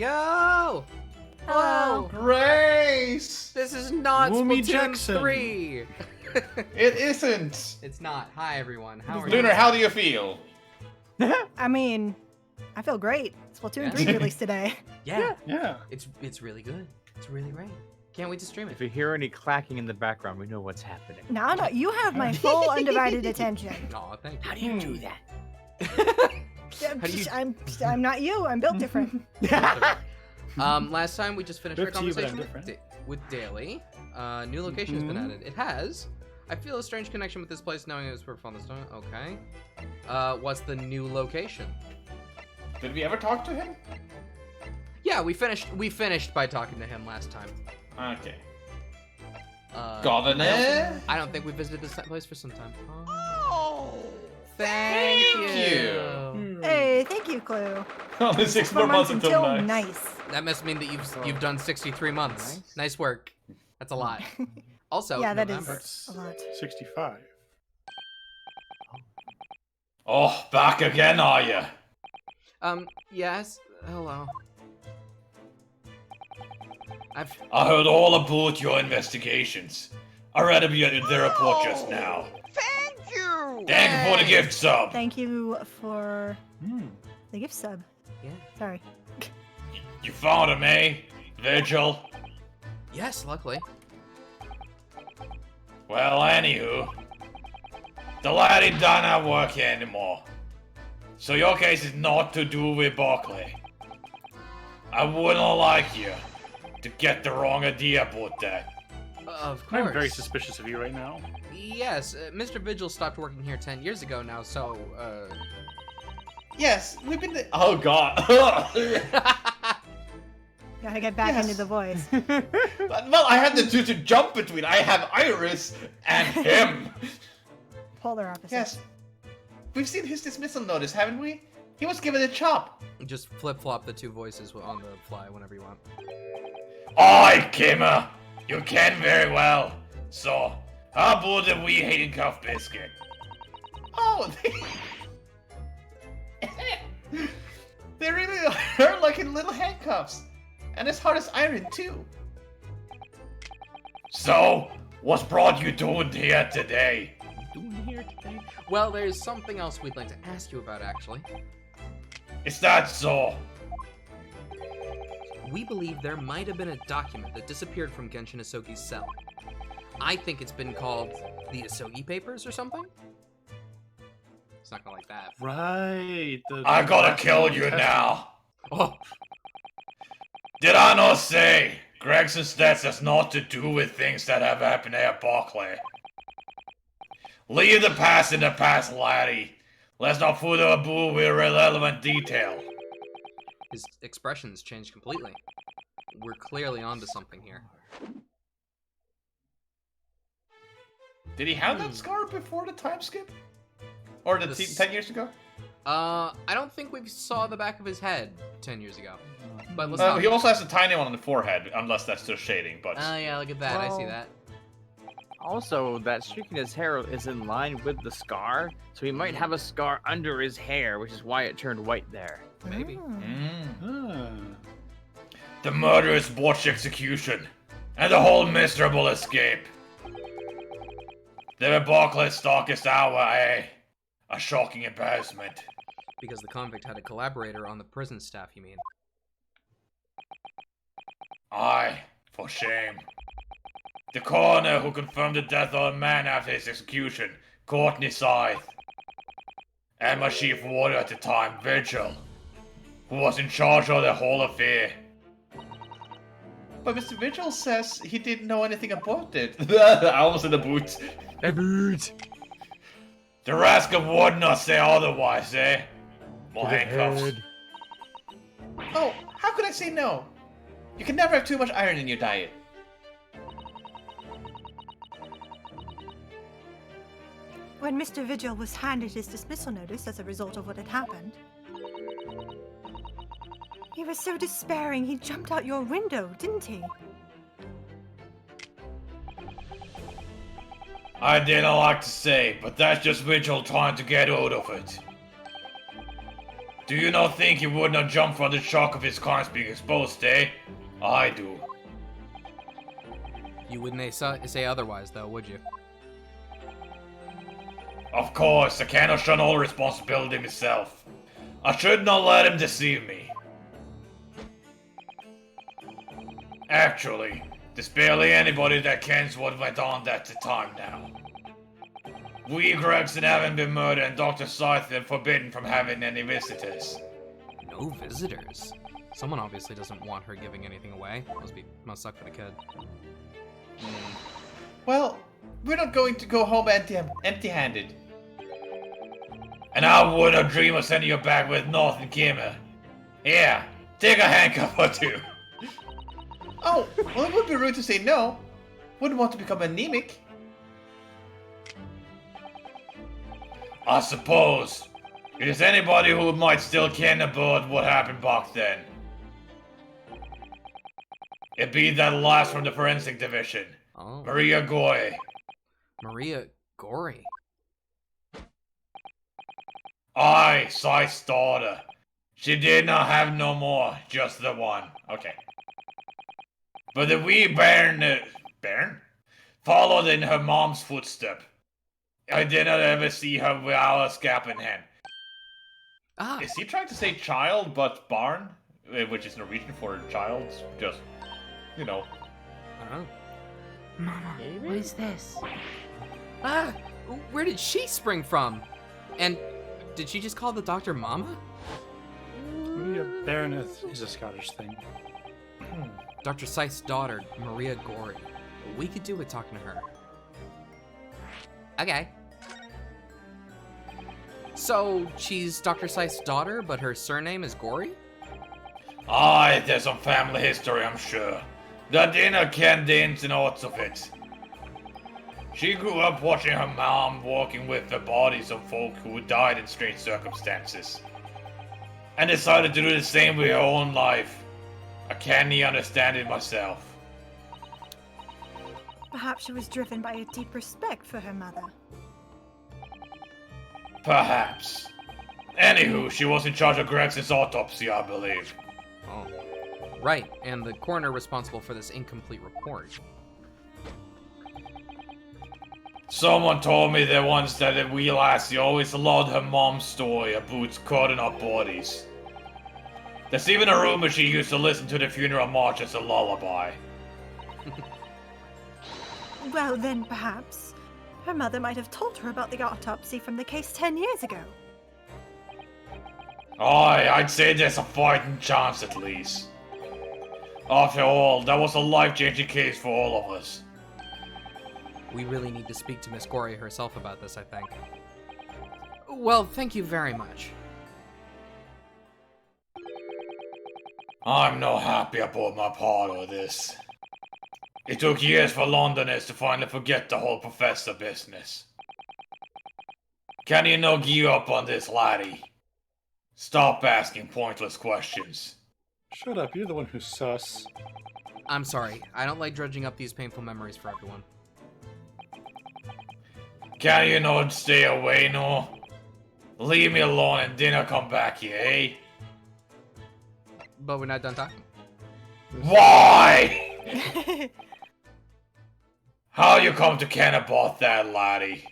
Yo! Hello. Grace! This is not Woomy Splatoon Jackson. 3! It isn't! It's not. Hi, everyone. How are Lunar, you? how do you feel? I mean, I feel great. Splatoon 3 released today. Yeah. Yeah. It's really good. It's really great. Can't wait to stream it. If you hear any clacking in the background, we know what's happening. No, you have my full undivided attention. Aw, thank you. How do you do that? How do you- I'm not you. I'm built different. Last time we just finished our Built to you, but I'm conversation different. with Daly. New location has been added. It has. I feel a strange connection with this place knowing it was for fun this time. Okay. What's the new location? Did we ever talk to him? Yeah, we finished by talking to him last time. Okay. I Governor? don't think we visited this place for some time. Oh! Thank you. Hey, thank you, Clue. Only 6 4 more months until nice. nice. That must mean that you've done 63 months. Nice work. That's a lot. Also, Yeah, that November. is a lot. 65. Oh, back again, are you? Yes. Hello. I heard all about your investigations. I read about their report just now. Thank you! Thank you for the gift sub. Thank you for Hmm. the gift sub. Yeah. Sorry. You found him, eh? Vigil? Yes, luckily. Well, anywho. The laddie done not work here anymore. So your case is not to do with Barclay. I wouldn't like you to get the wrong idea about that. Of course. I'm very suspicious of you right now. Yes, Mr. Vigil stopped working here 10 years ago now, so, Yes, we've been... Oh, God. Gotta get back Yes. into the voice. Well, I had to jump between. I have Iris and him. Polar opposites. Yes. We've seen his dismissal notice, haven't we? He was given a chop. just flip-flop the two voices on the fly whenever you want. Oi, Kimmer. You can very well. So, how about the wee handcuff biscuit? Oh, they really are like in little handcuffs. And as hard as iron, too. So, what's brought you down here today? Doing here today? Well, there's something else we'd like to ask you about, actually. Is that so? We believe there might have been a document that disappeared from Genshin Asogi's cell. I think it's been called the Asogi Papers or something? It's not gonna like that. Right. I gotta kill you now. Oh, Did I not say Gregson's stats has not to do with things that have happened at Barclay? Leave the past in the past, laddie. Let's not fool the boo with irrelevant detail. his expressions changed completely. We're clearly onto something here. Did he have that scar before the time skip? Or the This- 10 years ago? I don't think we saw the back of his head 10 years ago. But let's He not... also has a tiny one on the forehead, unless that's just shading, but... Oh yeah, look at that, I see Well- that. Also, that streak in his hair is in line with the scar, so he might have a scar under his hair, which is why it turned white there. Maybe. Ah. The murderous botched execution, and the whole miserable escape. They were Barclay's darkest hour, eh? A shocking embarrassment. Because the convict had a collaborator on the prison staff, you mean? Aye, for shame. The coroner who confirmed the death of a man after his execution, Courtney Scythe. And my chief warder at the time, Vigil, who was in charge of the whole affair. But Mr. Vigil says he didn't know anything about it. I almost said the boot. The rascal would not say otherwise, eh? More handcuffs. Oh, how could I say no? You can never have too much iron in your diet. When Mr. Vigil was handed his dismissal notice as a result of what had happened, he was so despairing he jumped out your window, didn't he? I didn't like to say, but that's just Vigil trying to get out of it. Do you not think he would not jump from the shock of his crimes being exposed, eh? I do. You wouldn't say otherwise, though, would you? Of course, I cannot shun all responsibility myself. I should not let him deceive me. Actually, there's barely anybody that kens what went on at the time now. We Gregson haven't been murdered and Dr. Scythe forbidden from having any visitors. No visitors? Someone obviously doesn't want her giving anything away. Must suck for the kid. Well, we're not going to go home empty-handed. And I wouldn't dream of sending you back with nothing, Kimmer. Here, take a handcuff or two. Oh, well, it would be rude to say no. Wouldn't want to become anemic. I suppose. It is anybody who might still ken about what happened back then. It be that last from the forensic division, Oh. Maria Goy. Maria Gory. Aye, Scythe's daughter. She did not have no more, just the one. Okay. But the wee bairn, followed in her mom's footstep. I did not ever see her without a scalp in hand. Ah, Is he trying to say child, but barn? Which is Norwegian for child, just, you know. I don't know. Mama, what is this? Ah, where did she spring from? And did she just call the doctor Mama? Yeah, Baroneth is a Scottish thing. Dr. Scythe's daughter, Maria Gory. We could do with talking to her. Okay. So, she's Dr. Scythe's daughter, but her surname is Gory? Aye, there's some family history, I'm sure. The dinner ken the ins and outs of it. She grew up watching her mom walking with the bodies of folk who died in strange circumstances. And decided to do the same with her own life. I can't understand it myself. Perhaps she was driven by a deep respect for her mother. Perhaps. Anywho, she was in charge of Gregson's autopsy, I believe. Oh. Right, and the coroner responsible for this incomplete report. Someone told me that once that the wee lassie always loved her mom's story about cutting up bodies. There's even a rumor she used to listen to the funeral march as a lullaby. Well, then perhaps her mother might have told her about the autopsy from the case 10 years ago. Aye, I'd say there's a fighting chance at least. After all, that was a life-changing case for all of us. We really need to speak to Miss Gory herself about this, I think. Well, thank you very much. I'm not happy about my part of this. It took years for Londoners to finally forget the whole professor business. Can you not give up on this, laddie? Stop asking pointless questions. Shut up, you're the one who's sus. I'm sorry, I don't like dredging up these painful memories for everyone. Can you not stay away, no? Leave me alone and dinner come back here, eh? But we're not done talking. Why? How you come to ken about that, laddie?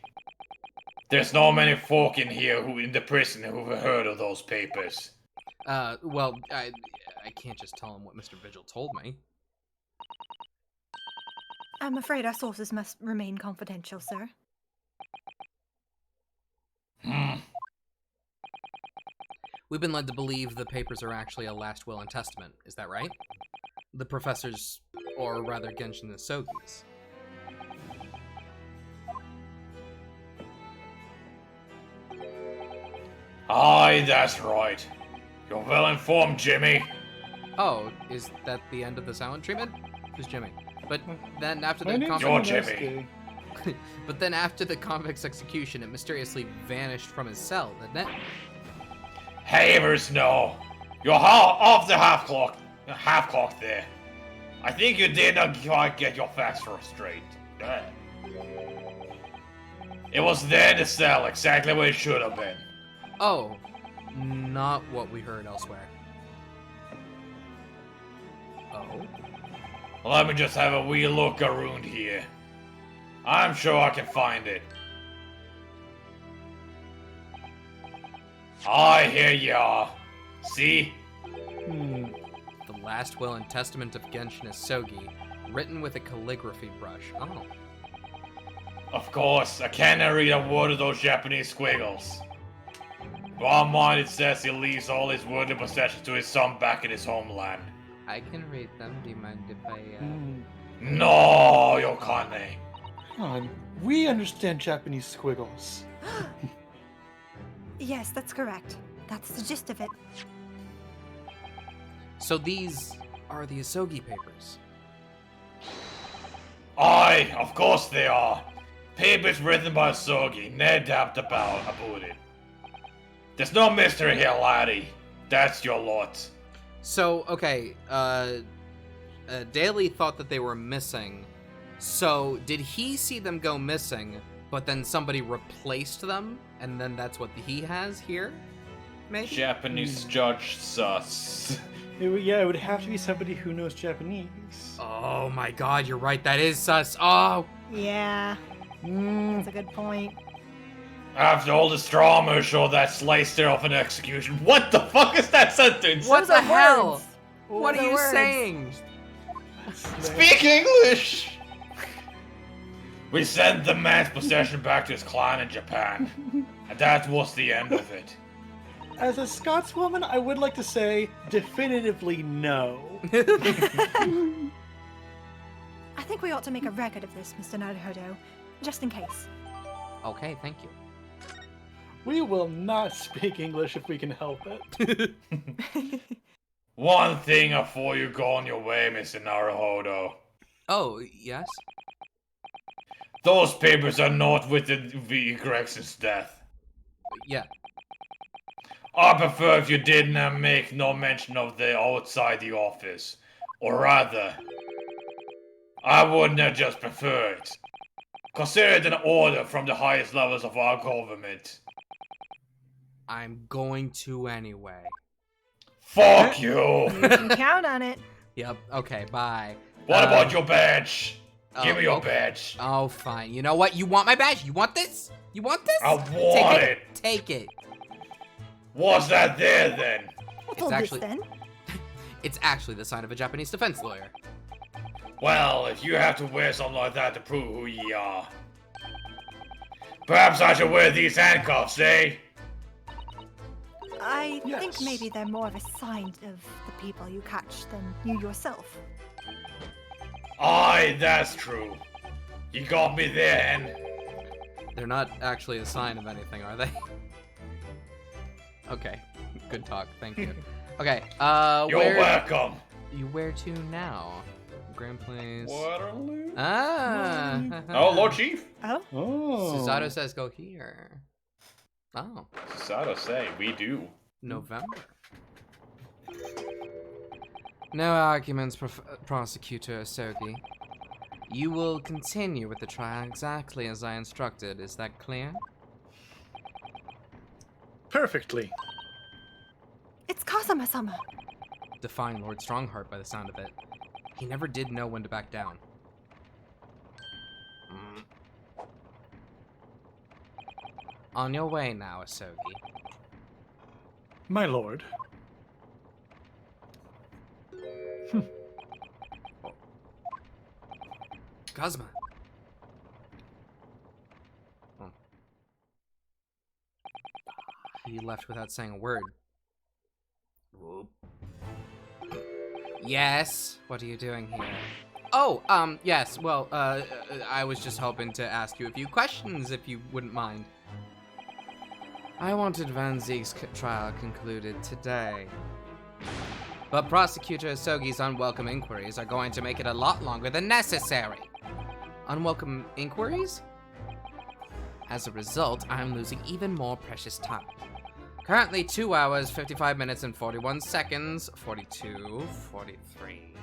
There's no many folk in here who in the prison who've heard of those papers. Well, I can't just tell him what Mr. Vigil told me. I'm afraid our sources must remain confidential, sir. We've been led to believe the papers are actually a last will and testament, is that right? The professor's, or rather Genshin Sogi's. Aye, that's right. You're well informed, Jimmy. Oh, is that the end of the silent treatment? Who's Jimmy? But then after My the name's You're convict, Jimmy. but then after the convict's execution, it mysteriously vanished from his cell, didn't it? Havers, no. You're off the half clock there. I think you did not quite get your facts straight. It was there in the cell, exactly where it should have been. Oh, not what we heard elsewhere. Oh? Let me just have a wee look around here. I'm sure I can find it. Aye, here you are. See? The last will and testament of Genshin Isogi, written with a calligraphy brush. Oh. Of course, I cannot read a word of those Japanese squiggles. But on mine it says he leaves all his worldly possessions to his son back in his homeland. I can read them. Do you mind if I, No, you can't. Come on, we understand Japanese squiggles. Yes, that's correct. That's the gist of it. So these are the Isogi papers. Aye, of course they are. Papers written by Sogi, no doubt about it. There's no mystery here, laddie. That's your lot. So, okay, Daly thought that they were missing. So, did he see them go missing, but then somebody replaced them, and then that's what he has here? Maybe? Japanese judge sus. It would have to be somebody who knows Japanese. Oh my god, you're right, that is sus. Oh! Yeah, that's a good point. After all this drama, show that sliced her off an execution. What the fuck is that sentence? What Those the are hell? words. What Those are are you words. saying? Speak English! We sent the man's possession back to his clan in Japan. And that was the end of it. As a Scotswoman, I would like to say definitively no. I think we ought to make a record of this, Mr. Naruhodo, just in case. Okay, thank you. We will not speak English if we can help it. One thing before you go on your way, Mr. Naruhodo. Oh, yes? Those papers are not with the V. Gregson's death. Yeah. I prefer if you didn't make no mention of the outside the office. Or rather, I wouldn't have just prefer it. Consider it an order from the highest levels of our government. I'm going to anyway. Fuck you! You can count on it. Yep, okay, bye. What about your badge? Give me your okay. badge. Oh, fine. You know what? You want my badge? You want this? You want this? I want it. Take it. What's that there then? What's It's all actually- this then? It's actually the sign of a Japanese defense lawyer. Well, if you have to wear something like that to prove who ye are. Perhaps I should wear these handcuffs, eh? I Yes. think maybe they're more of a sign of the people you catch than you yourself. Aye, that's true. You got me there, and They're not actually a sign of anything, are they? Okay. Good talk. Thank you. Okay, you're where... welcome. Where to now? Grand Place... Waterloo? Ah! Oh, Lord Chief. Oh? Oh. Susato says go here. Oh, Sato say, we do. November. No arguments, Prosecutor Isogi. You will continue with the trial exactly as I instructed. Is that clear? Perfectly. It's Kazama-sama. Defying Lord Strongheart by the sound of it. He never did know when to back down. On your way now, Isogi. My lord. Cosma. Oh. He left without saying a word. Whoop. Yes? What are you doing here? Oh, yes, well, I was just hoping to ask you a few questions, if you wouldn't mind. I wanted Van Zieg's trial concluded today. But Prosecutor Isogi's unwelcome inquiries are going to make it a lot longer than necessary. Unwelcome inquiries? As a result, I'm losing even more precious time. Currently 2 hours, 55 minutes, and 41 seconds. 42, 43.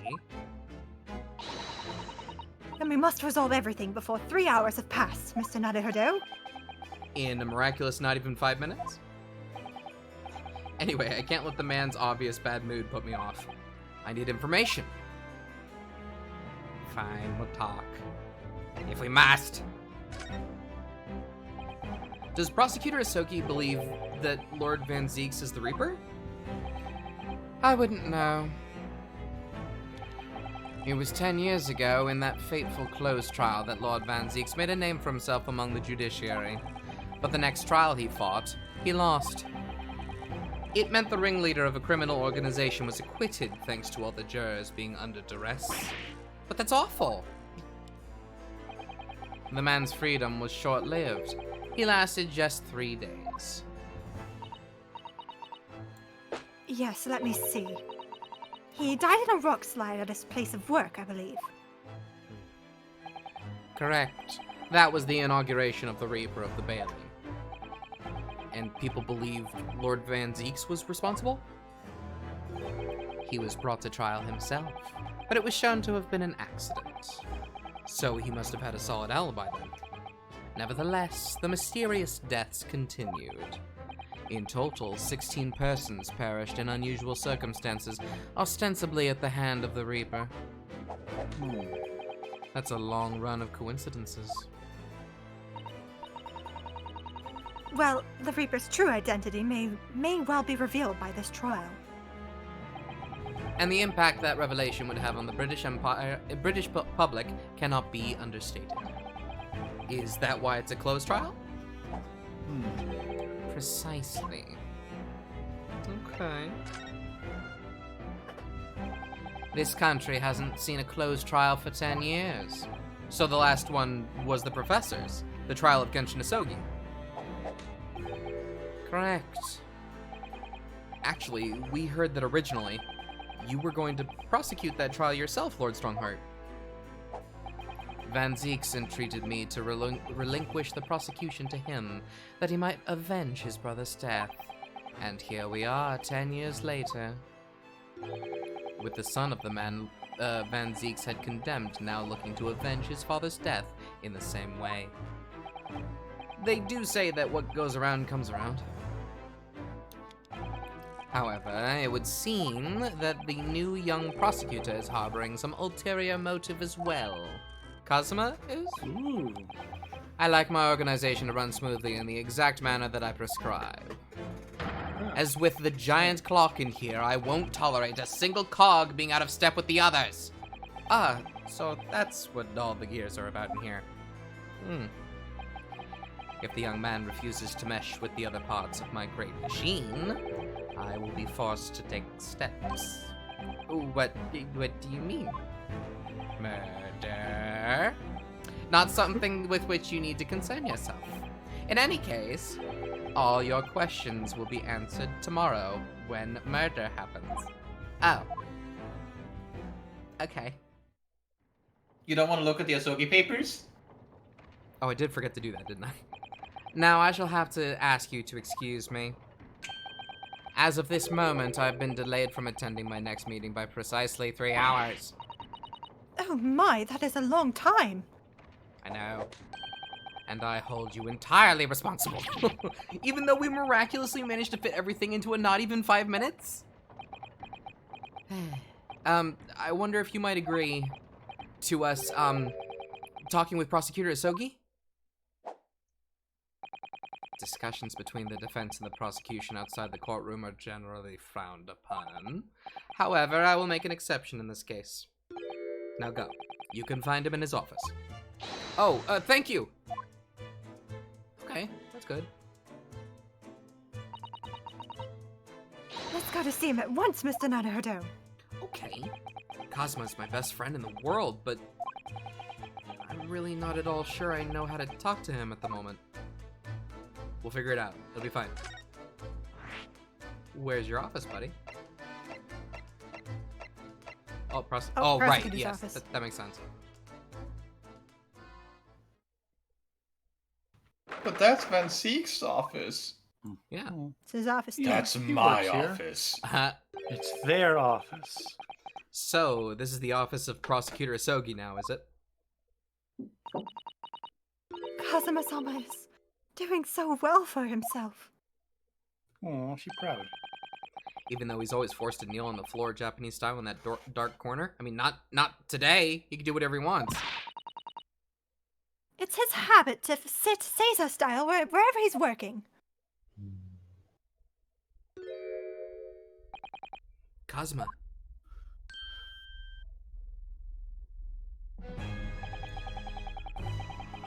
Then we must resolve everything before 3 hours have passed, Mr. Naruhodo. In a miraculous not even 5 minutes? Anyway, I can't let the man's obvious bad mood put me off. I need information. Fine, we'll talk. If we must. Does Prosecutor Asoki believe that Lord Van Zieks is the Reaper? I wouldn't know. It was 10 years ago, in that fateful closed trial, that Lord Van Zieks made a name for himself among the judiciary. But the next trial he fought, he lost. It meant the ringleader of a criminal organization was acquitted thanks to all the jurors being under duress. But that's awful. The man's freedom was short-lived. He lasted just 3 days. Yes, let me see. He died in a rock slide at his place of work, I believe. Correct. That was the inauguration of the Reaper of the Bailey. And people believed Lord Van Zieks was responsible? He was brought to trial himself, but it was shown to have been an accident. So he must have had a solid alibi then. Nevertheless, the mysterious deaths continued. In total, 16 persons perished in unusual circumstances, ostensibly at the hand of the Reaper. That's a long run of coincidences. Well, the Reaper's true identity may well be revealed by this trial. And the impact that revelation would have on the British public cannot be understated. Is that why it's a closed trial? Precisely. Okay. This country hasn't seen a closed trial for 10 years. So the last one was the professor's, the trial of Genshin Asogi. Correct. Actually, we heard that originally you were going to prosecute that trial yourself, Lord Strongheart. Van Zieks entreated me to relinquish the prosecution to him, that he might avenge his brother's death. And here we are, 10 years later. With the son of the man Van Zieks had condemned now looking to avenge his father's death in the same way. They do say that what goes around comes around. However, it would seem that the new young prosecutor is harboring some ulterior motive as well. Kazuma is? Ooh. I like my organization to run smoothly in the exact manner that I prescribe. As with the giant clock in here, I won't tolerate a single cog being out of step with the others. Ah, so that's what all the gears are about in here. If the young man refuses to mesh with the other parts of my great machine, I will be forced to take steps. What do you mean? Murder? Not something with which you need to concern yourself. In any case, all your questions will be answered tomorrow when murder happens. Oh. Okay. You don't want to look at the Asogi papers? Oh, I did forget to do that, didn't I? Now I shall have to ask you to excuse me. As of this moment, I've been delayed from attending my next meeting by precisely 3 hours. Oh my, that is a long time. I know. And I hold you entirely responsible. Even though we miraculously managed to fit everything into a not even 5 minutes? I wonder if you might agree to us, talking with Prosecutor Asogi? Discussions between the defense and the prosecution outside the courtroom are generally frowned upon. However, I will make an exception in this case. Now go. You can find him in his office. Oh, thank you! Okay, that's good. Let's go to see him at once, Mr. Naruto. Okay. Cosmo's my best friend in the world, but I'm really not at all sure I know how to talk to him at the moment. We'll figure it out. It'll be fine. Where's your office, buddy? Oh, right, prosecutor's yes, office. that makes sense. But that's Van Ziek's office. Yeah. It's his office too. That's he my works here. office. It's their office. So, this is the office of Prosecutor Asogi now, is it? Kazuma-sama is doing so well for himself. Oh, she's proud. Even though he's always forced to kneel on the floor Japanese style in that dark corner. I mean, not today. He can do whatever he wants. It's his habit to sit Caesar style wherever he's working. Kazuma.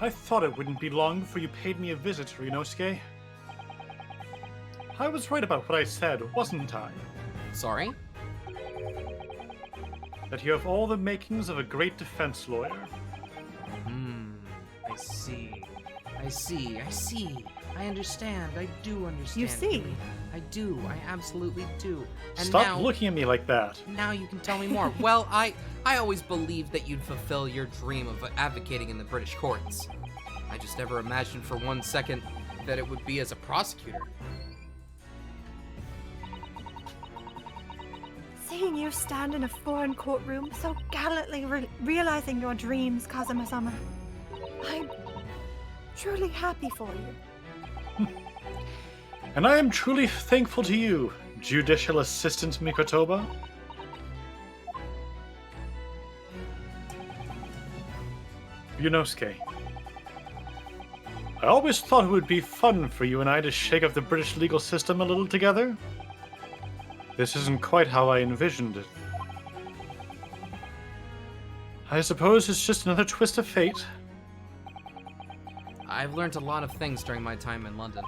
I thought it wouldn't be long before you paid me a visit, Ryunosuke. I was right about what I said, wasn't I? Sorry? That you have all the makings of a great defense lawyer. I see. I understand. I do understand. You see? I do. I absolutely do. And Stop now, looking at me like that. Now you can tell me more. Well, I always believed that you'd fulfill your dream of advocating in the British courts. I just never imagined for 1 second that it would be as a prosecutor. Seeing you stand in a foreign courtroom, so gallantly realizing your dreams, Kazuma-sama, I'm truly happy for you. And I am truly thankful to you, Judicial Assistant Mikotoba. Ryunosuke, I always thought it would be fun for you and I to shake up the British legal system a little together. This isn't quite how I envisioned it. I suppose it's just another twist of fate. I've learned a lot of things during my time in London.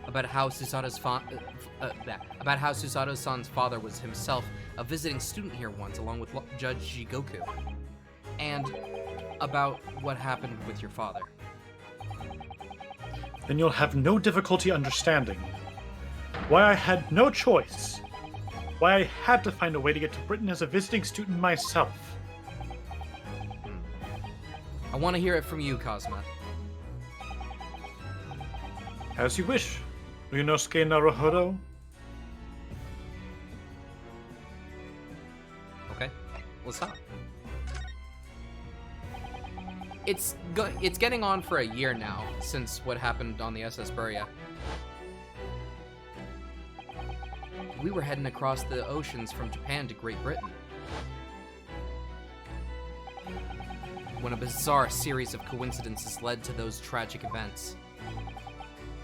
About how Susato's Susato-san's father was himself a visiting student here once, along with Judge Jigoku. And about what happened with your father. Then you'll have no difficulty understanding why I had no choice. Why I had to find a way to get to Britain as a visiting student myself. I want to hear it from you, Kazuma. As you wish, Ryunosuke Naruhodo. Okay, let's stop. It's getting on for a year now since what happened on the SS Burya. We were heading across the oceans from Japan to Great Britain when a bizarre series of coincidences led to those tragic events.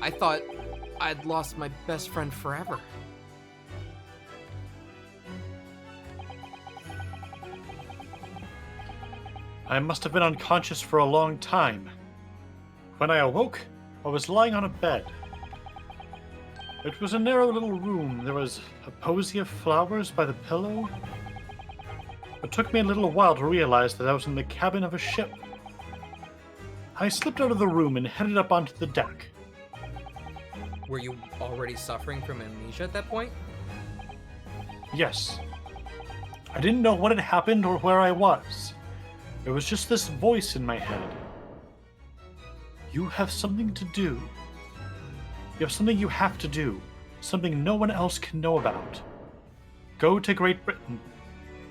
I thought I'd lost my best friend forever. I must have been unconscious for a long time. When I awoke, I was lying on a bed. It was a narrow little room. There was a posy of flowers by the pillow. It took me a little while to realize that I was in the cabin of a ship. I slipped out of the room and headed up onto the deck. Were you already suffering from amnesia at that point? Yes. I didn't know what had happened or where I was. It was just this voice in my head. You have something to do. You have something you have to do. Something no one else can know about. Go to Great Britain.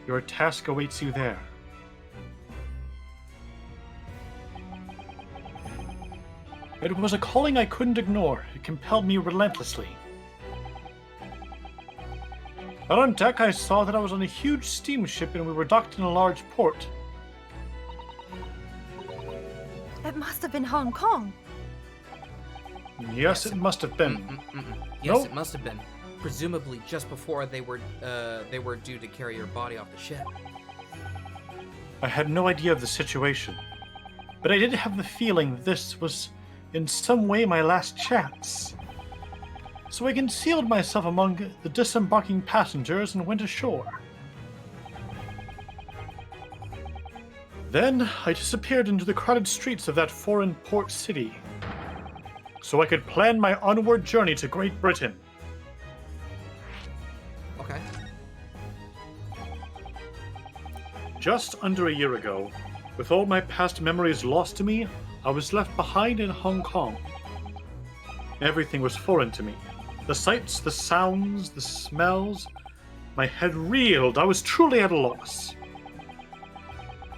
Your task awaits you there. It was a calling I couldn't ignore. It compelled me relentlessly. Out on deck, I saw that I was on a huge steamship and we were docked in a large port. It must have been Hong Kong. Yes, it must have been. Yes, Nope. it must have been. Presumably just before they were due to carry your body off the ship. I had no idea of the situation, but I did have the feeling that this was in some way my last chance. So I concealed myself among the disembarking passengers and went ashore. Then I disappeared into the crowded streets of that foreign port city, so I could plan my onward journey to Great Britain. Okay. Just under a year ago, with all my past memories lost to me, I was left behind in Hong Kong. Everything was foreign to me. The sights, the sounds, the smells. My head reeled. I was truly at a loss.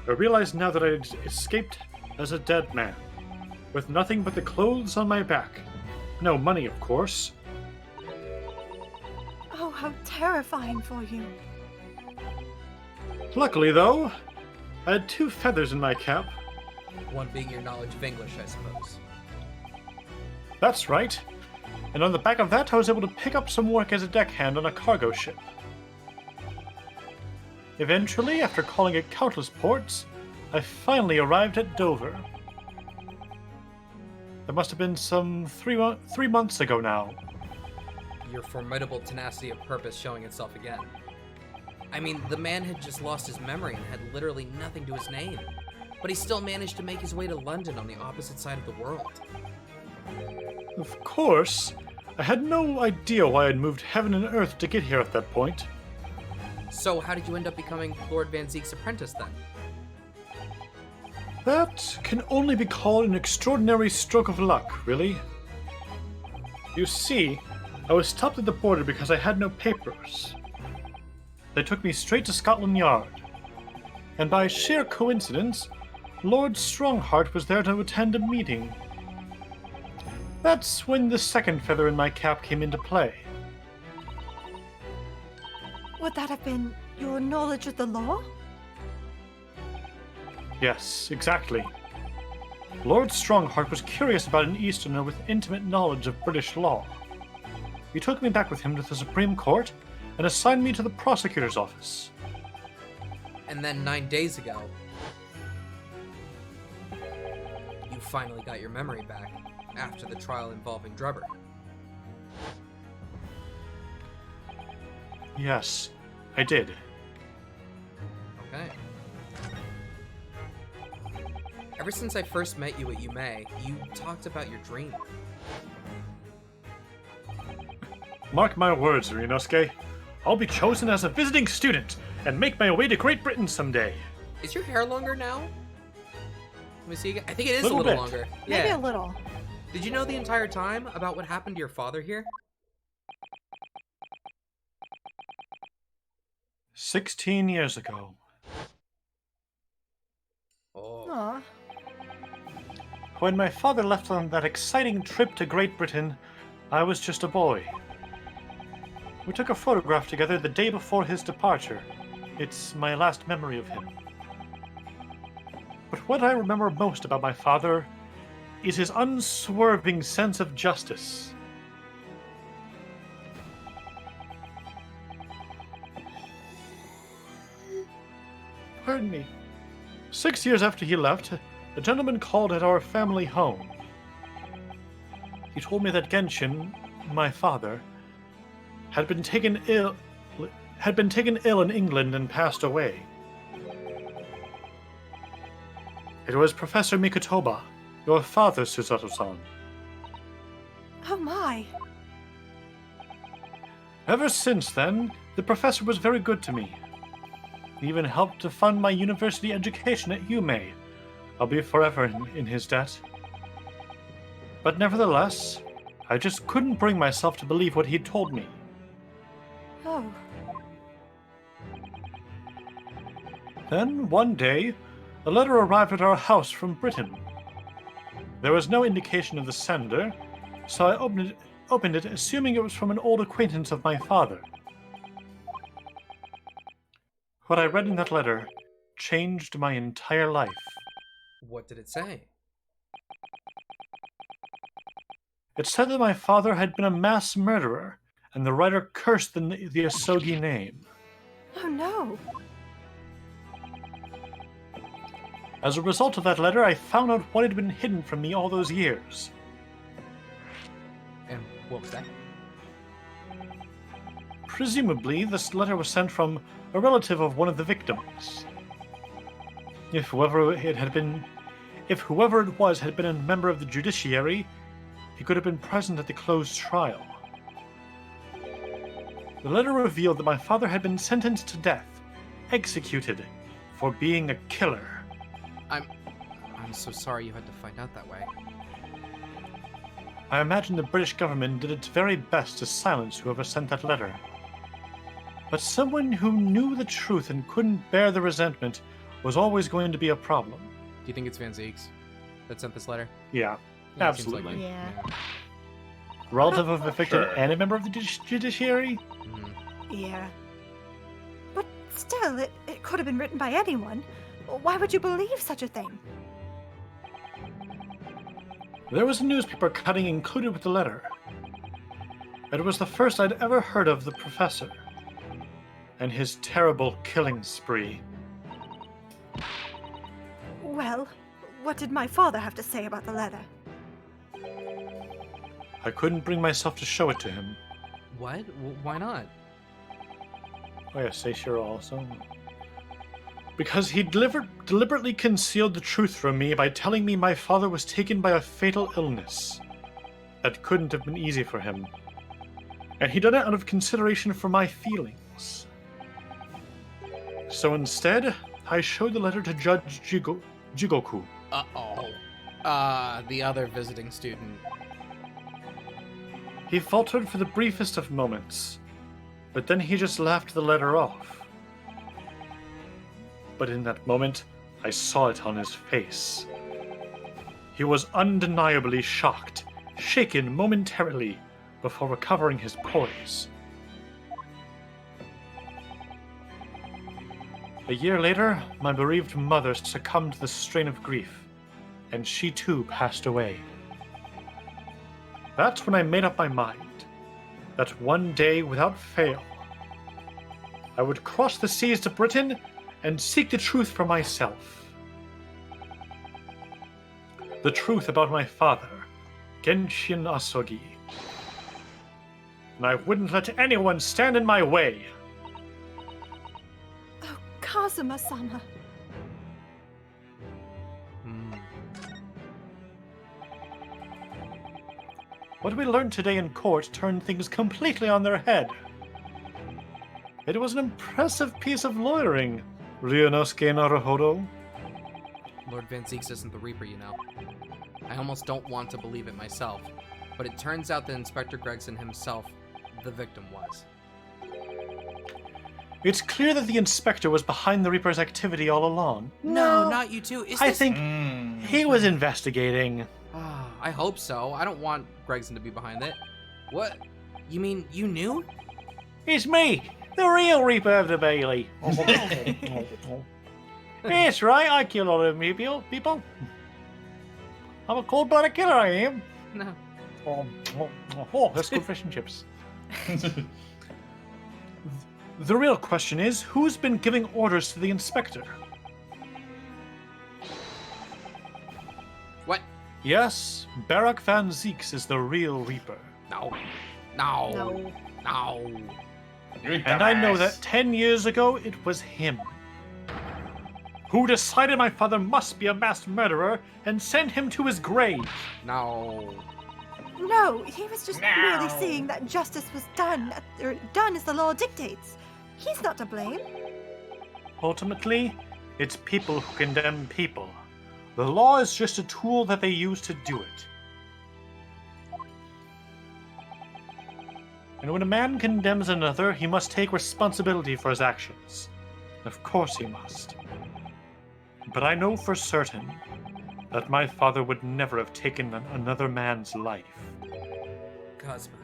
I realized now that I had escaped as a dead man, with nothing but the clothes on my back. No money, of course. Oh, how terrifying for you. Luckily, though, I had 2 feathers in my cap. One being your knowledge of English, I suppose. That's right. And on the back of that, I was able to pick up some work as a deckhand on a cargo ship. Eventually, after calling at countless ports, I finally arrived at Dover. That must have been some 3 months ago now. Your formidable tenacity of purpose showing itself again. I mean, the man had just lost his memory and had literally nothing to his name. But he still managed to make his way to London on the opposite side of the world. Of course, I had no idea why I'd moved heaven and earth to get here at that point. So how did you end up becoming Lord Van Zeek's apprentice then? That can only be called an extraordinary stroke of luck, really. You see, I was stopped at the border because I had no papers. They took me straight to Scotland Yard. And by sheer coincidence, Lord Strongheart was there to attend a meeting. That's when the second feather in my cap came into play. Would that have been your knowledge of the law? Yes, exactly. Lord Strongheart was curious about an Easterner with intimate knowledge of British law. He took me back with him to the Supreme Court and assigned me to the prosecutor's office. And then 9 days ago, you finally got your memory back after the trial involving Drubber. Yes, I did. Okay. Ever since I first met you at Yume, you talked about your dream. Mark my words, Ryunosuke. I'll be chosen as a visiting student and make my way to Great Britain someday. Is your hair longer now? Let me see again. I think it is Little a little bit. longer. Maybe Yeah. a little. Did you know the entire time about what happened to your father here? 16 years ago. Oh. Aw. When my father left on that exciting trip to Great Britain, I was just a boy. We took a photograph together the day before his departure. It's my last memory of him. But what I remember most about my father is his unswerving sense of justice. Pardon me. 6 years after he left, a gentleman called at our family home. He told me that Genshin, my father, had been taken ill in England and passed away. It was Professor Mikotoba, your father, Susato-san. Oh my. Ever since then, the professor was very good to me. He even helped to fund my university education at Yume. I'll be forever in his debt. But nevertheless, I just couldn't bring myself to believe what he'd told me. Oh. Then, one day, a letter arrived at our house from Britain. There was no indication of the sender, so I opened it assuming it was from an old acquaintance of my father. What I read in that letter changed my entire life. What did it say? It said that my father had been a mass murderer, and the writer cursed the Asogi name. Oh no. As a result of that letter, I found out what had been hidden from me all those years. And what was that? Presumably, this letter was sent from a relative of one of the victims. If whoever it was had been a member of the judiciary, he could have been present at the closed trial. The letter revealed that my father had been sentenced to death, executed, for being a killer. I'm so sorry you had to find out that way. I imagine the British government did its very best to silence whoever sent that letter. But someone who knew the truth and couldn't bear the resentment was always going to be a problem. Do you think it's Van Zeek's that sent this letter? Yeah, Yeah, it seems absolutely. likely. Yeah. Relative of the victim Sure. and a member of the judiciary? Mhm. ear. But still, it could have been written by anyone. Why would you believe such a thing? There was a newspaper cutting included with the letter. It was the first I'd ever heard of the professor and his terrible killing spree. Well, what did my father have to say about the letter? I couldn't bring myself to show it to him. What? Why not? Oh yeah, Seishiro also. Because he deliberately concealed the truth from me by telling me my father was taken by a fatal illness. That couldn't have been easy for him. And he did it out of consideration for my feelings. So instead, I showed the letter to Judge Jigoku. Uh-oh. The other visiting student. He faltered for the briefest of moments, but then he just laughed the letter off. But in that moment, I saw it on his face. He was undeniably shocked, shaken momentarily, before recovering his poise. A year later, my bereaved mother succumbed to the strain of grief, and she too passed away. That's when I made up my mind that one day, without fail, I would cross the seas to Britain and seek the truth for myself. The truth about my father, Genshin Asogi. And I wouldn't let anyone stand in my way. Oh, Kazuma-sama. What we learned today in court turned things completely on their head. It was an impressive piece of lawyering, Ryunosuke Naruhodo. Lord Van Zieks isn't the Reaper, you know. I almost don't want to believe it myself, but it turns out that Inspector Gregson himself, the victim, was. It's clear that the inspector was behind the Reaper's activity all along. No, not you two. I think he was investigating. I hope so. I don't want Gregson to be behind it. What? You mean you knew? It's me, the real Reaper of the Bailey. That's right, I kill a lot of people. I'm a cold-blooded killer, I am. No. Oh, that's good fish and chips. The real question is, who's been giving orders to the inspector? What? Yes, Barak Van Zieks is the real Reaper. No. And I know that 10 years ago, it was him who decided my father must be a mass murderer and sent him to his grave. No. No, he was just merely seeing that justice was done as the law dictates. He's not to blame. Ultimately, it's people who condemn people. The law is just a tool that they use to do it. And when a man condemns another, he must take responsibility for his actions. Of course he must. But I know for certain that my father would never have taken another man's life. Cosmo.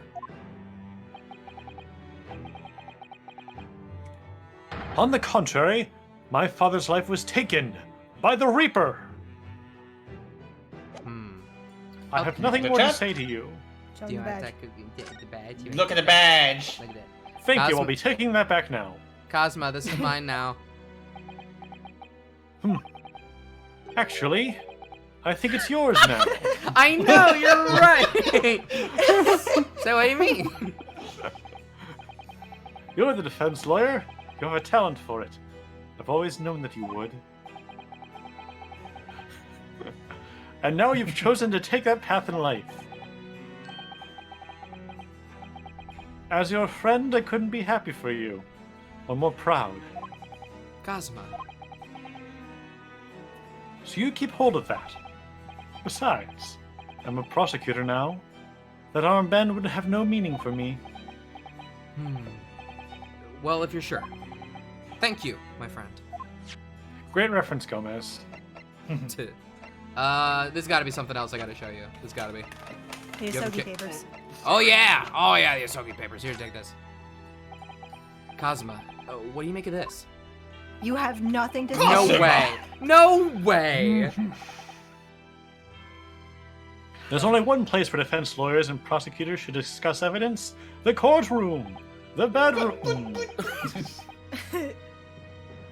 On the contrary, my father's life was taken by the Reaper. I have nothing more to say to you. Do you want the badge? Look at the badge. Look at that. Thank you, Cosmo- I'll be taking that back now. Cosmo, this is mine now. Actually, I think it's yours now. I know, you're right. So what do you mean? You're the defense lawyer. You have a talent for it. I've always known that you would. And now you've chosen to take that path in life. As your friend, I couldn't be happy for you, or more proud. Cosmo. So you keep hold of that. Besides, I'm a prosecutor now. That armband would have no meaning for me. Well, if you're sure. Thank you, my friend. Great reference, Gomez. There's gotta be something else I gotta show you. There's gotta be. The You have a Asogi papers. Oh yeah! Oh yeah, the Asogi papers. Here, take this. Kazuma, what do you make of this? You have nothing to say. No Kazuma! way. No way. There's only one place where defense lawyers and prosecutors should discuss evidence: the courtroom, the bedroom.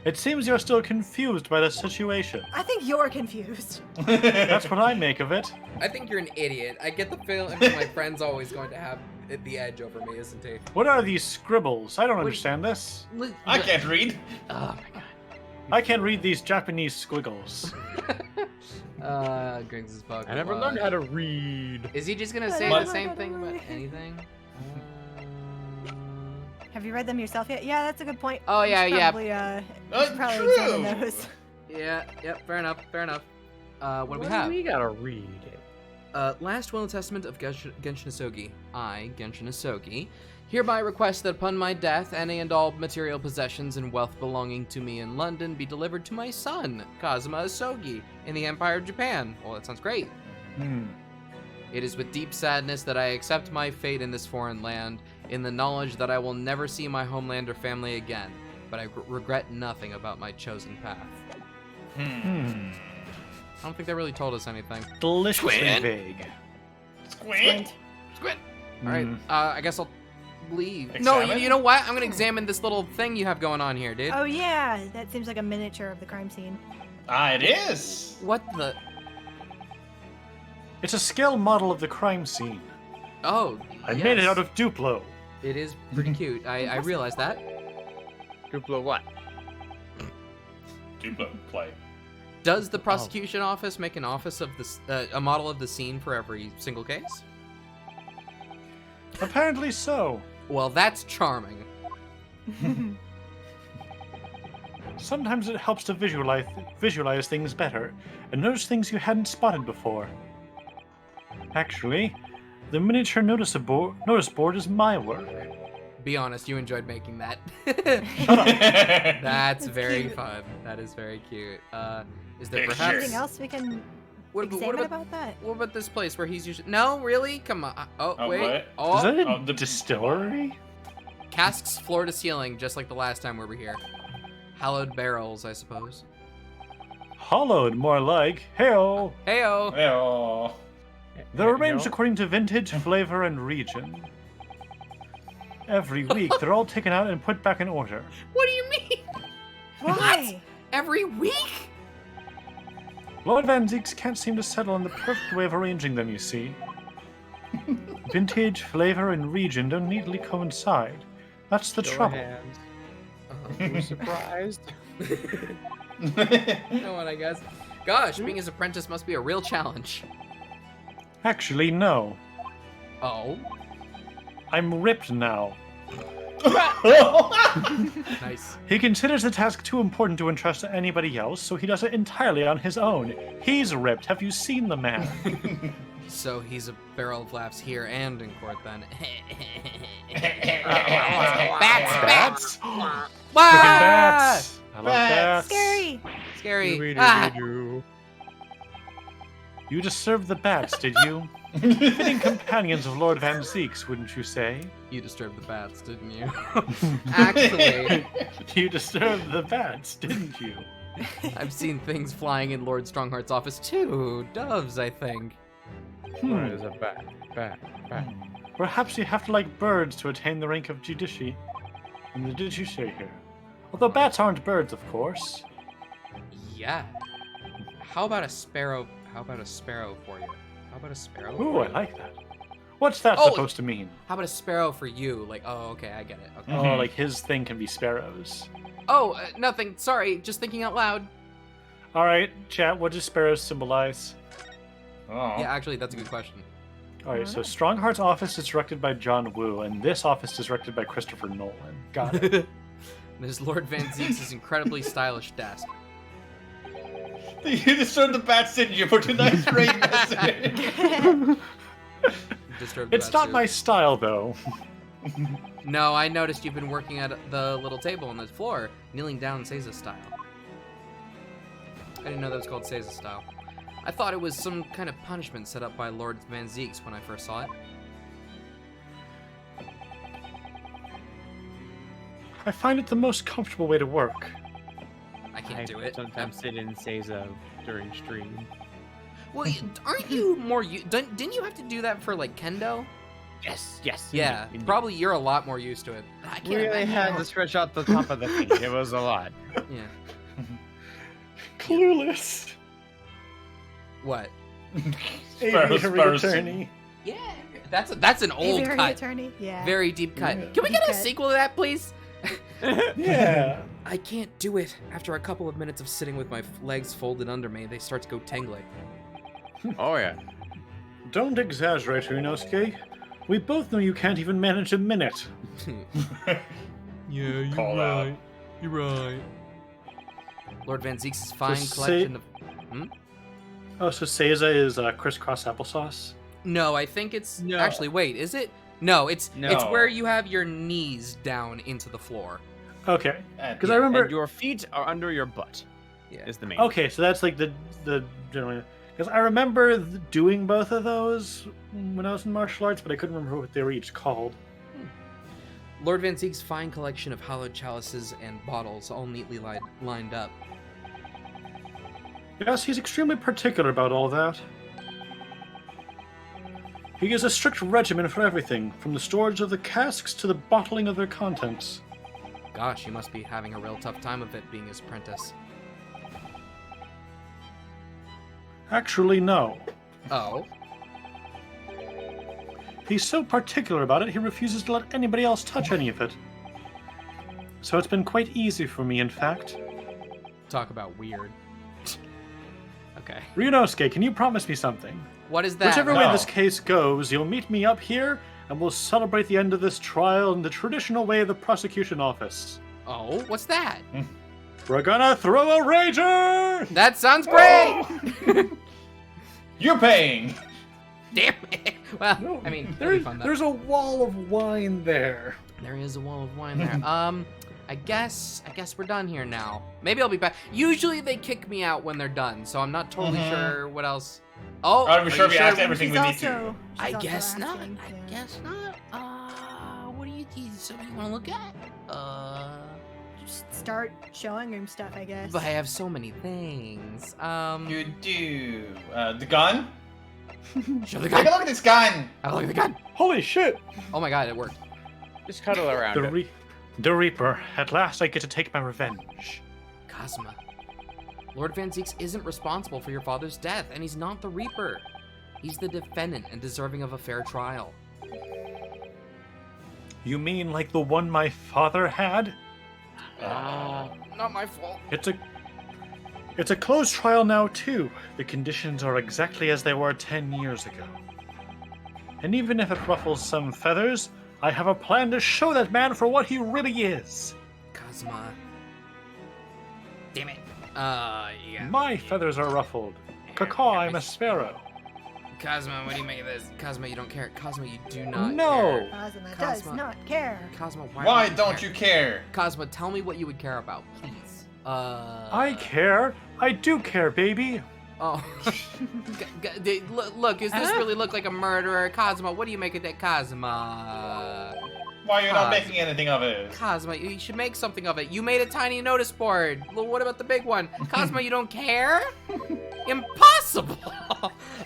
It seems you're still confused by the situation. I think you're confused. That's what I make of it. I think you're an idiot. I get the feeling my friend's always going to have the edge over me, isn't he? What are these scribbles? I don't understand this. I can't read. Oh my god. I can't read these Japanese squiggles. Griggs is bugged. I never learned how to read. Is he just gonna say But- the same thing about anything? Have you read them yourself yet? Yeah, that's a good point. Oh, You yeah, should yeah. Probably, That's probably examine true. those. Yeah, yep, fair enough, fair enough. What do we What have? We gotta read it. Last will and testament of Genshin Isogi. I, Genshin Isogi, hereby request that upon my death, any and all material possessions and wealth belonging to me in London be delivered to my son, Kazuma Isogi, in the Empire of Japan. Well, that sounds great. It is with deep sadness that I accept my fate in this foreign land, in the knowledge that I will never see my homeland or family again, but I regret nothing about my chosen path. I don't think they really told us anything. Deliciously Squint. vague. Squint. Squint! Alright, I guess I'll leave. Examine? No, you know what? I'm gonna examine this little thing you have going on here, dude. Oh yeah, that seems like a miniature of the crime scene. Ah, it is. What the? It's a scale model of the crime scene. Oh, I made it out of Duplo. It is pretty cute. I realize that. Duplo what? Duplo play. Does the prosecution office make an office of this, a model of the scene for every single case? Apparently so. Well, that's charming. Sometimes it helps to visualize things better and notice things you hadn't spotted before. Actually, the miniature notice board is my work. Be honest, you enjoyed making that. Shut up. That's very cute. fun. That is very cute. Is there Pictures. perhaps Anything else we can examine about that? what about this place where he's usually? No, really? Come on. Oh, Oh, wait. what? Oh, Is that a Oh, the- distillery? casks floor to ceiling, just like the last time we were here. Hallowed barrels, I suppose. Hollowed, more like. Heyo! Heyo. Oh. They're arranged according to vintage, flavor, and region. Every week, they're all taken out and put back in order. What do you mean? Why? Every week? Lord Van Zeeks can't seem to settle on the perfect way of arranging them, you see. Vintage, flavor, and region don't neatly coincide. That's the trouble. We're surprised. No one, I guess. Gosh, being his apprentice must be a real challenge. Actually, no. Oh, I'm ripped now. nice. He considers the task too important to entrust to anybody else, so he does it entirely on his own. He's ripped. Have you seen the man? So he's a barrel of laughs here and in court then. Bats! Ah! Frickin' bats! I love bats. Scary. Scary. Ah! You just served the bats, did you? Fitting companions of Lord Van Zeeks, wouldn't you say? You disturbed the bats, didn't you? Actually, You disturbed the bats, didn't you? I've seen things flying in Lord Strongheart's office too. Doves, I think. What is a bat? Bat. Perhaps you have to like birds to attain the rank of judiciary in the judiciary here. Although bats aren't birds, of course. Yeah. How about a sparrow? How about a sparrow for you? How about a sparrow? Ooh, for I you? like that. What's that Oh! supposed to mean? How about a sparrow for you? Like, oh, okay, I get it. Okay. Oh, like his thing can be sparrows. Oh, nothing. Sorry, just thinking out loud. Alright, chat, what do sparrows symbolize? Oh. Yeah, actually, that's a good question. Alright, so Strongheart's office is directed by John Woo, and this office is directed by Christopher Nolan. Got it. There's Lord Van Zeeks' incredibly stylish desk. You disturbed the bats, didn't you? For tonight's raid message. Disturbed the It's bat not suit. my style, though. No, I noticed you've been working at the little table on the floor, kneeling down Seiza style. I didn't know that was called Seiza style. I thought it was some kind of punishment set up by Lord Van Zeeks when I first saw it. I find it the most comfortable way to work. I can't do it. Sometimes sit in Seiza during stream. Well, aren't you more? Didn't you have to do that for like kendo? Yes, yes. Yeah, indeed. probably you're a lot more used to it. I can't Really imagine had how- to stretch out the top of the feet. It was a lot. Yeah. Clueless. What? Aviary attorney. Yeah. That's an old Aviary cut. attorney. Yeah. Very deep cut. Yeah. Can we Deep get a cut. sequel to that, please? Yeah. I can't do it. After a couple of minutes of sitting with my legs folded under me, they start to go tingling. Oh yeah. Don't exaggerate, Ryunosuke. We both know you can't even manage a minute. Yeah, you're Call out. right. You're right. Lord Van Zeke's fine So collection of. Oh, so Seiza is crisscross applesauce? No, I think it's No. actually. Wait, is it? No, it's No. where you have your knees down into the floor. Okay. And- Because I remember. And your feet are under your butt. Yeah. Is the main. Okay, so that's like the general. Because I remember doing both of those when I was in martial arts, but I couldn't remember what they were each called. Lord Van Zeke's fine collection of hollowed chalices and bottles, all neatly lined up. Yes, he's extremely particular about all that. He has a strict regimen for everything, from the storage of the casks to the bottling of their contents. Gosh, you must be having a real tough time of it being his apprentice. Actually, no. Oh. He's so particular about it, he refuses to let anybody else touch any of it. So it's been quite easy for me, in fact. Talk about weird. Okay. Ryunosuke, can you promise me something? What is that? Whichever No. way this case goes, you'll meet me up here, and we'll celebrate the end of this trial in the traditional way of the prosecution office. Oh, what's that? We're gonna throw a rager! That sounds great! You're paying! Damn it! Well, I mean, it'll be fun though. There's a wall of wine there. There is a wall of wine there. I guess we're done here now. Maybe I'll be back. Usually they kick me out when they're done, so I'm not totally sure what else. Oh, Are we sure you we asked everything She's we need to? also, I she's also guess not. asking I to- guess not. What do you something you want to look at? Just start showing him stuff, I guess. But I have so many things. You do. The gun? Show the Take a gun. look at this gun! Have a look at the gun. Holy shit! Oh my god, it worked. Just cuddle around it. The Reaper. At last I get to take my revenge. Cosma. Lord Van Zeeks isn't responsible for your father's death, and he's not the Reaper. He's the defendant and deserving of a fair trial. You mean like the one my father had? Not my fault. It's a closed trial now, too. The conditions are exactly as they were 10 years ago. And even if it ruffles some feathers, I have a plan to show that man for what he really is. Cosma. Damn it. Yeah. My feathers are ruffled. Cacaw, I'm a sparrow. Cosmo, what do you make of this? Cosmo, you don't care. Cosmo, you do not No. care. Cosma does Cosma. not care. Cosmo, Why don't you care? Cosmo, tell me what you would care about, please. I care. I do care, baby. Oh. Look, does this really look like a murderer? Cosmo, what do you make of that, Cosmo? Why are you not Cos- making anything of it? Cosmo, you should make something of it. You made a tiny notice board. Well, what about the big one? Cosmo, you don't care? Impossible!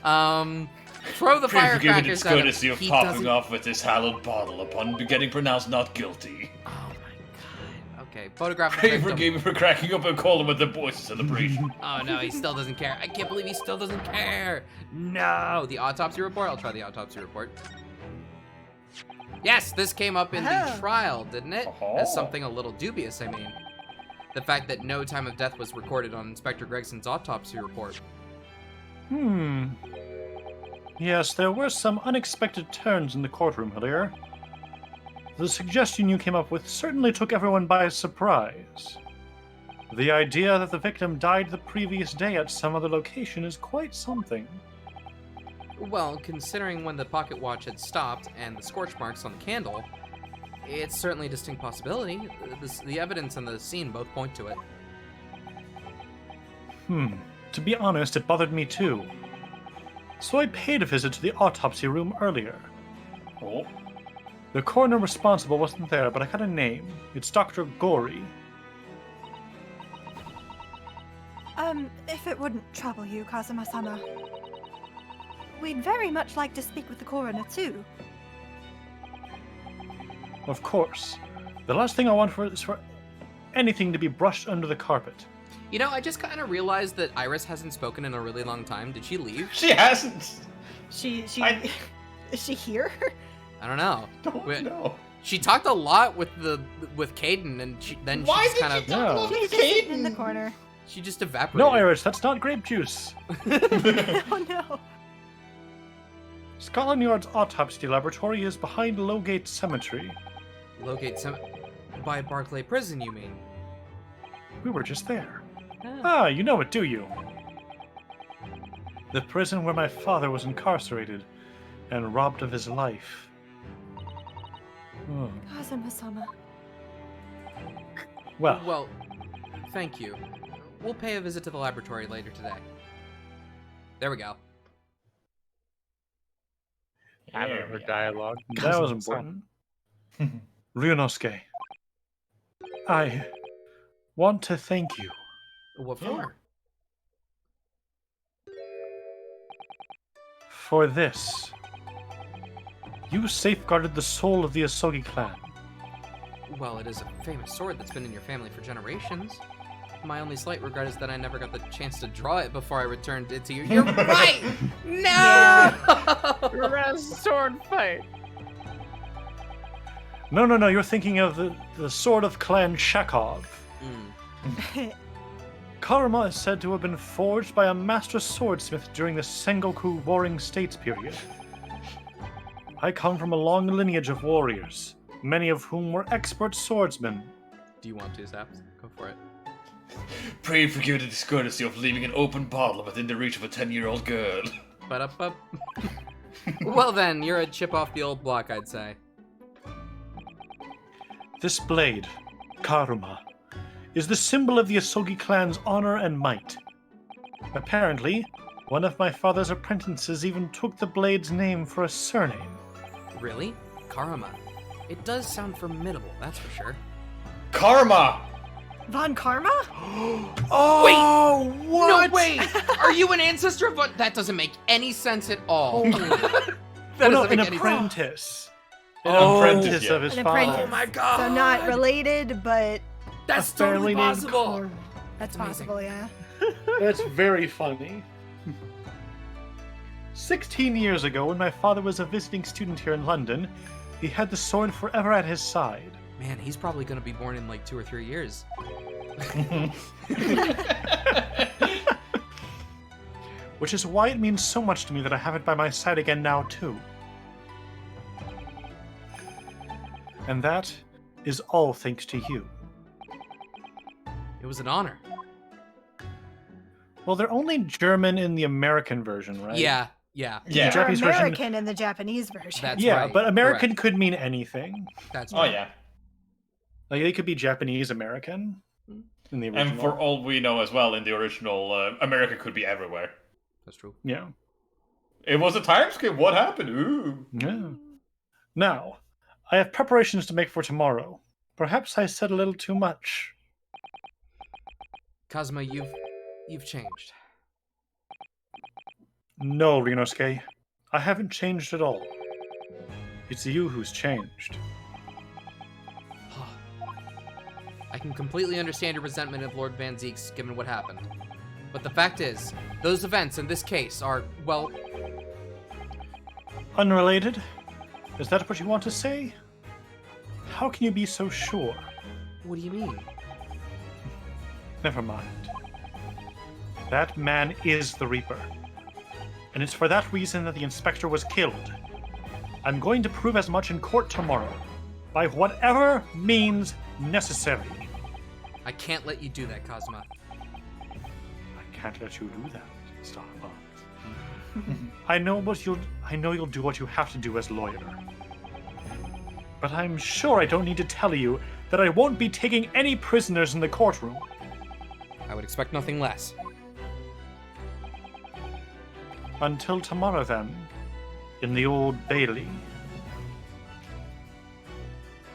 Throw the Pray forgive it its firecrackers at him. courtesy of He popping doesn't- off with this hallowed bottle upon getting pronounced not guilty. Oh my god. Okay, photograph the Pray victim. forgive me for cracking up and calling with the boys' celebration. Oh no, he still doesn't care. I can't believe he still doesn't care. No, the autopsy report. I'll try the autopsy report. Yes, this came up in the Oh. trial, didn't it? Oh. As something a little dubious, I mean. The fact that no time of death was recorded on Inspector Gregson's autopsy report. Yes, there were some unexpected turns in the courtroom earlier. The suggestion you came up with certainly took everyone by surprise. The idea that the victim died the previous day at some other location is quite something. Well, considering when the pocket watch had stopped and the scorch marks on the candle, it's certainly a distinct possibility. The evidence and the scene both point to it. To be honest, it bothered me too. So I paid a visit to the autopsy room earlier. Oh. The coroner responsible wasn't there, but I got a name. It's Dr. Gory. If it wouldn't trouble you, Kazuma-sama, we'd very much like to speak with the coroner, too. Of course. The last thing I want is for anything to be brushed under the carpet. You know, I just kind of realized that Iris hasn't spoken in a really long time. Did she leave? She hasn't. Is she here? I don't know. Don't know. She talked a lot with Caden, and then Why she just did kind she of talk about She's just sitting in the Caden? corner. she just evaporated. No, Iris, that's not grape juice. Oh no. Scotland Yard's autopsy laboratory is behind Lowgate Cemetery. By Barclay Prison, you mean? We were just there. Oh. Ah, you know it, do you? The prison where my father was incarcerated and robbed of his life. Oh. Kazuma-sama. Well, Thank you. We'll pay a visit to the laboratory later today. There we go. Her dialogue. that was important. Ryunosuke, I want to thank you. What for? For this. You safeguarded the soul of the Asogi clan. Well, it is a famous sword that's been in your family for generations. My only slight regret is that I never got the chance to draw it before I returned it to you. You're right! No! Sword fight. No, you're thinking of the sword of Clan Shakov. Karma is said to have been forged by a master swordsmith during the Sengoku Warring States period. I come from a long lineage of warriors, many of whom were expert swordsmen. Do you want to, Zaps? Go for it. Pray forgive the discourtesy of leaving an open bottle within the reach of a 10-year-old girl. Ba-da-ba. Well then, you're a chip off the old block, I'd say. This blade, Karuma, is the symbol of the Asogi clan's honor and might. Apparently, one of my father's apprentices even took the blade's name for a surname. Really? Karma. It does sound formidable, that's for sure. Karma! Von Karma? Oh, what? No way! Are you an ancestor of what? That doesn't make any sense at all. that Oh, no, doesn't an make any sense. apprentice. An An apprentice, apprentice yeah. of his An father. apprentice. Oh my god! So not related, but That's A family totally named possible. Karma. that's amazing. possible, yeah. That's very funny. 16 years ago, when my father was a visiting student here in London, he had the sword forever at his side. Man, he's probably gonna be born in like 2 or 3 years. Which is why it means so much to me that I have it by my side again now, too. And that is all thanks to you. It was an honor. Well, they're only German in the American version, right? Yeah. Yeah. They're Japanese version- American in the Japanese version. That's Yeah, right. but American Correct. could mean anything. That's Oh right. yeah. Like, they could be Japanese American in the original. And for all we know as well, in the original, America could be everywhere. That's true. Yeah. It was a time skip. What happened? Ooh. Yeah. Now, I have preparations to make for tomorrow. Perhaps I said a little too much. Kazuma, you've changed. No, Ryunosuke. I haven't changed at all. It's you who's changed. I can completely understand your resentment of Lord Van Zeek's given what happened. But the fact is, those events in this case are, well, Unrelated? Is that what you want to say? How can you be so sure? what do you mean? Never mind. That man is the Reaper. And it's for that reason that the inspector was killed. I'm going to prove as much in court tomorrow, by whatever means necessary. I can't let you do that, Kazuma. I can't let you do that, Starbucks. I know you'll do what you have to do as lawyer. But I'm sure I don't need to tell you that I won't be taking any prisoners in the courtroom. I would expect nothing less. Until tomorrow, then, in the Old Bailey.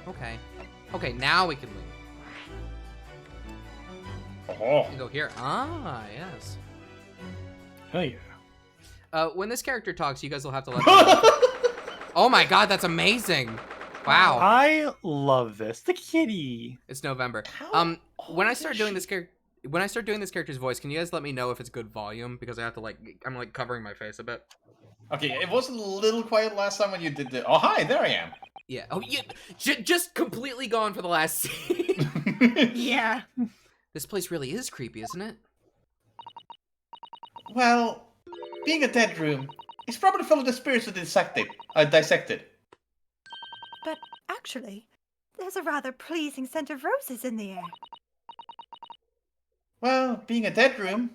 Okay. Okay, now we can leave. Oh. And go here. Ah, yes. Hell yeah. When this character talks, you guys will have to let me know. Oh my god, that's amazing. Wow. I love this. The kitty. It's November. How When I old start is doing she? this when I start doing this character's voice, can you guys let me know if it's good volume? Because I have to I'm like covering my face a bit. Okay, it was a little quiet last time when you did the. Oh, hi, there I am. Yeah. Oh, yeah. Just completely gone for the last scene. Yeah. This place really is creepy, isn't it? Well, being a dead room, it's probably full of the spirits of the dissected. But actually, there's a rather pleasing scent of roses in the air. Well, being a dead room,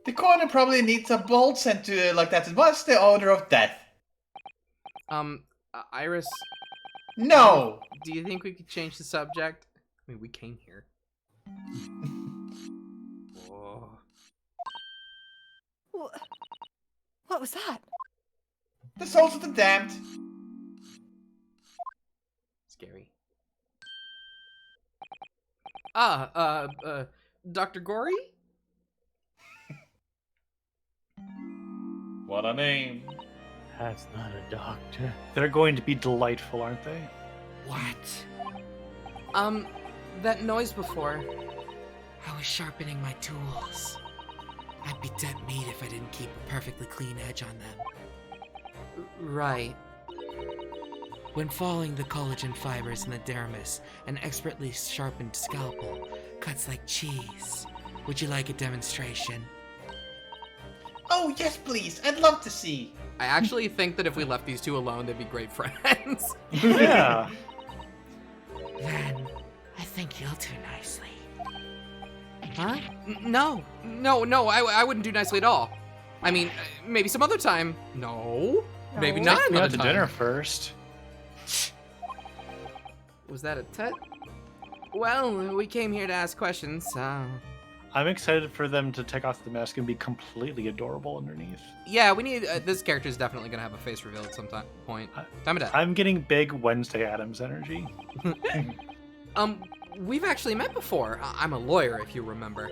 the corner probably needs a bold scent to like that. What's the odor of death? Iris, No. do you think we could change the subject? I mean, we came here. Whoa. What was that? The souls of the damned. Scary. Dr. Gory? What a name. That's not a doctor. They're going to be delightful, aren't they? What? That noise before. I was sharpening my tools. I'd be dead meat if I didn't keep a perfectly clean edge on them. Right. When following the collagen fibers in the dermis, an expertly sharpened scalpel cuts like cheese. Would you like a demonstration? Oh yes, please. I'd love to see. I actually think that if we left these two alone, they'd be great friends. Yeah. Then, I think you'll do nicely. Huh? No, I wouldn't do nicely at all. I mean, maybe some other time. No, maybe No. not We another have to time. dinner first. Was that a tut? Well, we came here to ask questions. I'm excited for them to take off the mask and be completely adorable underneath. Yeah, we need. This character's definitely gonna have a face reveal at some point. Time of death. I'm getting big Wednesday Addams energy. We've actually met before. I'm a lawyer, if you remember.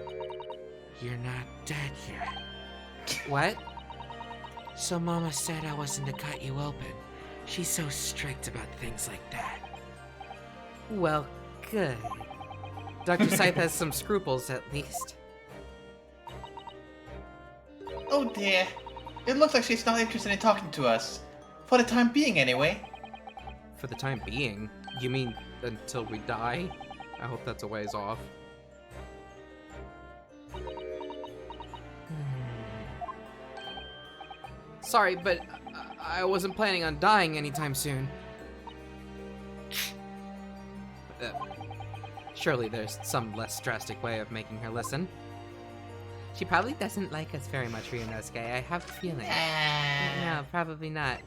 You're not dead yet. What? So Mama said I wasn't to cut you open. She's so strict about things like that. Well, good. Dr. Scythe has some scruples, at least. Oh dear. It looks like she's not interested in talking to us. For the time being, anyway. For the time being? You mean until we die? I hope that's a ways off. Sorry, but I wasn't planning on dying anytime soon. Surely there's some less drastic way of making her listen. She probably doesn't like us very much, Ryunosuke. I have a feeling. No, probably not.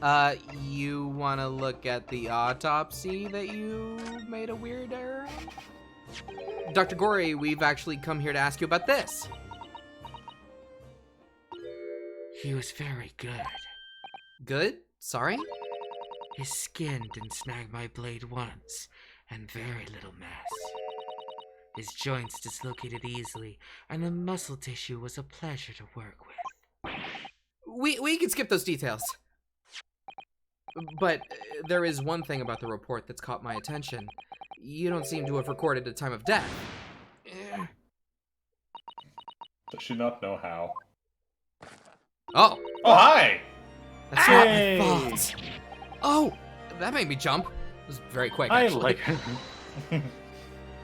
You want to look at the autopsy that you made a weird error on? Dr. Gory, we've actually come here to ask you about this. He was very good. Good? Sorry? His skin didn't snag my blade once, and very little mess. His joints dislocated easily, and the muscle tissue was a pleasure to work with. We can skip those details. But there is one thing about the report that's caught my attention. You don't seem to have recorded a time of death. Does she not know how? Oh, Oh, hi! that's Yay. not my fault. Oh, that made me jump. It was very quick, I actually. like it.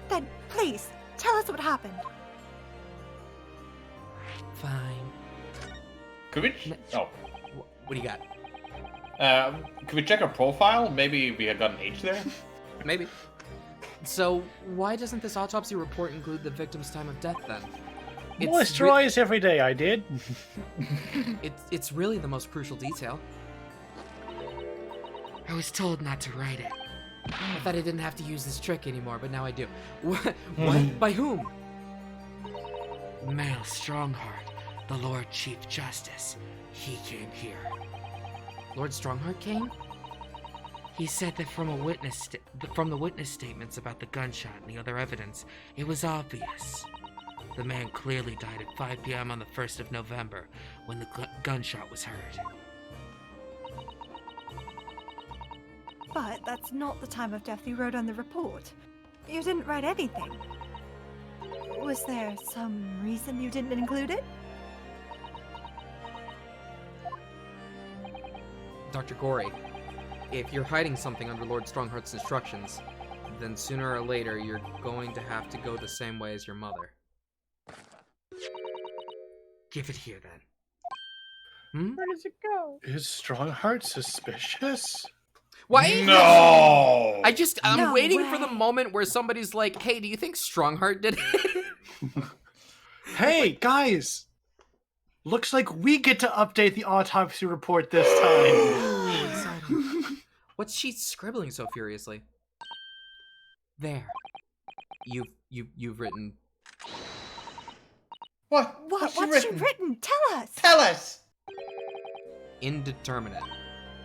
Then, please, tell us what happened. Fine. Could we? Oh. What do you got? Could we check her profile? Maybe we had got an H there? Maybe. So, why doesn't this autopsy report include the victim's time of death then? Moisturize every day, I did. It's really the most crucial detail. I was told not to write it. I thought I didn't have to use this trick anymore, but now I do. What? By whom? Male Strongheart, the Lord Chief Justice. He came here. Lord Strongheart came? He said that from the witness statements about the gunshot and the other evidence, it was obvious. The man clearly died at 5 p.m. on the 1st of November, when the gunshot was heard. But that's not the time of death you wrote on the report. You didn't write anything. Was there some reason you didn't include it? Dr. Gory, if you're hiding something under Lord Strongheart's instructions, then sooner or later you're going to have to go the same way as your mother. Give it here, then. Where does it go? Is Strongheart suspicious? Why? No! I'm No waiting for the way. moment where somebody's like, hey, do you think Strongheart did it? Hey, guys! Looks like we get to update the autopsy report this time. What's she scribbling so furiously? There. You've written. What? What's she written? Tell us! Tell us! Indeterminate.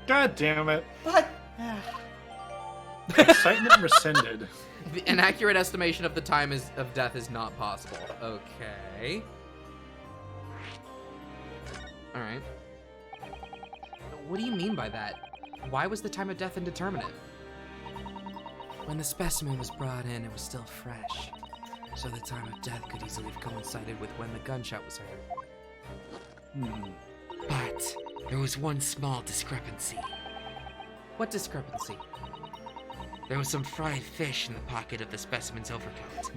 God damn it. What? Ugh. Excitement rescinded. An accurate estimation of the time of death is not possible. Okay. Alright. What do you mean by that? Why was the time of death indeterminate? When the specimen was brought in, it was still fresh, so the time of death could easily have coincided with when the gunshot was heard. But there was one small discrepancy. What discrepancy? There was some fried fish in the pocket of the specimen's overcoat,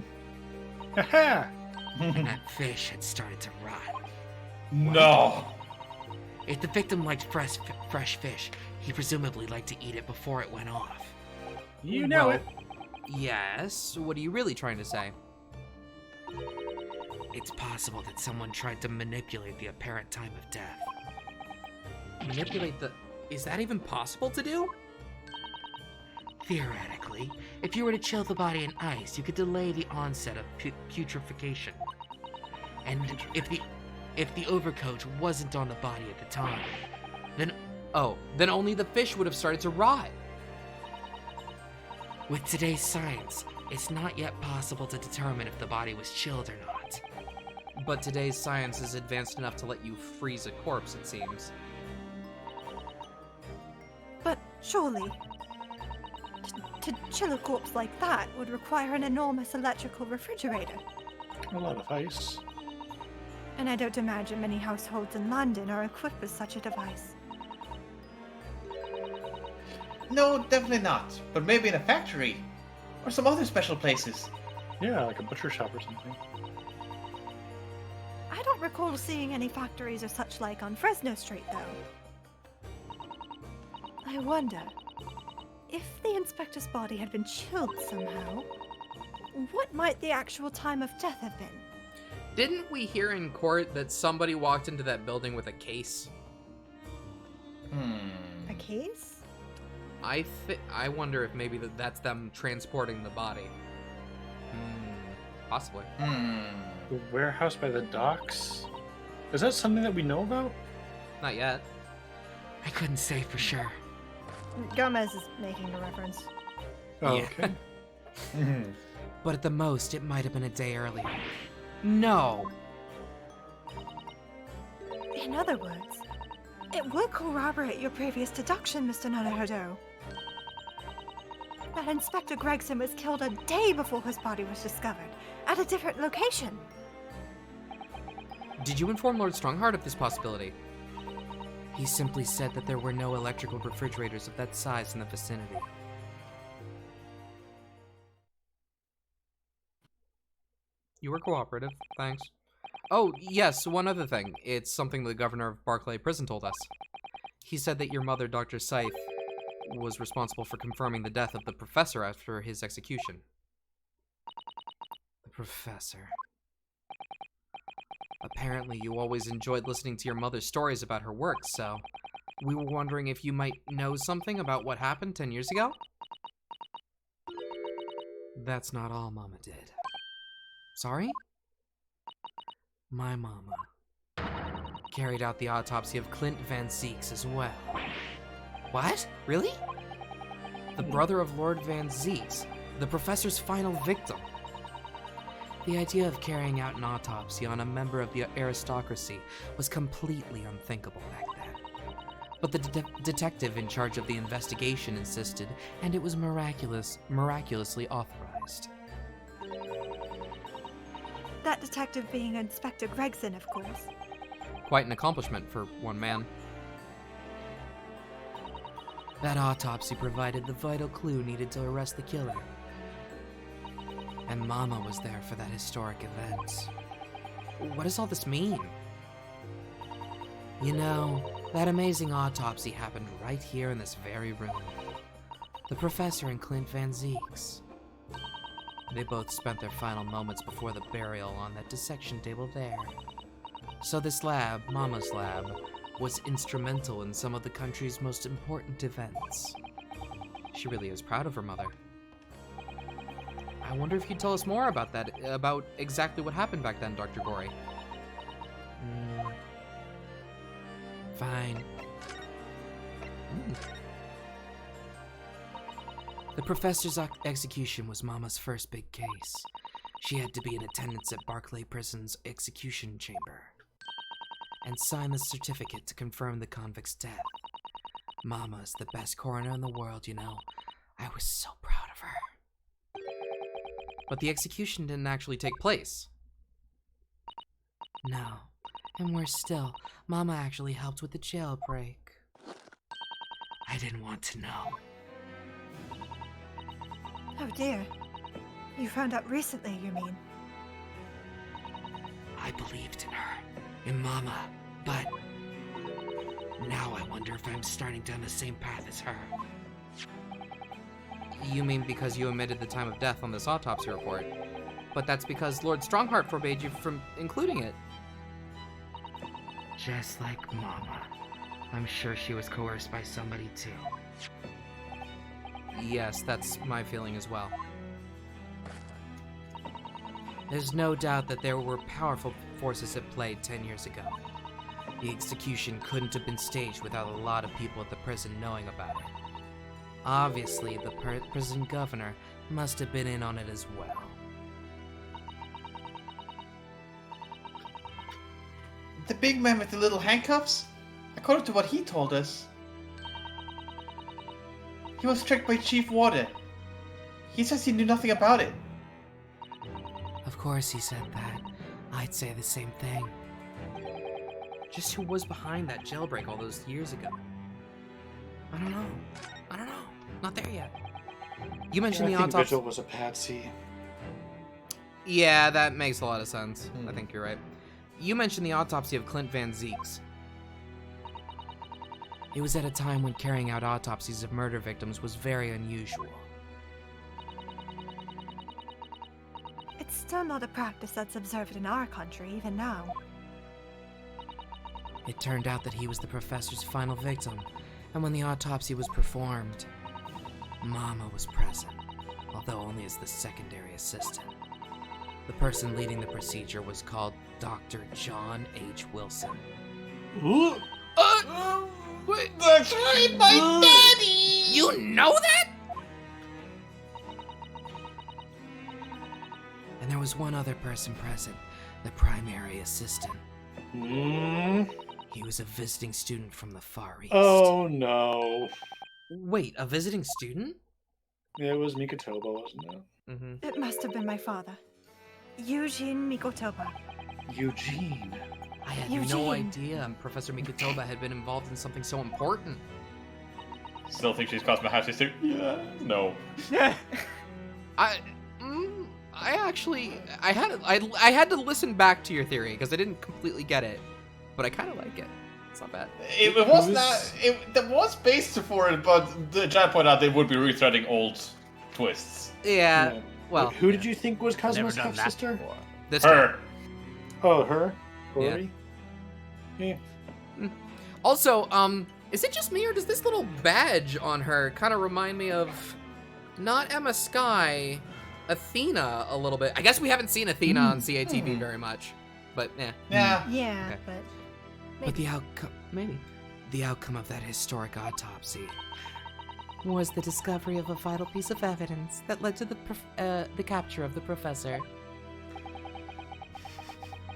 Haha! and that fish had started to rot. No! If the victim liked fresh fish, he presumably liked to eat it before it went off. You know Well, it. Yes. What are you really trying to say? It's possible that someone tried to manipulate the apparent time of death. Manipulate the... Is that even possible to do? Theoretically, if you were to chill the body in ice, you could delay the onset of putrefaction. And if the overcoat wasn't on the body at the time, Then only the fish would have started to rot. with today's science, it's not yet possible to determine if the body was chilled or not. But today's science is advanced enough to let you freeze a corpse, it seems. But surely, to chill a corpse like that would require an enormous electrical refrigerator. A lot of ice. And I don't imagine many households in London are equipped with such a device. No, definitely not. But maybe in a factory. Or some other special places. Yeah, like a butcher shop or something. I don't recall seeing any factories or such like on Fresno Street, though. I wonder, if the inspector's body had been chilled somehow, what might the actual time of death have been? Didn't we hear in court that somebody walked into that building with a case? A case? I wonder if maybe that's them transporting the body. Possibly. The warehouse by the docks? Is that something that we know about? Not yet. I couldn't say for sure. Gomez is making a reference. Oh, Yeah. okay. But at the most, it might have been a day earlier. No. In other words, it would corroborate your previous deduction, Mr. Naruhodo. That Inspector Gregson was killed a day before his body was discovered, at a different location. Did you inform Lord Strongheart of this possibility? He simply said that there were no electrical refrigerators of that size in the vicinity. You were cooperative, thanks. Oh, yes, one other thing. It's something the governor of Barclay Prison told us. He said that your mother, Dr. Scythe, was responsible for confirming the death of the professor after his execution. The professor. Apparently, you always enjoyed listening to your mother's stories about her work, so we were wondering if you might know something about what happened 10 years ago? That's not all Mama did. Sorry? My mama carried out the autopsy of Clint Van Zeeks as well. What? Really? the brother of Lord Van Zieks, the professor's final victim. The idea of carrying out an autopsy on a member of the aristocracy was completely unthinkable back then. But the detective in charge of the investigation insisted, and it was miraculously authorized. That detective being Inspector Gregson, of course. Quite an accomplishment for one man. That autopsy provided the vital clue needed to arrest the killer. And Mama was there for that historic event. What does all this mean? You know, that amazing autopsy happened right here in this very room. The professor and Clint Van Zieks. They both spent their final moments before the burial on that dissection table there. So this lab, Mama's lab, was instrumental in some of the country's most important events. She really is proud of her mother. I wonder if you'd tell us more about that, about exactly what happened back then, Dr. Gory. Fine. The professor's execution was Mama's first big case. She had to be in attendance at Barclay Prison's execution chamber and sign the certificate to confirm the convict's death. Mama is the best coroner in the world, you know. I was so proud of her. But the execution didn't actually take place. No. And worse still, Mama actually helped with the jailbreak. I didn't want to know. Oh dear. You found out recently, you mean? I believed in her, in Mama, but now I wonder if I'm starting down the same path as her. You mean because you omitted the time of death on this autopsy report? But that's because Lord Strongheart forbade you from including it. Just like Mama. I'm sure she was coerced by somebody too. Yes, that's my feeling as well. There's no doubt that there were powerful forces at play 10 years ago. The execution couldn't have been staged without a lot of people at the prison knowing about it. Obviously, the prison governor must have been in on it as well. The big man with the little handcuffs? According to what he told us, he was tricked by Chief Warden. He says he knew nothing about it. Of course he said that. I'd say the same thing. Just who was behind that jailbreak all those years ago? I don't know. Not there yet. You mentioned I the think autopsy. Vigil was a patsy. Yeah, that makes a lot of sense. I think you're right. You mentioned the autopsy of Clint Van Zieks. It was at a time when carrying out autopsies of murder victims was very unusual. It's still not a practice that's observed in our country, even now. It turned out that he was the professor's final victim, and when the autopsy was performed, Mama was present, although only as the secondary assistant. The person leading the procedure was called Dr. John H. Wilson. Ooh. Wait, That's right, my daddy! you know that? And there was one other person present, the primary assistant. He was a visiting student from the Far East. Oh no. Wait, a visiting student? Yeah, it was Mikotoba, wasn't it? Mm-hmm. It must have been my father. Eugene Mikotoba. Eugene. I had Eugene. no idea Professor Mikotoba had been involved in something so important. Still think she's caused my half sister? Yeah. No. I had to listen back to your theory because I didn't completely get it, but I kind of like it. It's not bad. It was not. There was base for it, but the giant pointed out they would be retreading old twists. Yeah. Yeah. Well, Who did you think was Never Cosmo's done half that sister? before. this Her. Oh, her? Rory? Yeah. Also, is it just me or does this little badge on her kind of remind me of not Emma Skye, Athena a little bit? I guess we haven't seen Athena on CATV very much, but yeah. Yeah. Yeah, Okay. but But the outcome of that historic autopsy was the discovery of a vital piece of evidence that led to the capture of the professor.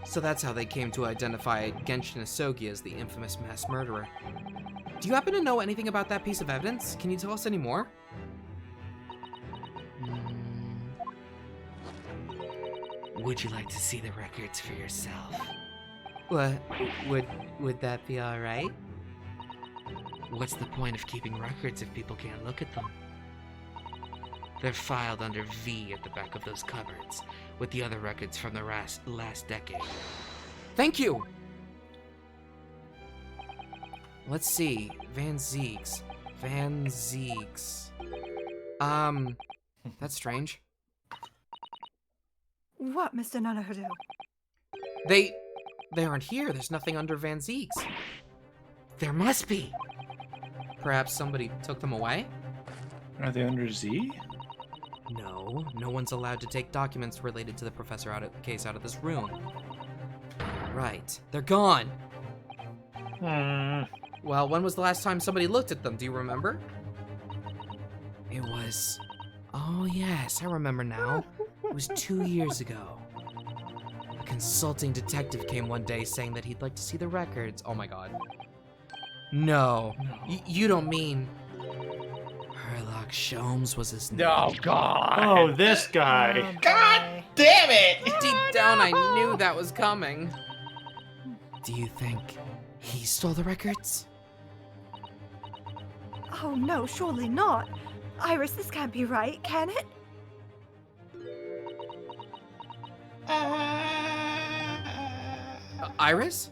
So that's how they came to identify Genshin Asogi as the infamous mass murderer. Do you happen to know anything about that piece of evidence? Can you tell us any more? Would you like to see the records for yourself? What? Would that be alright? What's the point of keeping records if people can't look at them? They're filed under V at the back of those cupboards, with the other records from the last decade. Thank you! Let's see. Van Ziegs. That's strange. What, Mr. Nanahudu? They aren't here. There's nothing under Van Ziegs. There must be! Perhaps somebody took them away? Are they under Z? No, no one's allowed to take documents related to the professor case out of this room. Right, they're gone. Well, when was the last time somebody looked at them? Do you remember? It was... Oh yes, I remember now. It was 2 years ago. A consulting detective came one day saying that he'd like to see the records. Oh my god. No. You don't mean... Herlock Sholmes was his name. Oh, God. Oh, this guy. God damn it! Deep down, I knew that was coming. Do you think he stole the records? Oh no, surely not. Iris, this can't be right, can it? Iris?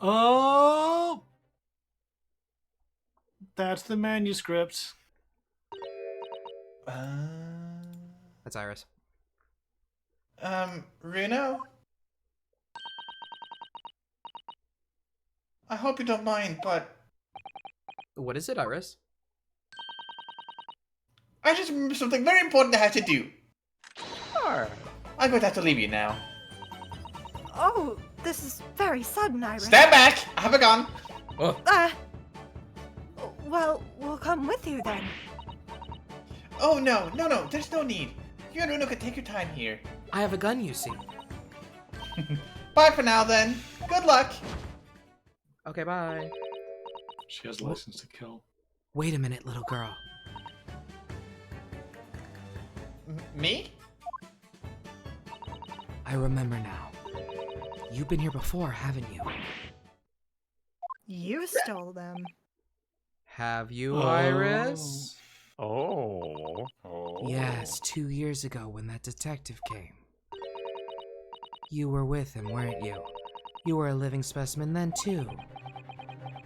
Oh! That's the manuscript. That's Iris. Runo? I hope you don't mind, but What is it, Iris? I just remembered something very important I had to do. Sure. I'm going to have to leave you now. Oh, this is very sudden, Iris. Stand back! I have a gun. Oh, Well, we'll come with you then. Oh no, there's no need. You and Runo can take your time here. I have a gun, you see. Bye for now then. Good luck. Okay, bye. She has license to kill. Wait a minute, little girl. Me? I remember now. You've been here before, haven't you? You stole them. Have you, Oh. Iris? Oh. Yes, 2 years ago when that detective came. You were with him, weren't you? You were a living specimen then, too.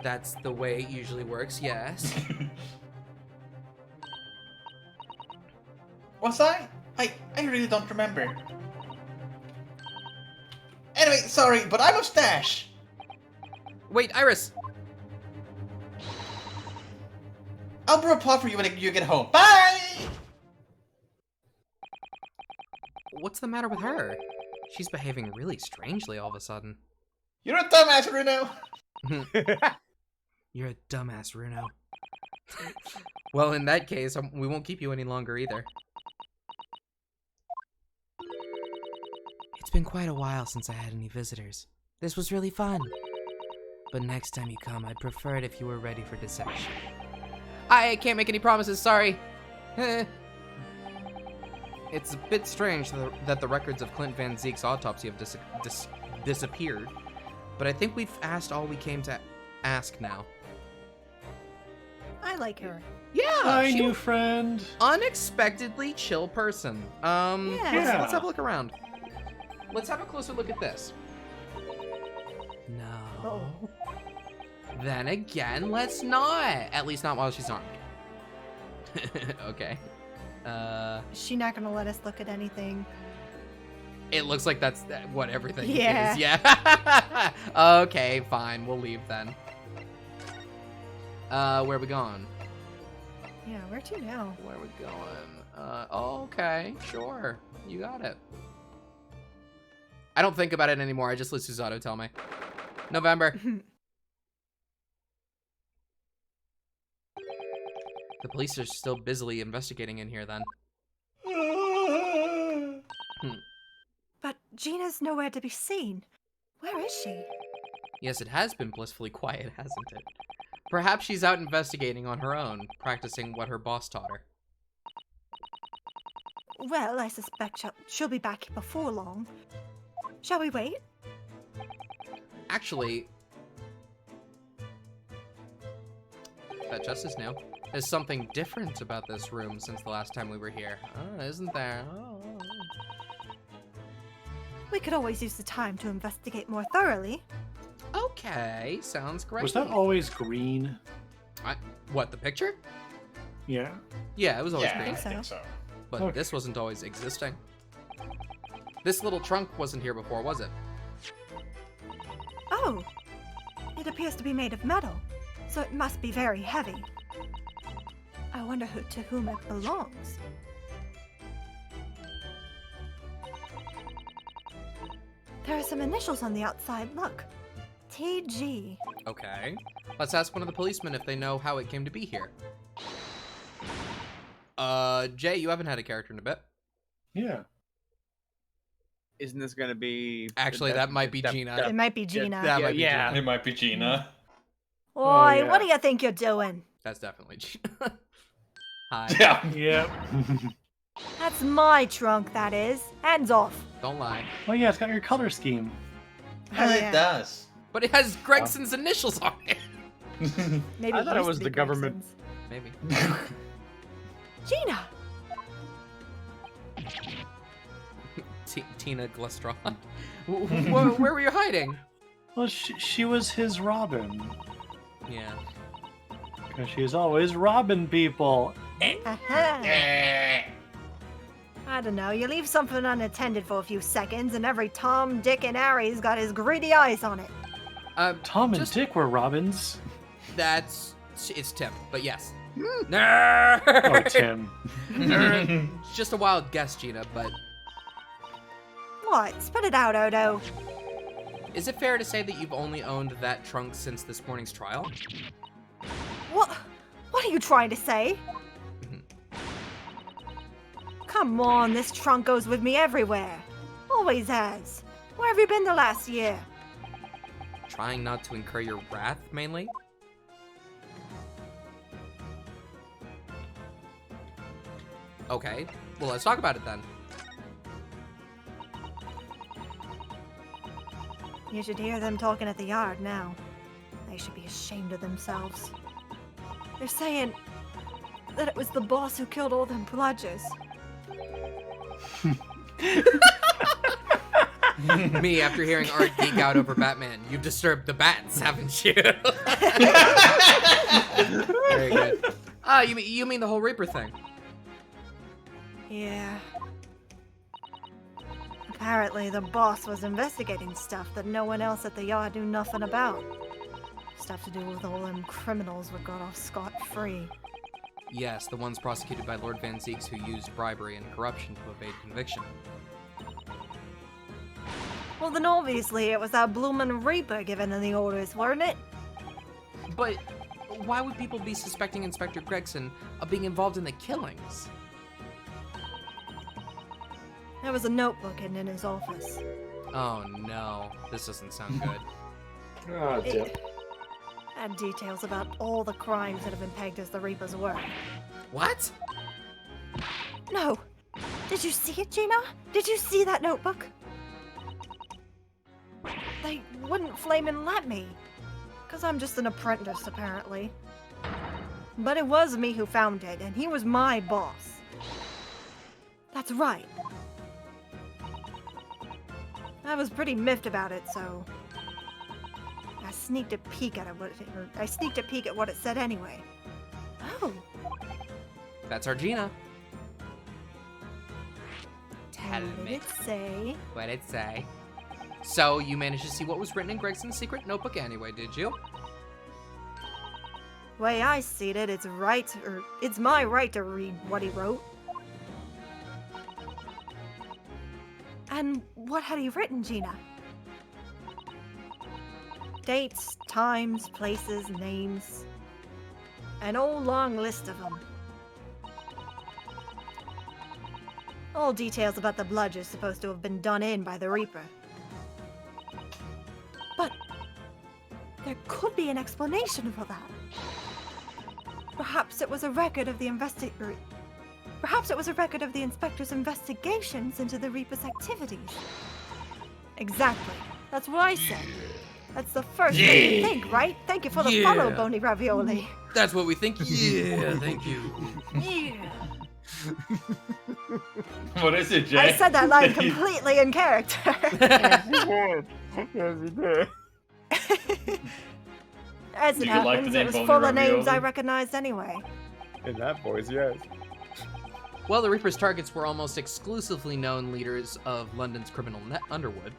That's the way it usually works, yes. Was I? I really don't remember. Anyway, sorry, but I'm a stash. Wait, Iris! I'll brew a plot for you when you get home. Bye! What's the matter with her? She's behaving really strangely all of a sudden. You're a dumbass, Runo. You're a dumbass, Runo. Well, in that case, we won't keep you any longer either. It's been quite a while since I had any visitors. This was really fun. But next time you come, I'd prefer it if you were ready for deception. I can't make any promises, sorry. It's a bit strange that the records of Clint Van Ziek's autopsy have disappeared. But I think we've asked all we came to ask now. I like her. Yeah, Hi, she new was friend. unexpectedly chill person. Yeah. Let's have a look around. Let's have a closer look at this. No. Oh. Then again, let's not. At least not while she's armed. Okay. She's not gonna let us look at anything. It looks like that's what everything Yeah. is. Yeah. Okay, fine. We'll leave then. Where are we going? Yeah, where to now? Where are we going? Okay, sure. You got it. I don't think about it anymore. I just let Susato tell me. November. The police are still busily investigating in here then. But Gina's nowhere to be seen. Where is she? Yes, it has been blissfully quiet, hasn't it? Perhaps she's out investigating on her own, practicing what her boss taught her. Well, I suspect she'll be back before long. Shall we wait? Actually, that just is new. There's something different about this room since the last time we were here. Oh, isn't there? Oh. We could always use the time to investigate more thoroughly. Okay, sounds great. Was that always green? What, the picture? Yeah. Yeah, it was always Yeah, I green. think so. But Okay. this wasn't always existing. This little trunk wasn't here before, was it? Oh! It appears to be made of metal, so it must be very heavy. I wonder to whom it belongs. There are some initials on the outside, look. TG. Okay. Let's ask one of the policemen if they know how it came to be here. Jay, you haven't had a character in a bit. Yeah. Isn't this gonna be? Actually, that might be Gina. It might be Gina. That might be yeah. Gina. It might be Gina. Oi, Oh, yeah. what do you think you're doing? That's definitely Gina. Hi. Yeah. Yep. That's my trunk, that is. Hands off. Don't lie. Oh yeah, it's got your color scheme. Oh, yeah. it does. But it has Gregson's initials on it. Maybe I thought it used was to the be government. Gregson's. Maybe. Gina! Tina Glestron. Where were you hiding? Well, she was his Robin. Yeah. Because she's always robbing people. Aha. I don't know, you leave something unattended for a few seconds and every Tom, Dick, and Harry's got his greedy eyes on it. Tom and Just- Dick were Robins. It's Tim, but yes. Oh, Nerd! Tim. Nerd. It's just a wild guess, Gina, but What? Spit it out, Odo. is it fair to say that you've only owned that trunk since this morning's trial? What are you trying to say? Come on, this trunk goes with me everywhere. Always has. Where have you been the last year? Trying not to incur your wrath, mainly? Okay, well, let's talk about it then. You should hear them talking at the yard now. They should be ashamed of themselves. They're saying that it was the boss who killed all them bludgers. Me, after hearing Art geek out over Batman, you've disturbed the bats, haven't you? Very good. Ah, you mean the whole Reaper thing? Yeah. Apparently, the boss was investigating stuff that no one else at the yard knew nothing about. Stuff to do with all them criminals that got off scot-free. Yes, the ones prosecuted by Lord Van Zeeks who used bribery and corruption to evade conviction. Well, then obviously it was that bloomin' Reaper giving them the orders, weren't it? But why would people be suspecting Inspector Gregson of being involved in the killings? There was a notebook hidden in his office. Oh no, this doesn't sound good. Oh, It had details about all the crimes that have been pegged as the Reaper's work. What? No! Did you see it, Gina? Did you see that notebook? They wouldn't flamin' let me. 'Cause I'm just an apprentice, apparently. But it was me who found it, and he was my boss. That's right. I was pretty miffed about it, so I sneaked a peek at what it said anyway. Oh, That's our Gina. Tell what did me. it say? What'd it say? So, you managed to see what was written in Gregson's secret notebook anyway, did you? Way I see it, it's my right to read what he wrote. And what had he written, Gina? Dates, times, places, names. An old long list of them. All details about the bludge is supposed to have been done in by the Reaper. But there could be an explanation for that. Perhaps it was a record of the Perhaps it was a record of the Inspector's investigations into the Reaper's activities. Exactly. That's what I said. That's the first thing you think, right? Thank you for the follow, Bony Ravioli. That's what we think. Yeah, thank you. Yeah. What is it, Jay? I said that line completely in character. Yes, he did. As it Do you like the happens, name it was Bony full of names Ravioli? I recognized anyway. In that voice, yes. Well, the Reaper's targets were almost exclusively known leaders of London's criminal underworld.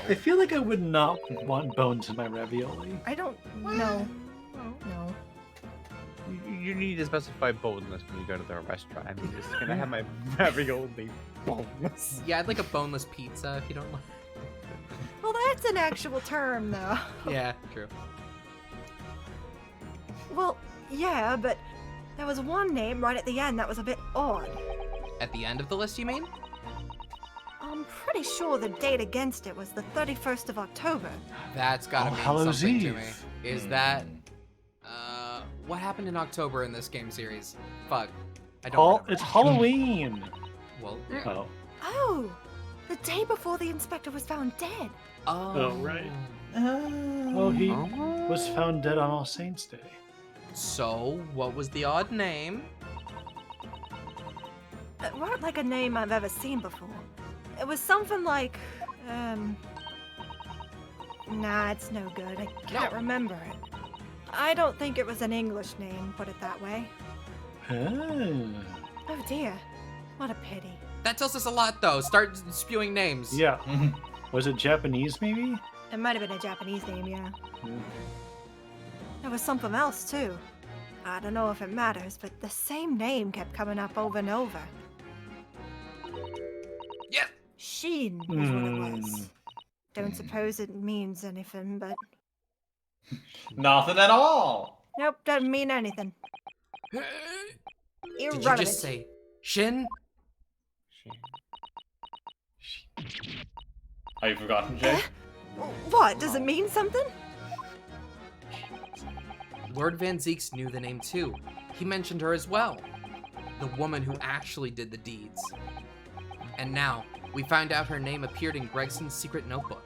I feel like I would not want bones in my ravioli. I don't know. No. You need to specify boneless when you go to the restaurant. I mean, just gonna have my ravioli boneless. Yeah, I'd like a boneless pizza if you don't mind. Well, that's an actual term, though. Yeah, true. Well, yeah, but there was one name right at the end that was a bit odd. At the end of the list, you mean? I'm pretty sure the date against it was the 31st of October. That's gotta All mean Hallows something to Eve. me. Is that what happened in October in this game series? Fuck. I don't remember. It's Halloween. Well, Oh. Oh, the day before the inspector was found dead. oh, right. Oh. Oh, he was found dead on All Saints' Day. So, what was the odd name? It weren't like a name I've ever seen before. It was something like, Nah, it's no good. I can't remember it. I don't think it was an English name, put it that way. Oh dear. What a pity. That tells us a lot, though. Start spewing names. Yeah. Was it Japanese, maybe? It might have been a Japanese name, yeah. Yeah. There was something else, too. I don't know if it matters, but the same name kept coming up over and over. Yeah. Sheen is what it was. Don't suppose it means anything, but... Nothing at all. Nope, doesn't mean anything. Did Irrelevant. you just say Shin? Have you forgotten, Jay? What? Does it mean something? Lord Van Zeeks knew the name too. He mentioned her as well. The woman who actually did the deeds. And now, we find out her name appeared in Gregson's secret notebook.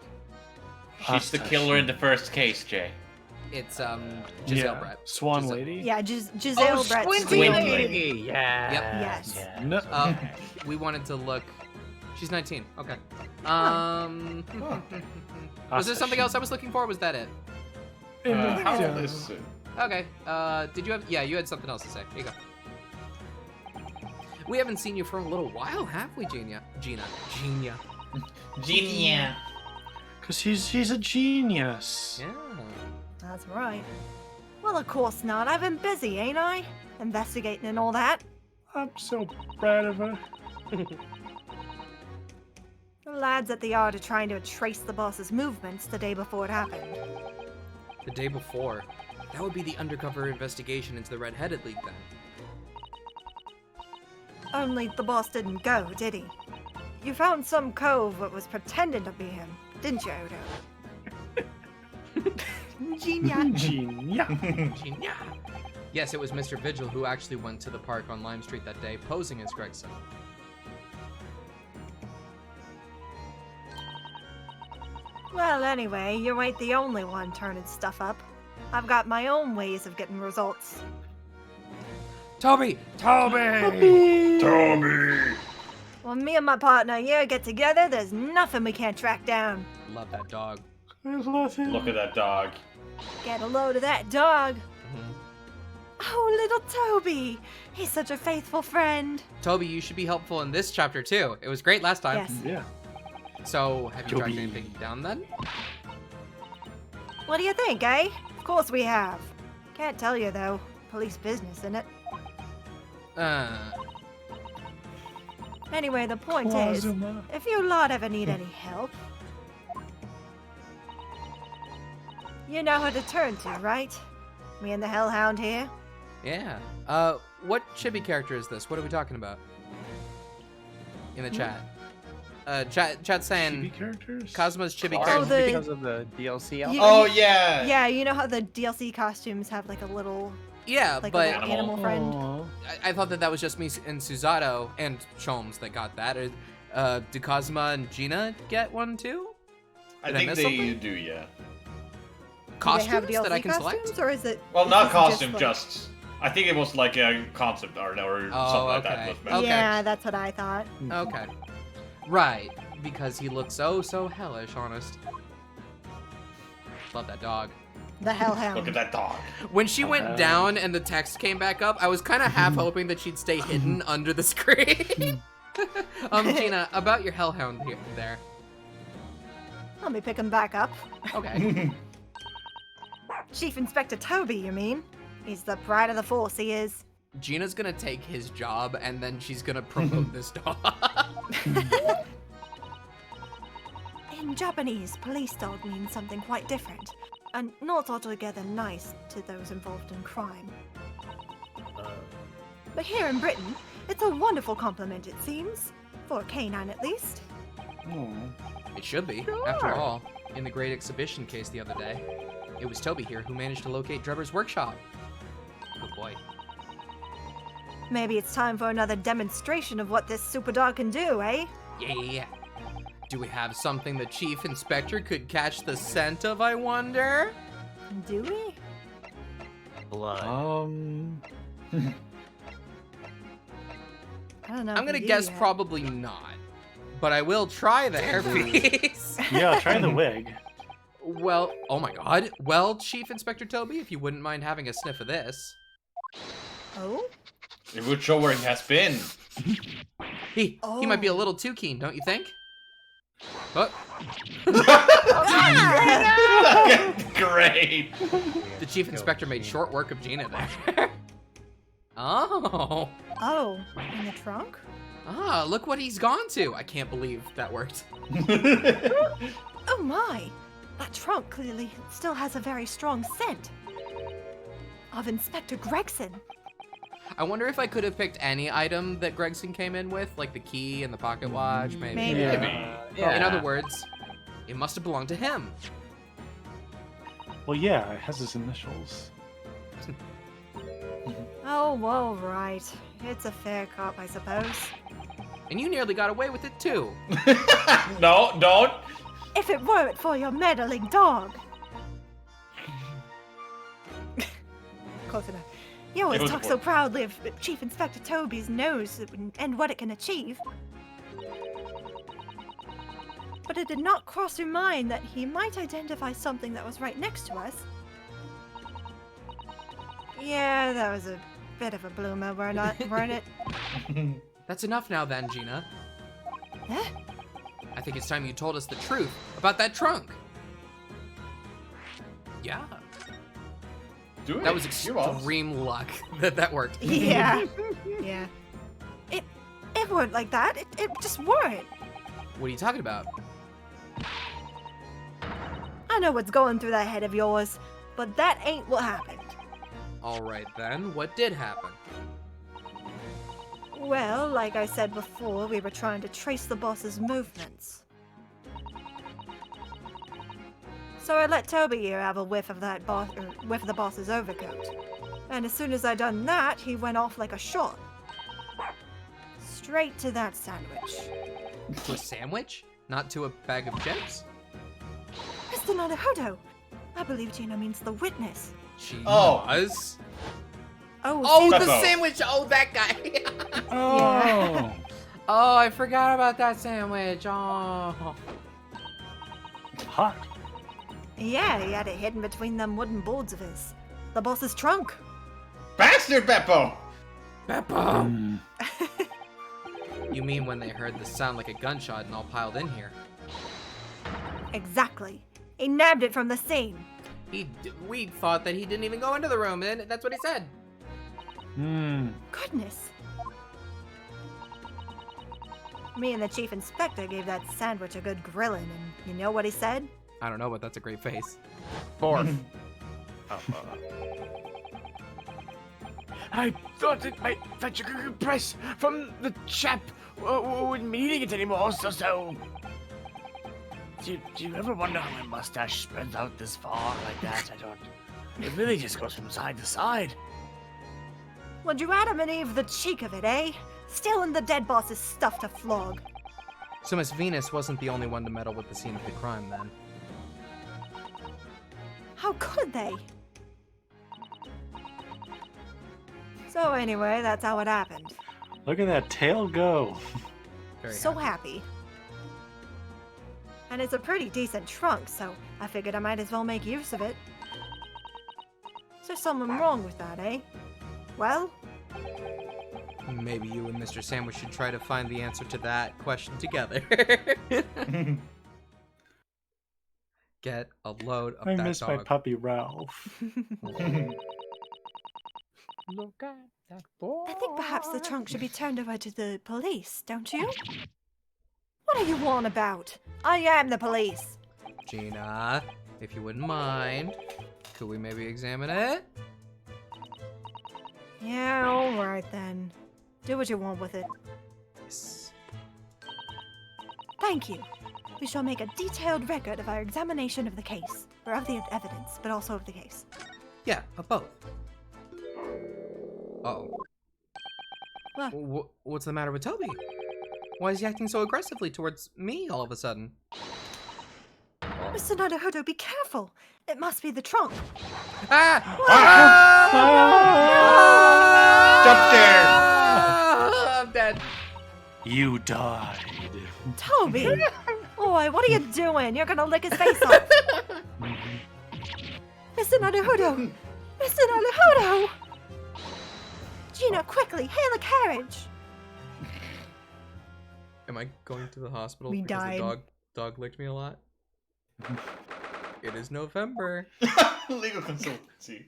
She's the killer in the first case, Jay. It's, Giselle Yeah. Brett. Swan Giselle. Lady? Yeah, Giselle Brett's Squinty real lady. name. Yeah. Yep. Yes. Yeah. No. We wanted to look... She's 19. Okay. Was there something else I was looking for, or was that it? How old is it? Okay. Did you have... Yeah, you had something else to say. Here you go. We haven't seen you for a little while, have we, Gina? Gina. Genia. Because she's a genius. Yeah. That's right. Well, of course not. I've been busy, ain't I? Investigating and all that. I'm so proud of her. The lads at the yard are trying to trace the boss's movements the day before it happened. The day before. That would be the undercover investigation into the Red-Headed League, then. Only the boss didn't go, did he? You found some cove that was pretending to be him, didn't you, Odo? Genius. Genius. Yes, it was Mr. Vigil who actually went to the park on Lime Street that day, posing as Gregson. Well, anyway, you ain't the only one turning stuff up. I've got my own ways of getting results. Toby! Puppy! Tommy! When me and my partner here get together, there's nothing we can't track down. Love that dog. I love him. Look at that dog. Get a load of that dog. Mhm. Oh, little Toby. He's such a faithful friend. Toby, you should be helpful in this chapter, too. It was great last time. Yes. Yeah. So, have you tracked Toby. anything down, then? What do you think, eh? Of course we have. Can't tell you, though. Police business, innit? Anyway, the point is, Plazuma. if you lot ever need any help, you know who to turn to, right? Me and the Hellhound here. Yeah. What chibi character is this? What are we talking about? in the chat. Chat's saying Chibi characters? Cosmo's chibi Oh, characters. the- Because of the DLC. You- Oh yeah. Yeah, you know how the DLC costumes have like a little, Yeah, like but a little animal friend. Aw. I thought that was just me and Suzato and Chomes that got that. Do Cosma and Gina get one too? I Did I think miss they something? do, yeah. Do they have Costumes DLC that I can costumes, select? or is it? Well, is not this costume, like- just. I think it was like a concept art or Oh, something like that. okay. Was meant. Okay. Yeah, that's what I thought. Okay. Right, because he looks so hellish, honest. Love that dog. The hellhound. Look at that dog. When she went down and the text came back up, I was kind of half hoping that she'd stay hidden under the screen. Gina, about your hellhound here there. Let me pick him back up. Okay. Chief Inspector Toby, you mean? He's the pride of the force, he is. Gina's gonna take his job and then she's gonna promote this dog. In Japanese, police dog means something quite different, and not altogether nice to those involved in crime. But here in Britain, it's a wonderful compliment, it seems. For a canine, at least. It should be. After all, in the great exhibition case the other day, it was Toby here who managed to locate Drebber's workshop. Good boy. Maybe it's time for another demonstration of what this super dog can do, eh? Yeah. Do we have something the Chief Inspector could catch the scent of, I wonder? Do we? Blood. I don't know. I'm if gonna we do guess yet. probably not. But I will try the hairpiece. Yeah, try the wig. Well, oh my god. Well, Chief Inspector Toby, if you wouldn't mind having a sniff of this. Oh? It would show where he has been. He might be a little too keen, don't you think? Oh, Great. the Chief Inspector made short work of Gina there. Oh. Oh, in the trunk? Ah, look what he's gone to. I can't believe that worked. Oh my! That trunk clearly still has a very strong scent. Of Inspector Gregson. I wonder if I could have picked any item that Gregson came in with, like the key and the pocket watch, maybe. Maybe. Yeah. In other words, it must have belonged to him. Well, yeah, it has his initials. Oh, well, right. It's a fair cop, I suppose. And you nearly got away with it too. No, don't. If it weren't for your meddling dog. Close enough. You always was talk so important. proudly of Chief Inspector Toby's nose and what it can achieve. But it did not cross your mind that he might identify something that was right next to us. Yeah, that was a bit of a bloomer, weren't it? That's enough now then, Gina. Huh? I think it's time you told us the truth about that trunk. Yeah, Do it. that was You lost. extreme luck that worked. Yeah. Yeah. It weren't like that. It just weren't. What are you talking about? I know what's going through that head of yours, but that ain't what happened. All right then, what did happen? Well, like I said before, we were trying to trace the boss's movements. So I let Toby here have a whiff of that whiff of the boss's overcoat. And as soon as I done that, he went off like a shot. Straight to that sandwich. To a sandwich? Not to a bag of chips? Mr. Naruhodo! I believe Gina means the witness. She Oh. was. Oh, Oh, see, the Beppo. sandwich! Oh, that guy! Oh. Oh, I forgot about that sandwich. Oh. Hot. yeah, he had it hidden between them wooden boards of his. The boss's trunk. Bastard, Beppo! Beppo! Mm. You mean when they heard the sound like a gunshot and all piled in here? Exactly. He nabbed it from the scene. We thought that he didn't even go into the room, and that's what he said. Mm. Goodness. Me and the chief inspector gave that sandwich a good grilling, and you know what he said? I don't know, but that's a great face. Fourth. I thought it might fetch a good price from the chap wouldn't be needing it anymore, so... Do you ever wonder how my mustache spreads out this far like that? I don't... It really just goes from side to side. Would you Adam and Eve the cheek of it, eh? Stealing the dead boss's stuff to flog. So Miss Venus wasn't the only one to meddle with the scene of the crime, then. How could they? So anyway, that's how it happened. Look at that tail go. Very So happy. happy. And it's a pretty decent trunk, so I figured I might as well make use of it. Is there something wrong with that, eh? Well, Maybe you and Mr. Sandwich should try to find the answer to that question together. Get a load of I that miss my dog. puppy Ralph. Look at that boy. I think perhaps the trunk should be turned over to the police, don't you? What are you on about? I am the police. Gina, if you wouldn't mind, could we maybe examine it? Yeah, alright then. Do what you want with it. Yes. Thank you. We shall make a detailed record of our examination of the case. Or of the evidence, but also of the case. Yeah, of both. Uh-oh. What? What's the matter with Toby? Why is he acting so aggressively towards me all of a sudden? Mr. Naruhodo, be careful! It must be the trunk. Ah! Jump there! I'm dead. You died. Toby! Boy, what are you doing? You're gonna lick his face off! Mr. Naruhodo! Mr. Naruhodo! Gina, quickly, hail a carriage! Am I going to the hospital We because died. the dog licked me a lot? It is November. Legal consultancy.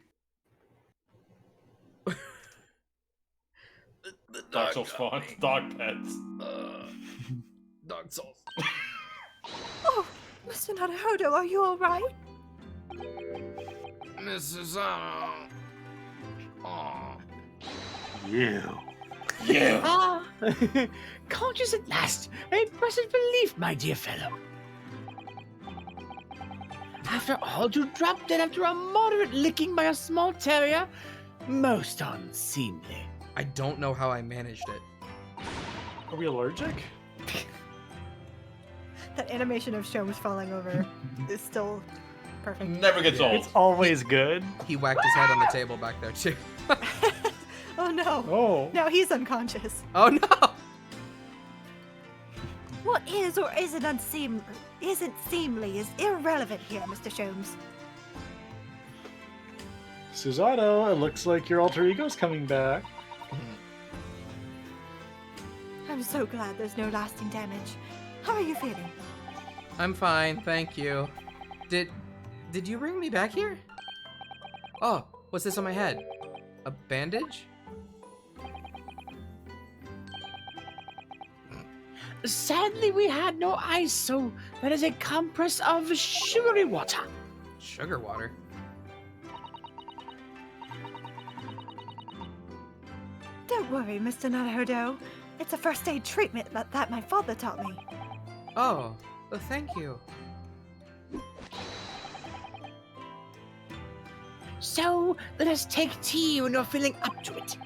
The Dark Souls font. Dog pets. Dog souls. Oh, Mr. Naruhodo, are you alright? Mrs. You. You. Ah, conscious at last. A blessed relief, my dear fellow. After all, you dropped dead after a moderate licking by a small terrier? Most unseemly. I don't know how I managed it. Are we allergic? That animation of Shomes falling over is still perfect. Never gets old. It's always good. He whacked his head on the table back there too. Oh no! Oh. Now he's unconscious. Oh no! What is or isn't seemly is irrelevant here, Mr. Shomes. Susato, it looks like your alter ego's coming back. I'm so glad there's no lasting damage. How are you feeling? I'm fine, thank you. Did you bring me back here? Oh, what's this on my head? A bandage? Sadly, we had no ice, so that is a compress of sugary water. Sugar water? Don't worry, Mr. Naruhodo. It's a first aid treatment that my father taught me. Oh, well, thank you. So, let us take tea when you're feeling up to it.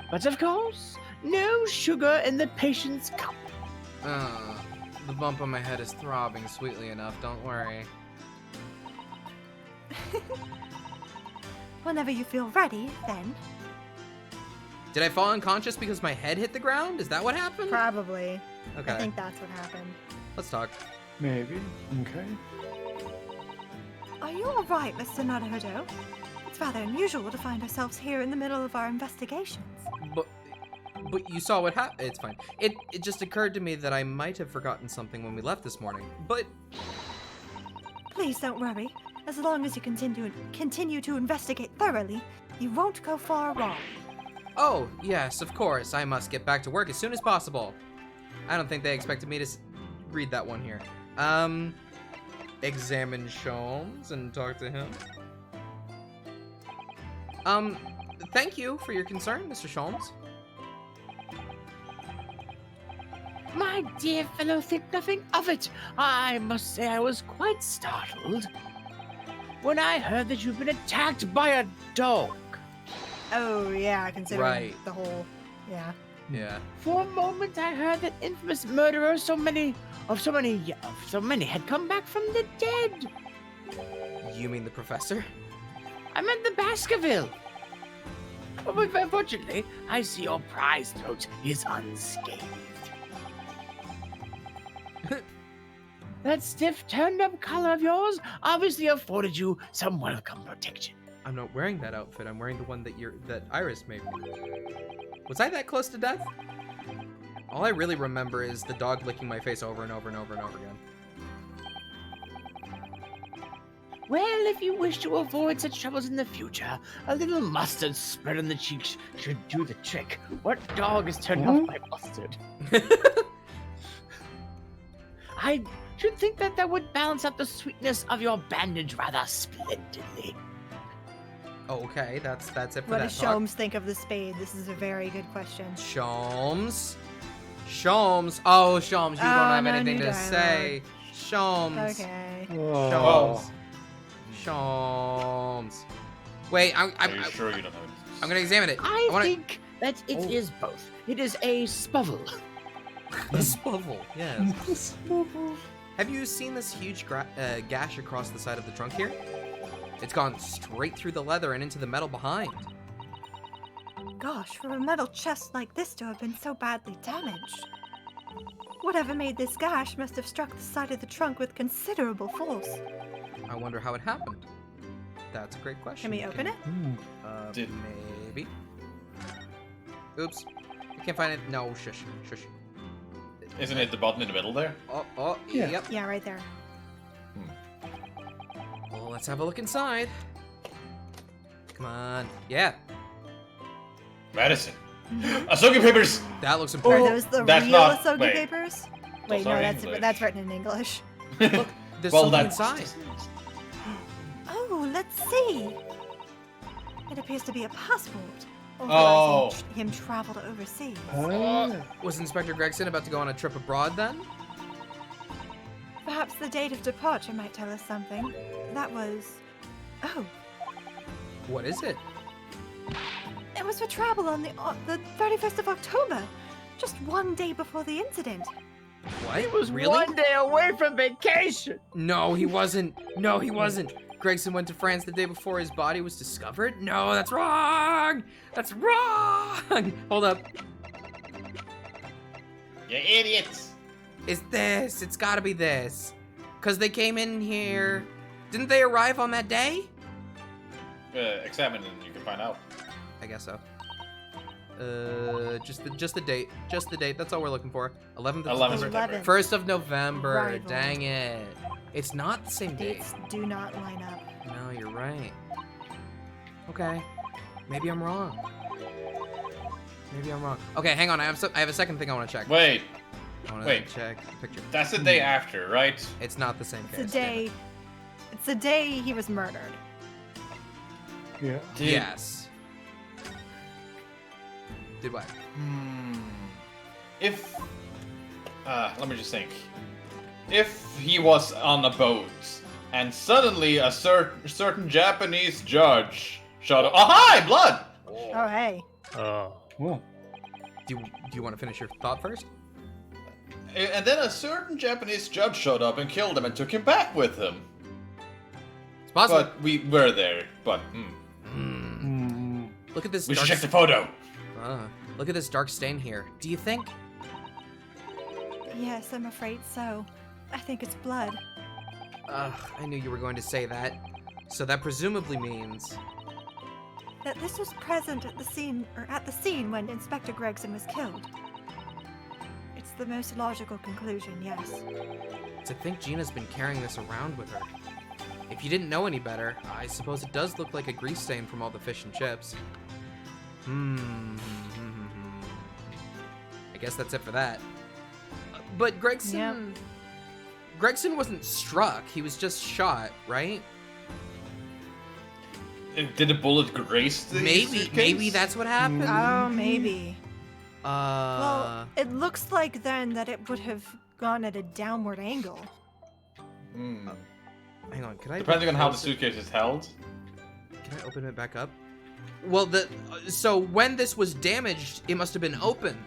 But of course, no sugar in the patient's cup. The bump on my head is throbbing sweetly enough, don't worry. Whenever you feel ready, then. Did I fall unconscious because my head hit the ground? Is that what happened? Probably. Okay, I think that's what happened. let's talk. Maybe. Okay. Are you alright, Mr. Naruhodo? It's rather unusual to find ourselves here in the middle of our investigations. But you saw what happened. It's fine. It just occurred to me that I might have forgotten something when we left this morning. But Please don't worry. As long as you continue to investigate thoroughly, you won't go far wrong. oh yes, of course, I must get back to work as soon as possible. I don't think they expected me to read that one here. Examine Sholmes and talk to him. Thank you for your concern, Mr. Sholmes. My dear fellow, think nothing of it. I must say I was quite startled when I heard that you've been attacked by a dog. Oh yeah, considering Right. the whole. Yeah. Yeah. For a moment, I heard that infamous murderer, so many had come back from the dead. You mean the professor? I meant the Baskerville. But unfortunately, I see your prize throat is unscathed. That stiff, turned-up collar of yours obviously afforded you some welcome protection. I'm not wearing that outfit. I'm wearing the one that Iris made me. Was I that close to death? All I really remember is the dog licking my face over and over and over and over again. Well, if you wish to avoid such troubles in the future, a little mustard spread on the cheeks should do the trick. What dog is turned off by mustard? I should think that would balance out the sweetness of your bandage rather splendidly. Okay, that's it for What that does talk. Sholmes think of the spade? This is a very good question. Sholmes? Sholmes? Oh, Sholmes, you don't have no anything new to dialogue. say. Sholmes. Okay. Sholmes. Sholmes. Wait, Are you sure you don't have it? I'm gonna examine it. I wanna... think that it is both. It is a spovel. A spovel, yes. Have you seen this huge gash across the side of the trunk here? It's gone straight through the leather and into the metal behind. Gosh, for a metal chest like this to have been so badly damaged. Whatever made this gash must have struck the side of the trunk with considerable force. I wonder how it happened. That's a great question. Can we open it? Did- Maybe. Oops. I can't find it. No, shush. Shush. Isn't it the button in the middle there? Oh, Yeah. yep. Yeah, right there. Well, let's have a look inside. Come on. Yeah, Medicine. Asogi papers! that looks Are important. those the that's real not- Asogi wait. papers? Wait, no, are that's English. written in English. Look, there's Well, something that's inside. Oh, let's see. It appears to be a passport. Oh. Authorizing him travel to overseas. Was Inspector Gregson about to go on a trip abroad then? Perhaps the date of departure might tell us something. That was... Oh, What is it? it was for travel on the 31st of October. Just one day before the incident. What? It was really? one day away from vacation. No, he wasn't. No, he wasn't. Gregson went to France the day before his body was discovered? No, that's wrong! That's wrong! Hold up. You idiots! It's this. It's gotta be this. Because they came in here. Didn't they arrive on that day? Examine and you can find out. I guess so. Just the date. Just the date. That's all we're looking for. 11th of 11th September. 11th. 1st of November. Rival. Dang it. It's not the same date. Dates do not line up. No, you're right. Okay. Maybe I'm wrong. Maybe I'm wrong. Okay, hang on. I have a second thing I want to check. Wait, I want to wait. check the picture. that's the day after, right? It's not the same It's case. the day... It's the day he was murdered. Yeah. Did- Yes. Did what? If... let me just think. If he was on a boat, and suddenly a certain Japanese judge showed up... Oh, hi! Blood! Oh, hey. Well, Do you want to finish your thought first? And then a certain Japanese judge showed up and killed him and took him back with him. It's possible. But we were there, but... Look at this. We should dark check the photo! Look at this dark stain here. Do you think? Yes, I'm afraid so. I think it's blood. Ugh, I knew you were going to say that. So that presumably means... That this was present at the scene when Inspector Gregson was killed. It's the most logical conclusion, yes. To think Gina's been carrying this around with her. If you didn't know any better, I suppose it does look like a grease stain from all the fish and chips. I guess that's it for that. But Gregson... Yep. Gregson wasn't struck, he was just shot, right? Did the bullet graze the Maybe suitcase? that's what happened. Oh, maybe. Well, it looks like then that it would have gone at a downward angle. Hmm. Hang on, can I? Depending on how the suitcase is held. Can I open it back up? Well, so when this was damaged, it must have been open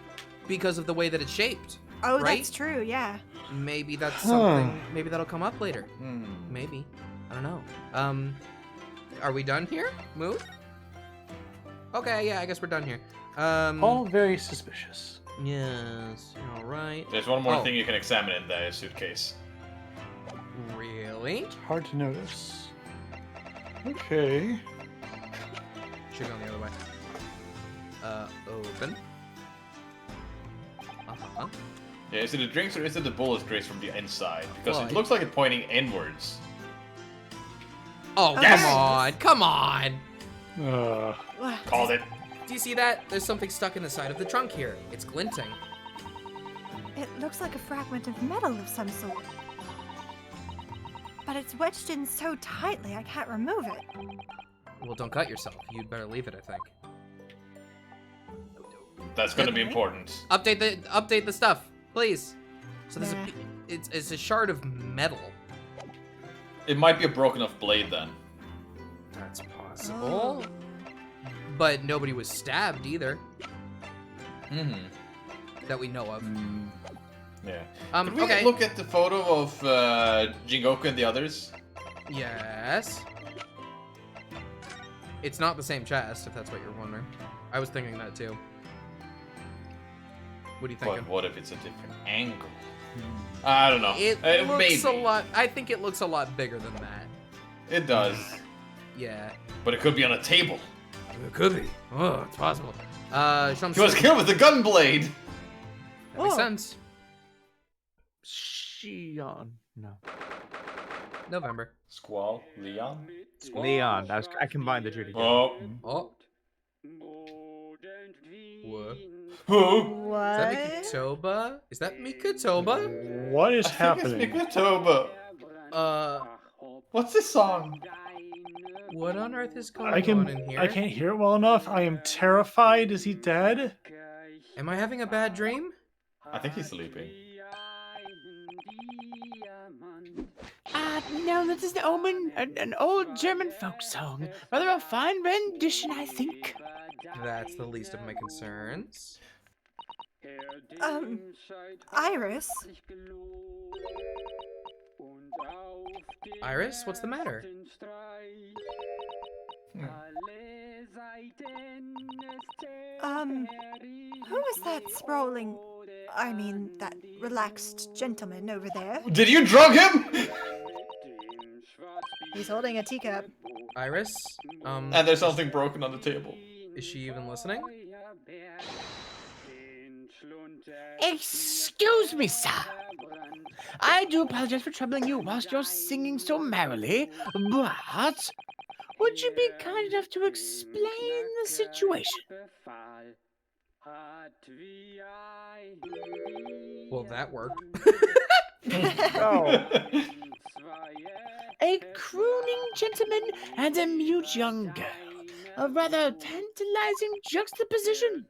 because of the way that it's shaped. Oh, right? that's true, yeah. Maybe that's something. Maybe that'll come up later. Hmm. Maybe. I don't know. Are we done here? Move? Okay, yeah, I guess we're done here. All very suspicious. Yes. All right. There's one more Oh. thing you can examine in the suitcase. Really? Hard to notice. Okay. Should go the other way. Open. Uh-huh. Yeah, is it the drinks or is it the bullet trace from the inside? Because Well, it looks like it's pointing inwards. Oh, Okay. come on. Come on. Uh, Called it. Do you see that? There's something stuck in the side of the trunk here. It's glinting. It looks like a fragment of metal of some sort. But it's wedged in so tightly I can't remove it. Well, don't cut yourself. You'd better leave it, I think. That's gonna be Okay. important. Update the stuff, please. So there's Nah. it's a shard of metal. It might be a broken off blade then. That's possible. Oh. But nobody was stabbed either, Hmm. that we know of. Yeah. Could we Okay. look at the photo of Jingoku and the others? Yes. It's not the same chest, if that's what you're wondering. I was thinking that too. What do you think? But what if it's a different angle? I don't know. It looks maybe. a lot. I think it looks a lot bigger than that. It does. Yeah. But it could be on a table. It could be. Oh, it's possible. He was killed with a gun blade! That makes Oh. sense. Shion. No. November. Squall? Leon? Leon. I combined the two together. Oh. Oh. What? Who? Is that What? Mikotoba? Is that Mikotoba? what is I think happening? it's Mikotoba. What's this song? What on earth is going I on in here? can't hear it well enough. I am terrified. Is he dead? Am I having a bad dream? I think he's sleeping. No, this is the Omen, an old German folk song. Rather a fine rendition, I think. That's the least of my concerns. Iris? Iris, what's the matter? Who is that sprawling, that relaxed gentleman over there? Did you drug him? He's holding a teacup. Iris? And there's something broken on the table. Is she even listening? Excuse me, sir. I do apologize for troubling you whilst you're singing so merrily, but would you be kind enough to explain the situation? Well, that worked. A crooning gentleman and a mute young girl. A rather tantalizing juxtaposition.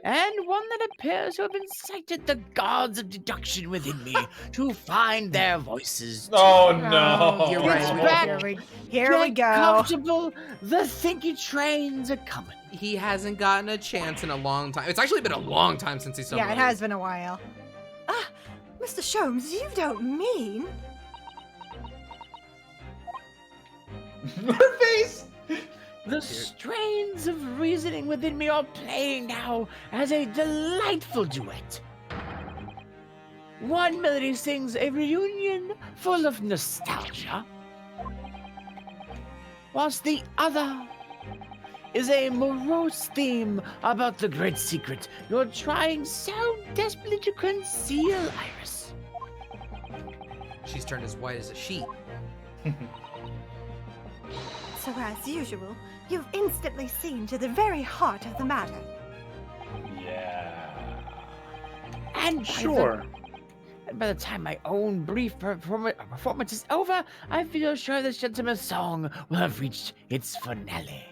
And one that appears to have incited the gods of deduction within me to find their voices. Oh no! You're Get right. back, Here we get go. comfortable. The thinky trains are coming. He hasn't gotten a chance in a long time. It's actually been a long time since he saw Yeah, it Rose. has been a while. Ah, Mr. Sholmes, you don't mean... Her face! The strains of reasoning within me are playing now as a delightful duet. One melody sings a reunion full of nostalgia, whilst the other is a morose theme about the great secret you're trying so desperately to conceal, Iris. She's turned as white as a sheet. So as usual, you've instantly seen to the very heart of the matter. Yeah. And Sure. by the time my own brief performance is over, I feel sure this gentleman's song will have reached its finale.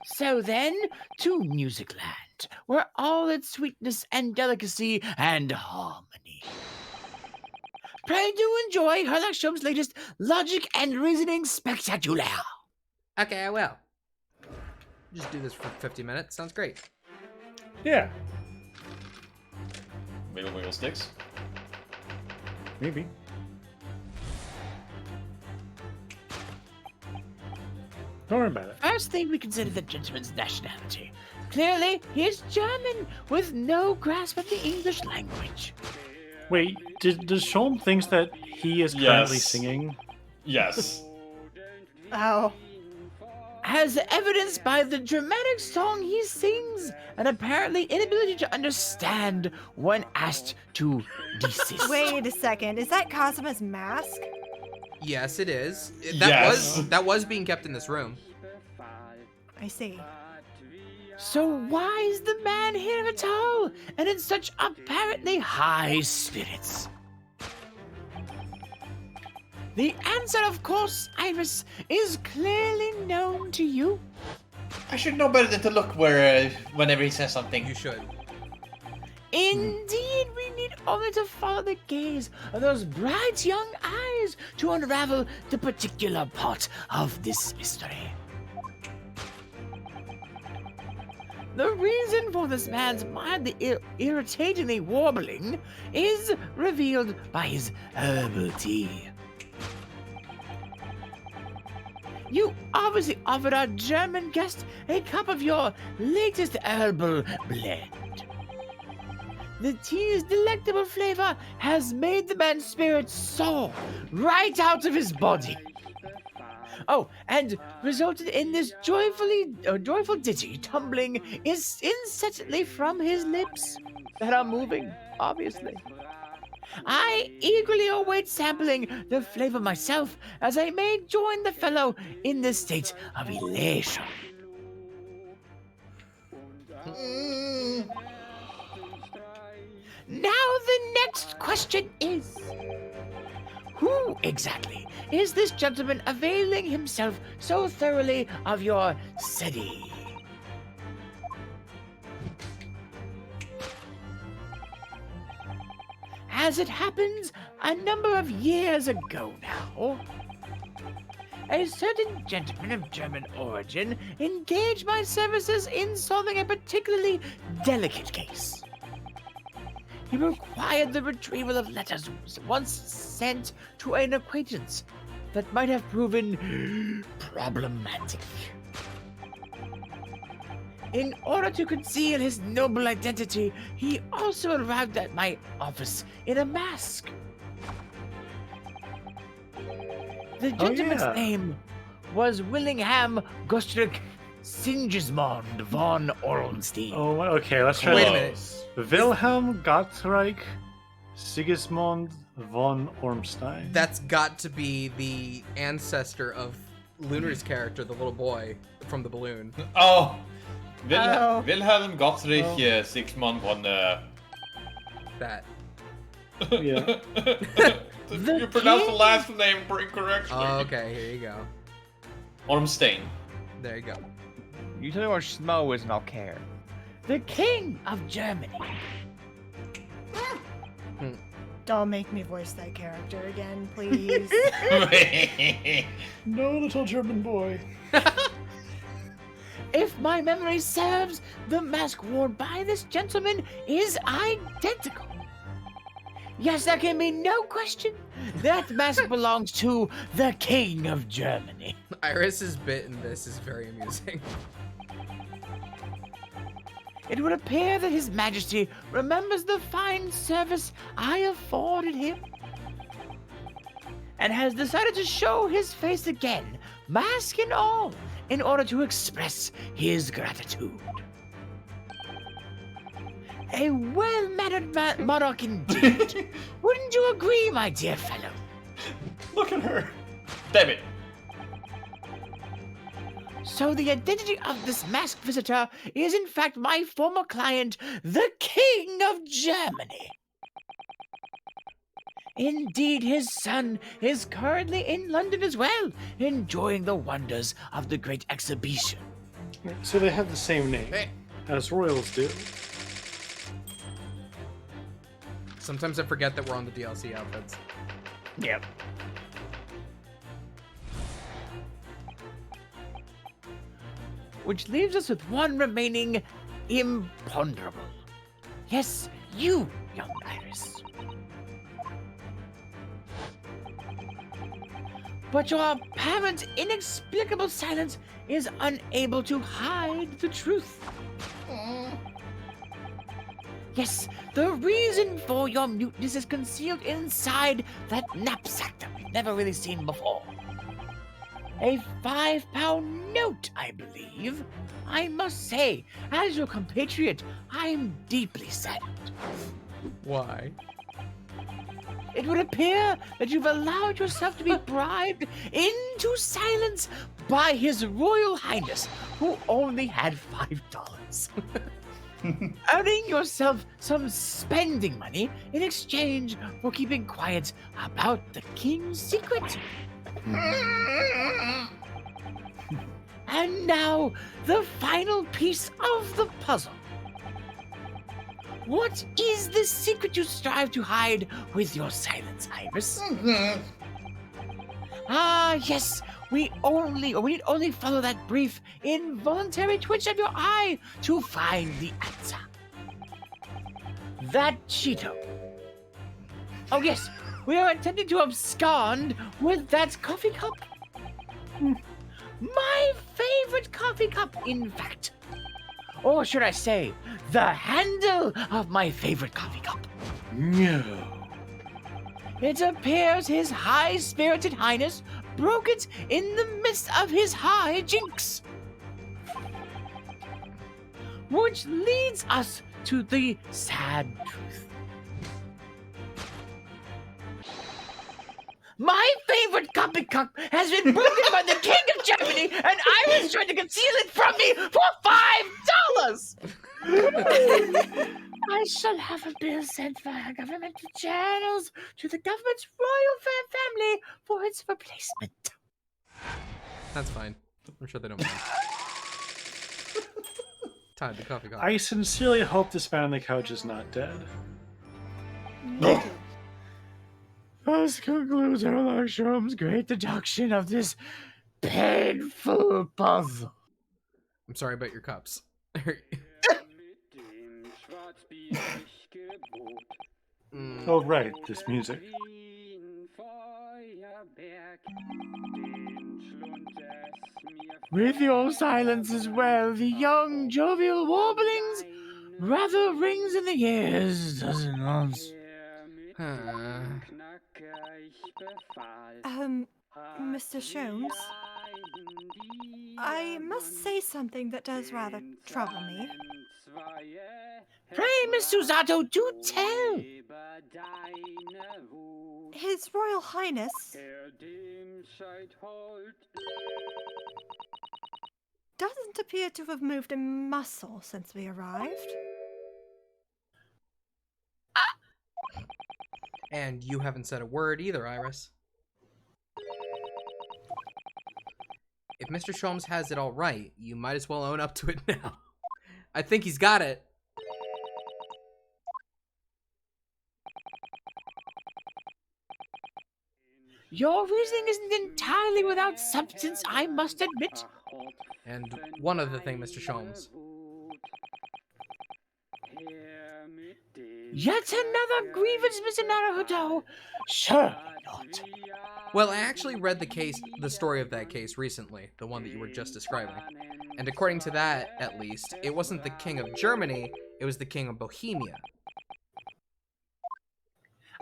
So then, to Musicland, where all its sweetness and delicacy and harmony. Pray do enjoy Herlock latest Logic and Reasoning Spectacular. Okay, I will. Just do this for 50 minutes. Sounds great. Yeah, Wiggle sticks. maybe. Don't worry about it. First thing, we consider the gentleman's nationality. Clearly, he is German, with no grasp of the English language. Wait, does Sean thinks that he is currently Yes. singing? Yes. Oh. As evidenced by the dramatic song he sings, and apparently inability to understand when asked to desist. Wait a second. Is that Kazuma's mask? Yes, it is. Yes. That was being kept in this room. I see. So why is the man here at all, and in such apparently high spirits? The answer, of course, Iris, is clearly known to you. I should know better than to look where whenever he says something. You should. Indeed, we need only to follow the gaze of those bright young eyes to unravel the particular part of this mystery. The reason for this man's mildly irritatingly warbling is revealed by his herbal tea. You obviously offered our German guest a cup of your latest herbal blend. The tea's delectable flavor has made the man's spirit soar right out of his body. Oh, and resulted in this joyful ditty tumbling incessantly from his lips that are moving, obviously. I eagerly await sampling the flavor myself, as I may join the fellow in this state of elation. Now the next question is, who exactly is this gentleman availing himself so thoroughly of your city? As it happens, a number of years ago now, a certain gentleman of German origin engaged my services in solving a particularly delicate case. He required the retrieval of letters once sent to an acquaintance that might have proven problematic. In order to conceal his noble identity, he also arrived at my office in a mask. The gentleman's yeah. name was Willingham Gostrich Sigismund von Ornstein. Oh, okay, let's try Wait a this. minute. Wilhelm Gottreich Sigismund von Ormstein. That's got to be the ancestor of Lunar's character, the little boy from the balloon. Oh! Oh. Wilhelm Gottfried Sigismund von... That. Yeah. You pronounced the last name incorrectly. Oh, okay, here you go. Ormstein. There you go. You tell me what Schmo is and I'll care. The King of Germany. Don't make me voice that character again, please. No, little German boy. If my memory serves, the mask worn by this gentleman is identical. Yes, there can be no question. That mask belongs to the King of Germany. Iris's bit in this is very amusing. It would appear that His Majesty remembers the fine service I afforded him, and has decided to show his face again, mask and all, in order to express his gratitude. A well-mannered monarch indeed. Wouldn't you agree, my dear fellow? Look at her. Damn it. So the identity of this masked visitor is in fact my former client, the King of Germany. Indeed, his son is currently in London as well, enjoying the wonders of the great exhibition. So they have the same name, Hey. as royals do. Sometimes I forget that we're on the DLC outfits. Yep. Which leaves us with one remaining imponderable. Yes, you, young Iris. But your apparent inexplicable silence is unable to hide the truth. Yes, the reason for your muteness is concealed inside that knapsack that we've never really seen before. A £5 note, I believe. I must say, as your compatriot, I'm deeply saddened. Why? It would appear that you've allowed yourself to be bribed into silence by His Royal Highness, who only had $5. Earning yourself some spending money in exchange for keeping quiet about the king's secret. And now, the final piece of the puzzle. What is the secret you strive to hide with your silence, Iris? Ah, yes, we need only follow that brief, involuntary twitch of your eye to find the answer. That Cheeto. Oh yes, we are attempting to abscond with that coffee cup. My favorite coffee cup, in fact. Or should I say, the handle of my favorite coffee cup. No. It appears His High-Spirited Highness broke it in the midst of his high jinks. Which leads us to the sad truth. My favorite coffee cup has been broken by the King of Germany, and I was trying to conceal it from me for $5! I shall have a bill sent via governmental channels to the government's royal family for its replacement. That's fine. I'm sure they don't mind. Time the coffee cup. I sincerely hope this man on the couch is not dead. Thus concludes Herlock Sholmes' great deduction of this painful puzzle. I'm sorry about your cups. Oh, right, this music. With your silence as well, the young jovial warblings rather rings in the ears, does it not? Mr. Sholmes, I must say something that does rather trouble me. Pray, Miss Susato, do tell. His Royal Highness doesn't appear to have moved a muscle since we arrived. And you haven't said a word either, Iris. If Mr. Sholmes has it all right, you might as well own up to it now. I think he's got it. Your reasoning isn't entirely without substance, I must admit. And one other thing, Mr. Sholmes. Yet another grievance, Mr. Naruhodo. Sure not. Well, I actually read the story of that case recently, the one that you were just describing. And according to that, at least, it wasn't the King of Germany, it was the King of Bohemia.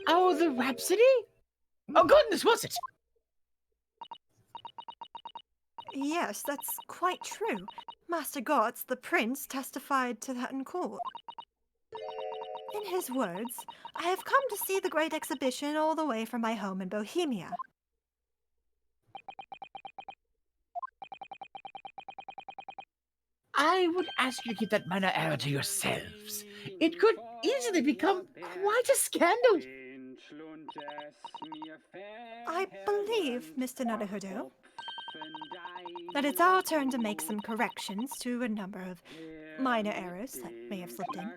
Oh, the Rhapsody? Oh, goodness, was it? Yes, that's quite true. Master Gotz, the prince, testified to that in court. In his words, I have come to see the great exhibition all the way from my home in Bohemia. I would ask you to keep that minor error to yourselves. It could easily become quite a scandal. I believe, Mr. Naruhodo, that it's our turn to make some corrections to a number of minor errors that may have slipped in.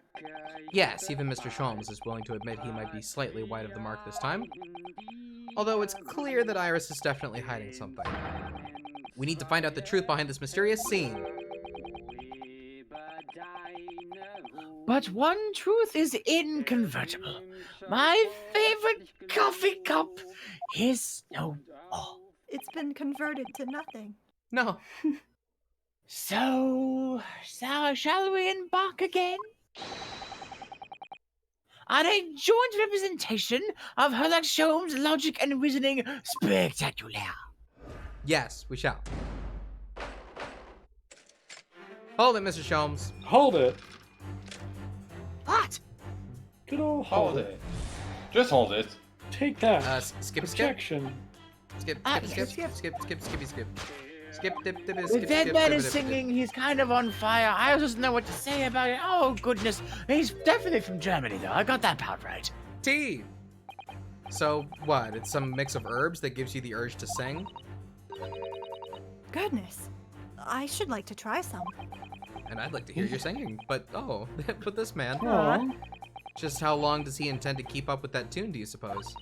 Yes, even Mr. Sholmes is willing to admit he might be slightly wide of the mark this time. Although it's clear that Iris is definitely hiding something. We need to find out the truth behind this mysterious scene. But one truth is inconvertible. My favorite coffee cup is no more. It's been converted to nothing. No. So shall we embark again? On a joint representation of Herlock Sholmes' logic and reasoning spectacular. Yes, we shall. Hold it, Mr. Sholmes. Hold it. What? Good old Hold it. Just hold it. Take that. Skip. Protection. Skip. The dead man is singing, he's kind of on fire. I just know what to say about it. Oh, goodness. He's definitely from Germany, though. I got that part right. Tea. So, what? It's some mix of herbs that gives you the urge to sing? Goodness, I should like to try some. And I'd like to hear you singing, but oh, but this man. Aw. Just how long does he intend to keep up with that tune, do you suppose?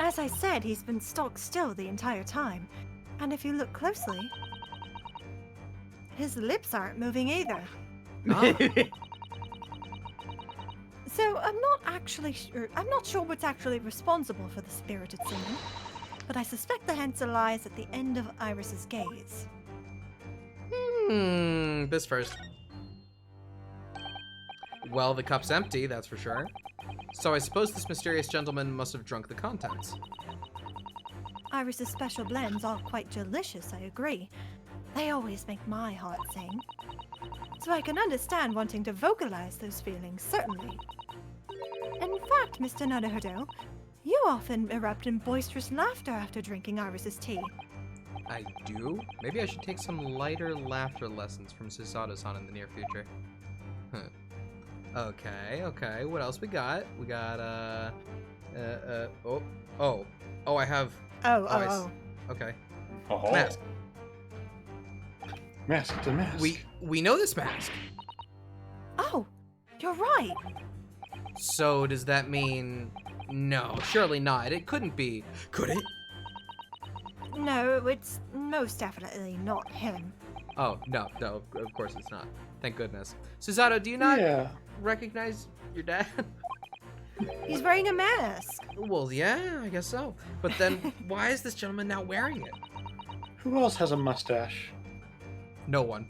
As I said, he's been stock still the entire time. And if you look closely, his lips aren't moving either. Ah, So I'm not sure what's actually responsible for the spirited singing, but I suspect the answer lies at the end of Iris's gaze. this first. Well, the cup's empty, that's for sure. So I suppose this mysterious gentleman must have drunk the contents. Iris's special blends are quite delicious, I agree. They always make my heart sing. So I can understand wanting to vocalize those feelings, certainly. In fact, Mr. Naruhodo, you often erupt in boisterous laughter after drinking Iris's tea. I do? Maybe I should take some lighter laughter lessons from Susato-san in the near future. Huh. Okay, what else we got? We got, I have... Okay. Oh. Mask. Mask to mask. We know this mask. Oh, you're right. So does that mean... No, surely not. It couldn't be. Could it? No, it's most definitely not him. Oh, no, of course it's not. Thank goodness. Susato, do you not Yeah. recognize your dad? He's wearing a mask. Well, yeah, I guess so. But then, why is this gentleman now wearing it? Who else has a mustache? No one.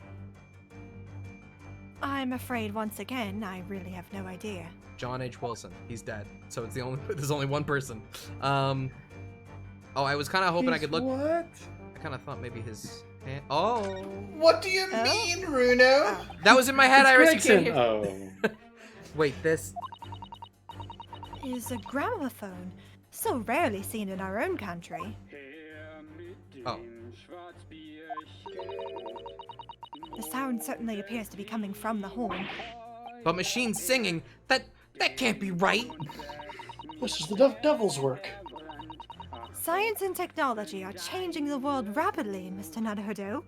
I'm afraid once again, I really have no idea. John H. Wilson. He's dead. So it's there's only one person. I was kind of hoping I could look. What? I kind of thought maybe his hand. Oh. What do you Oh? mean, Runo? That was in my head, It's Iris. You can't Gregson. hear. Oh. Wait, this. Is a gramophone, so rarely seen in our own country. Oh. The sound certainly appears to be coming from the horn. But machine singing? That can't be right. This is the devil's work. Science and technology are changing the world rapidly, Mr. Naruhodo.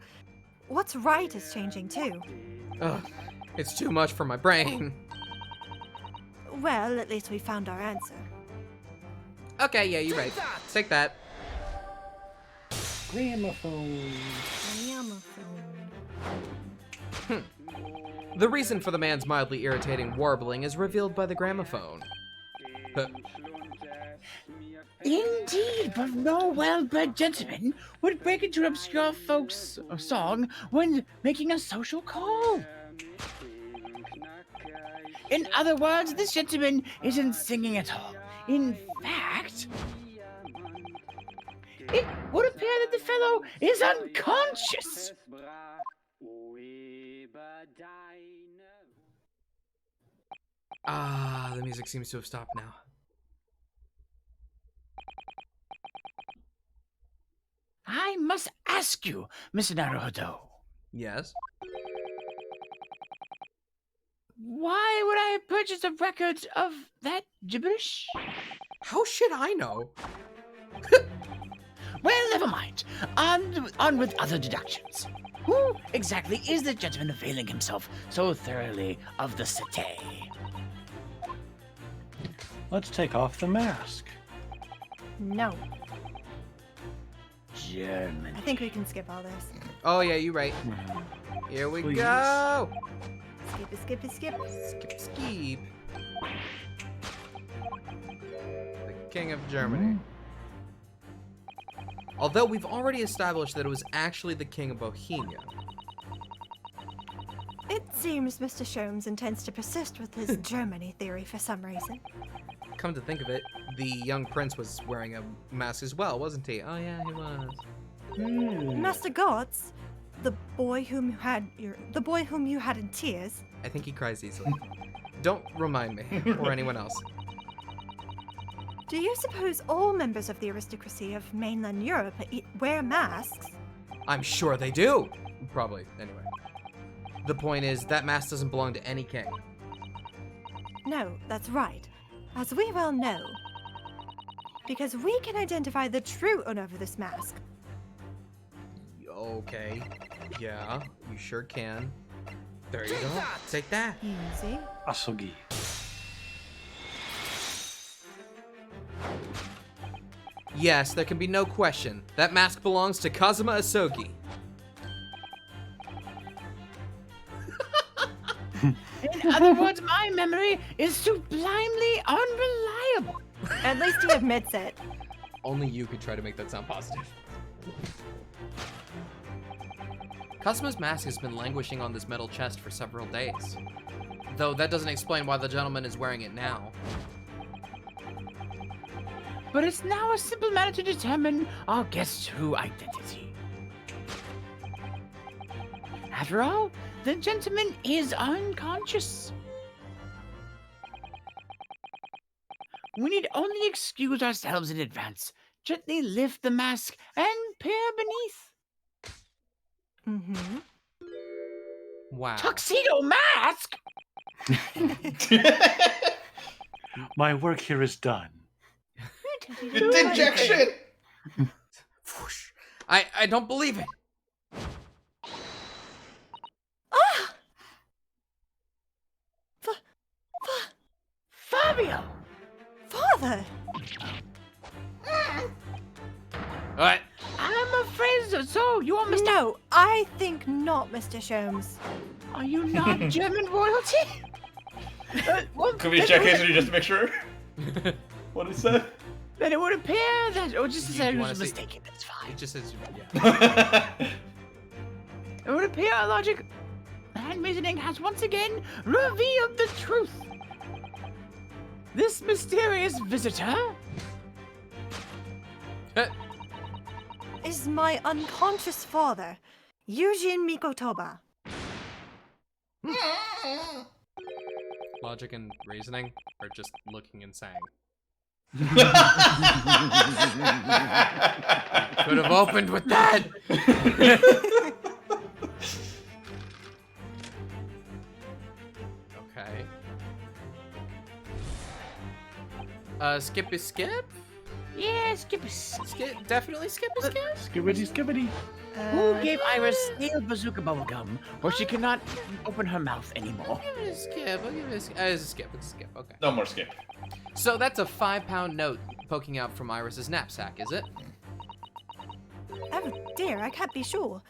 What's right is changing too. Ugh, it's too much for my brain. Well, at least we found our answer. Okay, yeah, you're right. Take that. Gramophone. The reason for the man's mildly irritating warbling is revealed by the gramophone. Indeed, but no well-bred gentleman would break into an obscure folks song when making a social call. In other words, this gentleman isn't singing at all. In fact, it would appear that the fellow is unconscious. Ah, the music seems to have stopped now. I must ask you, Mr. Naruhodo, Yes? why would I purchase a record of that gibberish? How should I know? Well, never mind. On with other deductions. Who exactly is the gentleman availing himself so thoroughly of the cité? Let's take off the mask. No, German. I think we can skip all this. Oh yeah, you're right. Here we Please. go. Skip it, skip it, skip. Skip, skip. The King of Germany. Although we've already established that it was actually the King of Bohemia. It seems Mr. Sholmes intends to persist with his Germany theory for some reason. Come to think of it, the young prince was wearing a mask as well, wasn't he? Oh yeah, he was. Master Gotts, the boy whom you had in tears. I think he cries easily. Don't remind me, or anyone else. Do you suppose all members of the aristocracy of mainland Europe wear masks? I'm sure they do! Probably, anyway. The point is, that mask doesn't belong to any king. No, that's right. As we well know. Because we can identify the true owner of this mask. Okay. Yeah, you sure can. There you go. Take that. Easy. Asogi. Yes, there can be no question. That mask belongs to Kazuma Asogi. In other words, my memory is sublimely unreliable. At least he admits it. Only you could try to make that sound positive. Kazuma's mask has been languishing on this metal chest for several days. Though that doesn't explain why the gentleman is wearing it now. But it's now a simple matter to determine our guest's true identity. After all, the gentleman is unconscious. We need only excuse ourselves in advance, gently lift the mask, and peer beneath. Mm-hmm. Wow. Tuxedo mask? My work here is done. Dejection! Whoosh. I don't believe it. Fabio! Father! What? I'm afraid so. You are Mr. No, I think not, Mr. Sholmes. Are you not German royalty? Well, Could we then check it would- history just to make sure? What is that? Then it would appear that, or just to You say I wanna was see- mistaken, that's fine. It just says, yeah. It would appear our logic and reasoning has once again revealed the truth. This mysterious visitor Is my unconscious father, Eugene Mikotoba. Logic and reasoning, or just looking and saying. Could have opened with that. Okay. Skip is skip? Yeah, skip. Skip, definitely skip is skip. Skibbity skibbity. Who gave Iris steel bazooka bubblegum where she cannot open her mouth anymore? Give it a skip. I'll give it a skip. It's a skip. It's a skip. Okay. No more skip. So that's a 5-pound note poking out from Iris's knapsack, is it? Oh dear, I can't be sure.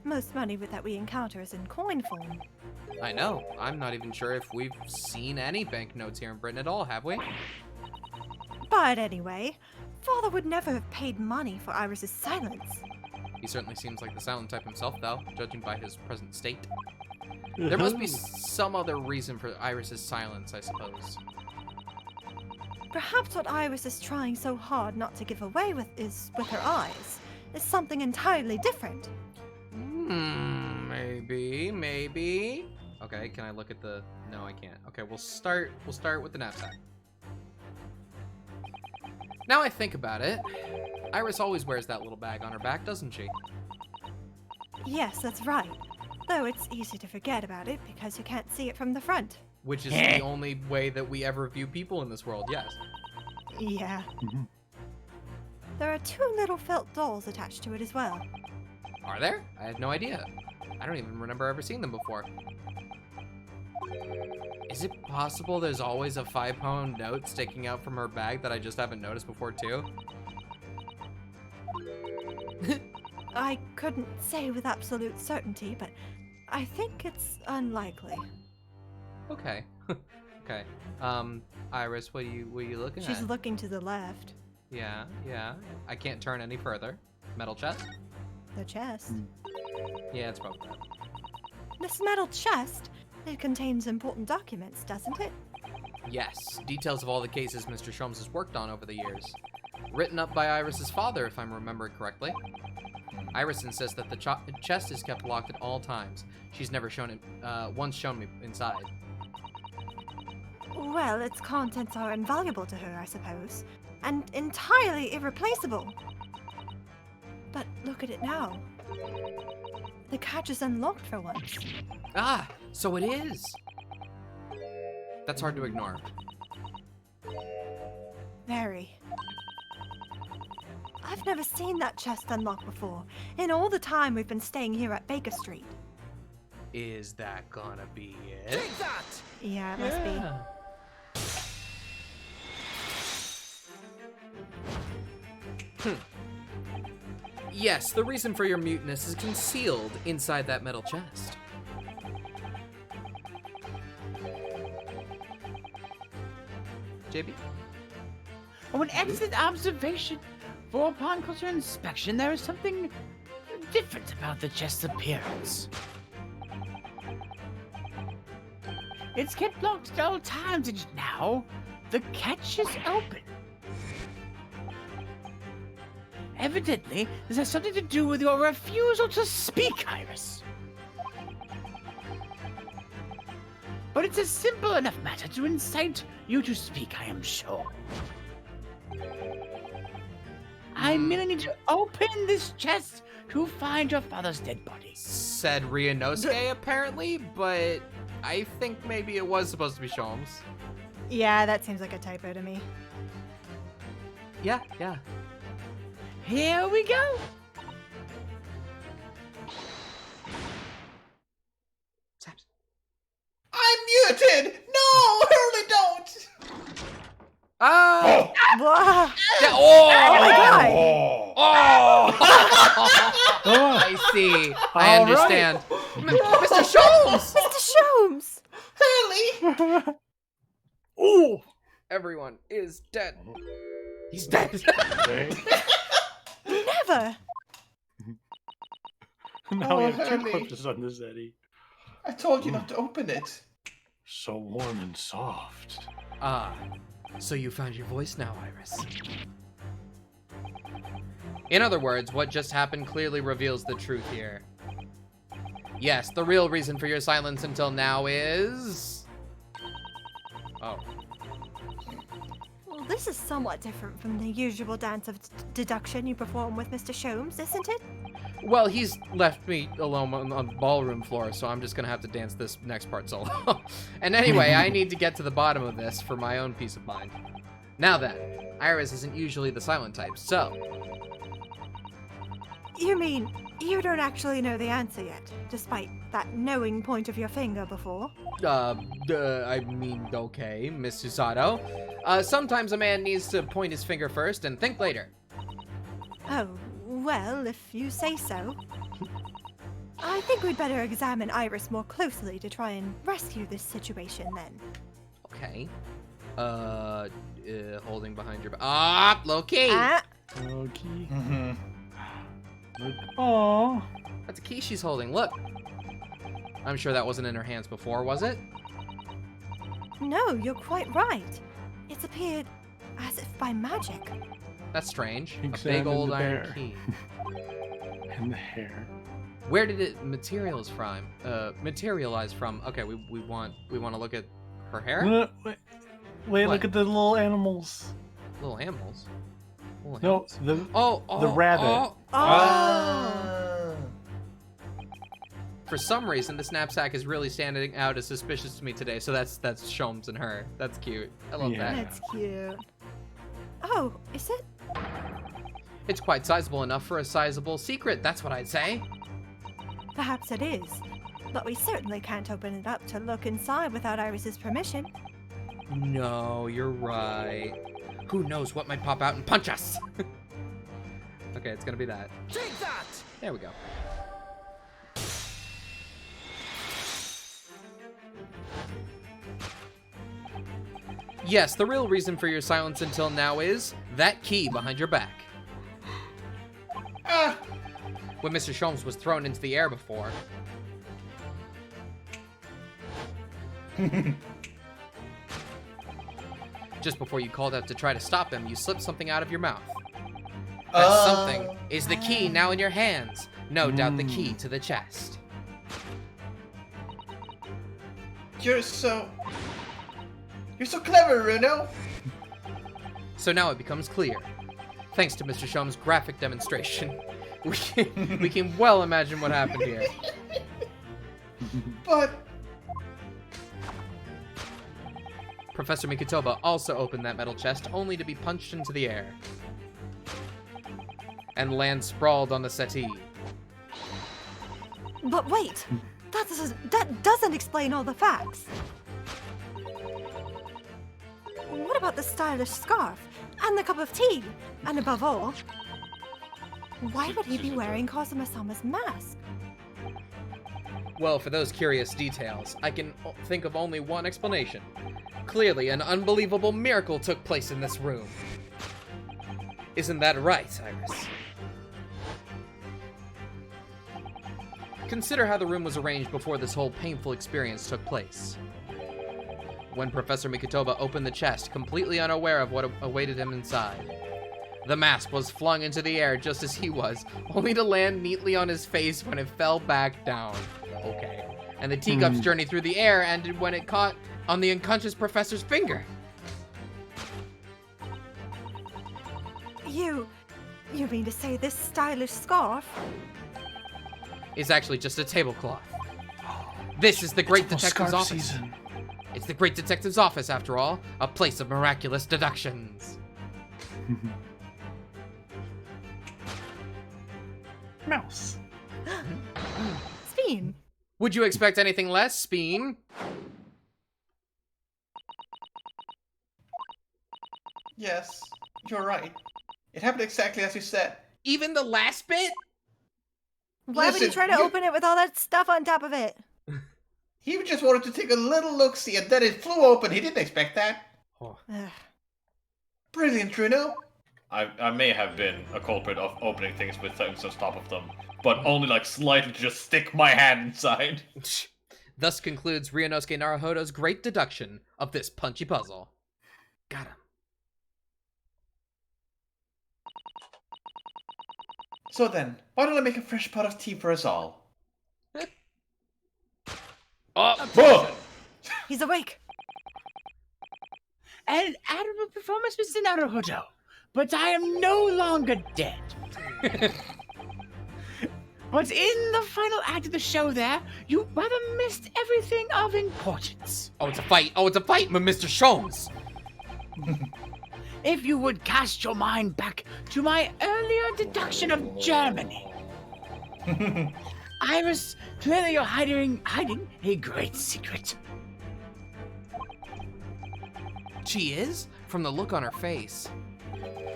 Most money that we encounter is in coin form. I know. I'm not even sure if we've seen any banknotes here in Britain at all, have we? But anyway, Father would never have paid money for Iris's silence. He certainly seems like the silent type himself, though, judging by his present state. There must be some other reason for Iris's silence, I suppose. Perhaps what Iris is trying so hard not to give away with her eyes is something entirely different. Maybe. Okay, can I look at the... No, I can't. Okay, we'll start with the knapsack. Now I think about it, Iris always wears that little bag on her back, doesn't she? Yes, that's right. Though it's easy to forget about it because you can't see it from the front. Which is the only way that we ever view people in this world, yes. Yeah. There are 2 little felt dolls attached to it as well. Are there? I had no idea. I don't even remember ever seeing them before. Is it possible there's always a 5-pound note sticking out from her bag that I just haven't noticed before too? I couldn't say with absolute certainty, but I think it's unlikely. Okay. Okay. Iris, what are you looking She's at? looking to the left. Yeah. I can't turn any further. Metal chest? The chest. Yeah, it's probably that. This metal chest, it contains important documents, doesn't it? Yes, details of all the cases Mr. Sholmes has worked on over the years. Written up by Iris's father, if I'm remembering correctly. Iris insists that the chest is kept locked at all times. She's never once shown me inside. Well, its contents are invaluable to her, I suppose, and entirely irreplaceable. But look at it now. The catch is unlocked for once. Ah, so it is. That's hard to ignore. Very. I've never seen that chest unlocked before, in all the time we've been staying here at Baker Street. Is that gonna be it? Yeah, it must be. Yes, the reason for your muteness is concealed inside that metal chest. JB? Oh, an excellent observation. For upon closer inspection, there is something different about the chest's appearance. It's kept locked at all times, and now the catch is open. Evidently, this has something to do with your refusal to speak, Iris. But it's a simple enough matter to incite you to speak, I am sure. I merely need to open this chest to find your father's dead body. Said Ryunosuke, apparently, but I think maybe it was supposed to be Sholmes. Yeah, that seems like a typo to me. Yeah. Here we go. I'm muted! No, Hurley, don't! Oh! Whoa! Yeah, oh! Oh my god! Oh! I see. I understand. Mr. Sholmes! Mr. Sholmes! Hurley! Ooh! Everyone is dead. He's dead. Never! Now we Oh, have 2 Hurley. corpses on this Eddie. I told you not to open it. So warm and soft. Ah, so you found your voice now, Iris. In other words, what just happened clearly reveals the truth here. Yes, the real reason for your silence until now is... Oh. Well, this is somewhat different from the usual dance of deduction you perform with Mr. Sholmes, isn't it? Well, he's left me alone on the ballroom floor, so I'm just gonna have to dance this next part solo. And anyway, I need to get to the bottom of this for my own peace of mind. Now then, Iris isn't usually the silent type, so... You mean, you don't actually know the answer yet, despite that knowing point of your finger before? I mean, okay, Miss Susato. Sometimes a man needs to point his finger first and think later. Oh, well, if you say so. I think we'd better examine Iris more closely to try and rescue this situation then. Okay. Holding behind your back. Ah, low key. Ah, Okay. Mm-hmm. Aww. That's a key she's holding. Look. I'm sure that wasn't in her hands before, was it? no, you're quite right. It's appeared as if by magic. That's strange. A big Examine old the iron bear. key. And the hair. Where did it materialize from? Okay, we want to look at her hair. Wait, What? look at the little animals. Little animals. Little No, animals. the Oh, rabbit. oh. Oh! For some reason, this knapsack is really standing out as suspicious to me today. So that's Sholmes and her. That's cute. I love Yeah. that. That's cute. Oh, is it? It's quite sizable enough for a sizable secret, that's what I'd say. Perhaps it is, but we certainly can't open it up to look inside without Iris's permission. No, you're right. Who knows what might pop out and punch us? Okay, it's gonna be that. Take that! There we go. Yes, the real reason for your silence until now is that key behind your back. Ah! When Mr. Sholmes was thrown into the air before. Just before you called out to try to stop him, you slipped something out of your mouth. That something is the key now in your hands. No doubt the key to the chest. You're so clever, Runo. So now it becomes clear. Thanks to Mr. Sholmes' graphic demonstration, we can well imagine what happened here. But Professor Mikotoba also opened that metal chest only to be punched into the air and land sprawled on the settee. But wait, that doesn't explain all the facts. What about the stylish scarf and the cup of tea? And above all, why would he be wearing Kazuma-sama's mask? Well, for those curious details, I can think of only one explanation. Clearly, an unbelievable miracle took place in this room. Isn't that right, Iris? Consider how the room was arranged before this whole painful experience took place. When Professor Mikotoba opened the chest, completely unaware of what awaited him inside, the mask was flung into the air just as he was, only to land neatly on his face when it fell back down. Okay. And the teacup's journey through the air ended when it caught on the unconscious professor's finger. You mean to say this stylish scarf? Is actually just a tablecloth. This is the Great Detective's office. It's the Great Detective's office, after all, a place of miraculous deductions. Mouse. Speen. Would you expect anything less, Speen? yes, you're right. It happened exactly as you said. Even the last bit? Why would you Listen, try to open it with all that stuff on top of it? He just wanted to take a little look-see, and then it flew open. He didn't expect that. Oh. Ugh. Brilliant, Runo. I may have been a culprit of opening things with things on top of them, but only like slightly to just stick my hand inside. Thus concludes Ryunosuke Naruhodo's great deduction of this punchy puzzle. Got him. So then, why don't I make a fresh pot of tea for us all? Oh! He's awake. An admirable performance, Mr. Naruhodo, but I am no longer dead. But in the final act of the show there, you rather missed everything of importance. Oh, it's a fight. Oh, it's a fight, Mr. Sholmes. If you would cast your mind back to my earlier deduction of Germany. Iris, clearly you're hiding a great secret. She is? From the look on her face.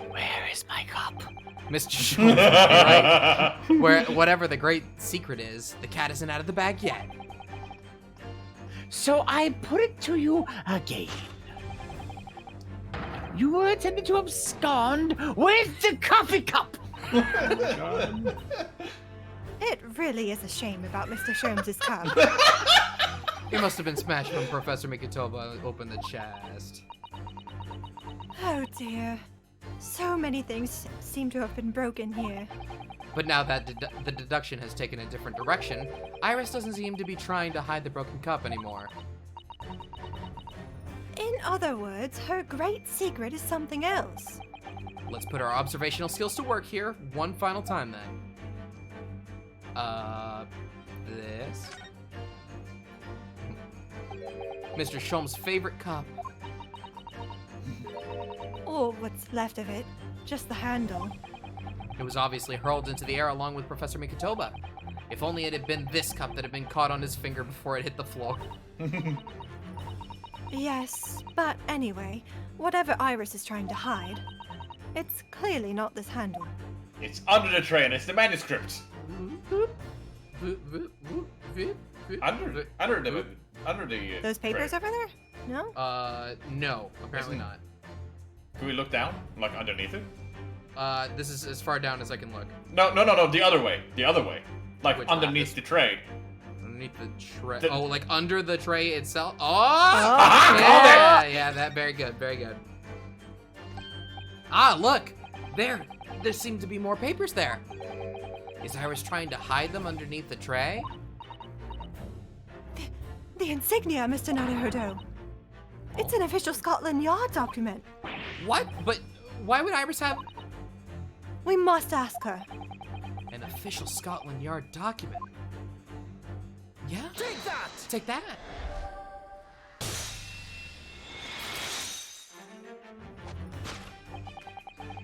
Where is my cup? Mr. Sholmes, right? Whatever the great secret is, the cat isn't out of the bag yet. So I put it to you again. You were attempting to abscond with the coffee cup! It really is a shame about Mr. Sholmes' cup. He must have been smashed when Professor Mikotoba opened the chest. Oh dear. So many things seem to have been broken here. But now that the deduction has taken a different direction, Iris doesn't seem to be trying to hide the broken cup anymore. In other words, her great secret is something else. Let's put our observational skills to work here one final time then. This. Mr. Sholmes' favorite cup. Or what's left of it. Just the handle. It was obviously hurled into the air along with Professor Mikotoba. If only it had been this cup that had been caught on his finger before it hit the floor. Yes, but anyway, whatever Iris is trying to hide, it's clearly not this handle. It's under the tray and it's the manuscript. Under the Those papers tray. over there? No? No, apparently Isn't- not. Can we look down? Like underneath it? This is as far down as I can look. No, the other way. The other way. Like Which underneath one? the tray. Underneath the tray. The- Oh, like under the tray itself? Oh! Aha, Yeah, yeah, that, very good, very good. Ah, look! There seem to be more papers there. Is Iris trying to hide them underneath the tray? The insignia, Mr. Naruhodo. It's an official Scotland Yard document. What? But why would Iris have We must ask her. an official Scotland Yard document? Yeah? Take that! Take that!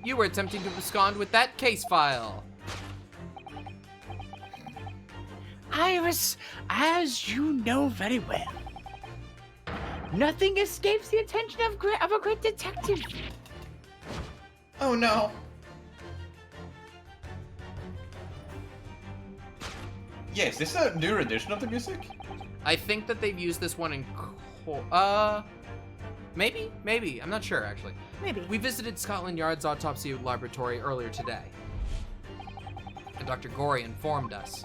You were attempting to abscond with that case file. Iris, as you know very well, nothing escapes the attention of a great detective. Oh no. Yeah, is this a new rendition of the music? I think that they've used this one in maybe, I'm not sure actually. Maybe. We visited Scotland Yard's autopsy laboratory earlier today. And Dr. Gorey informed us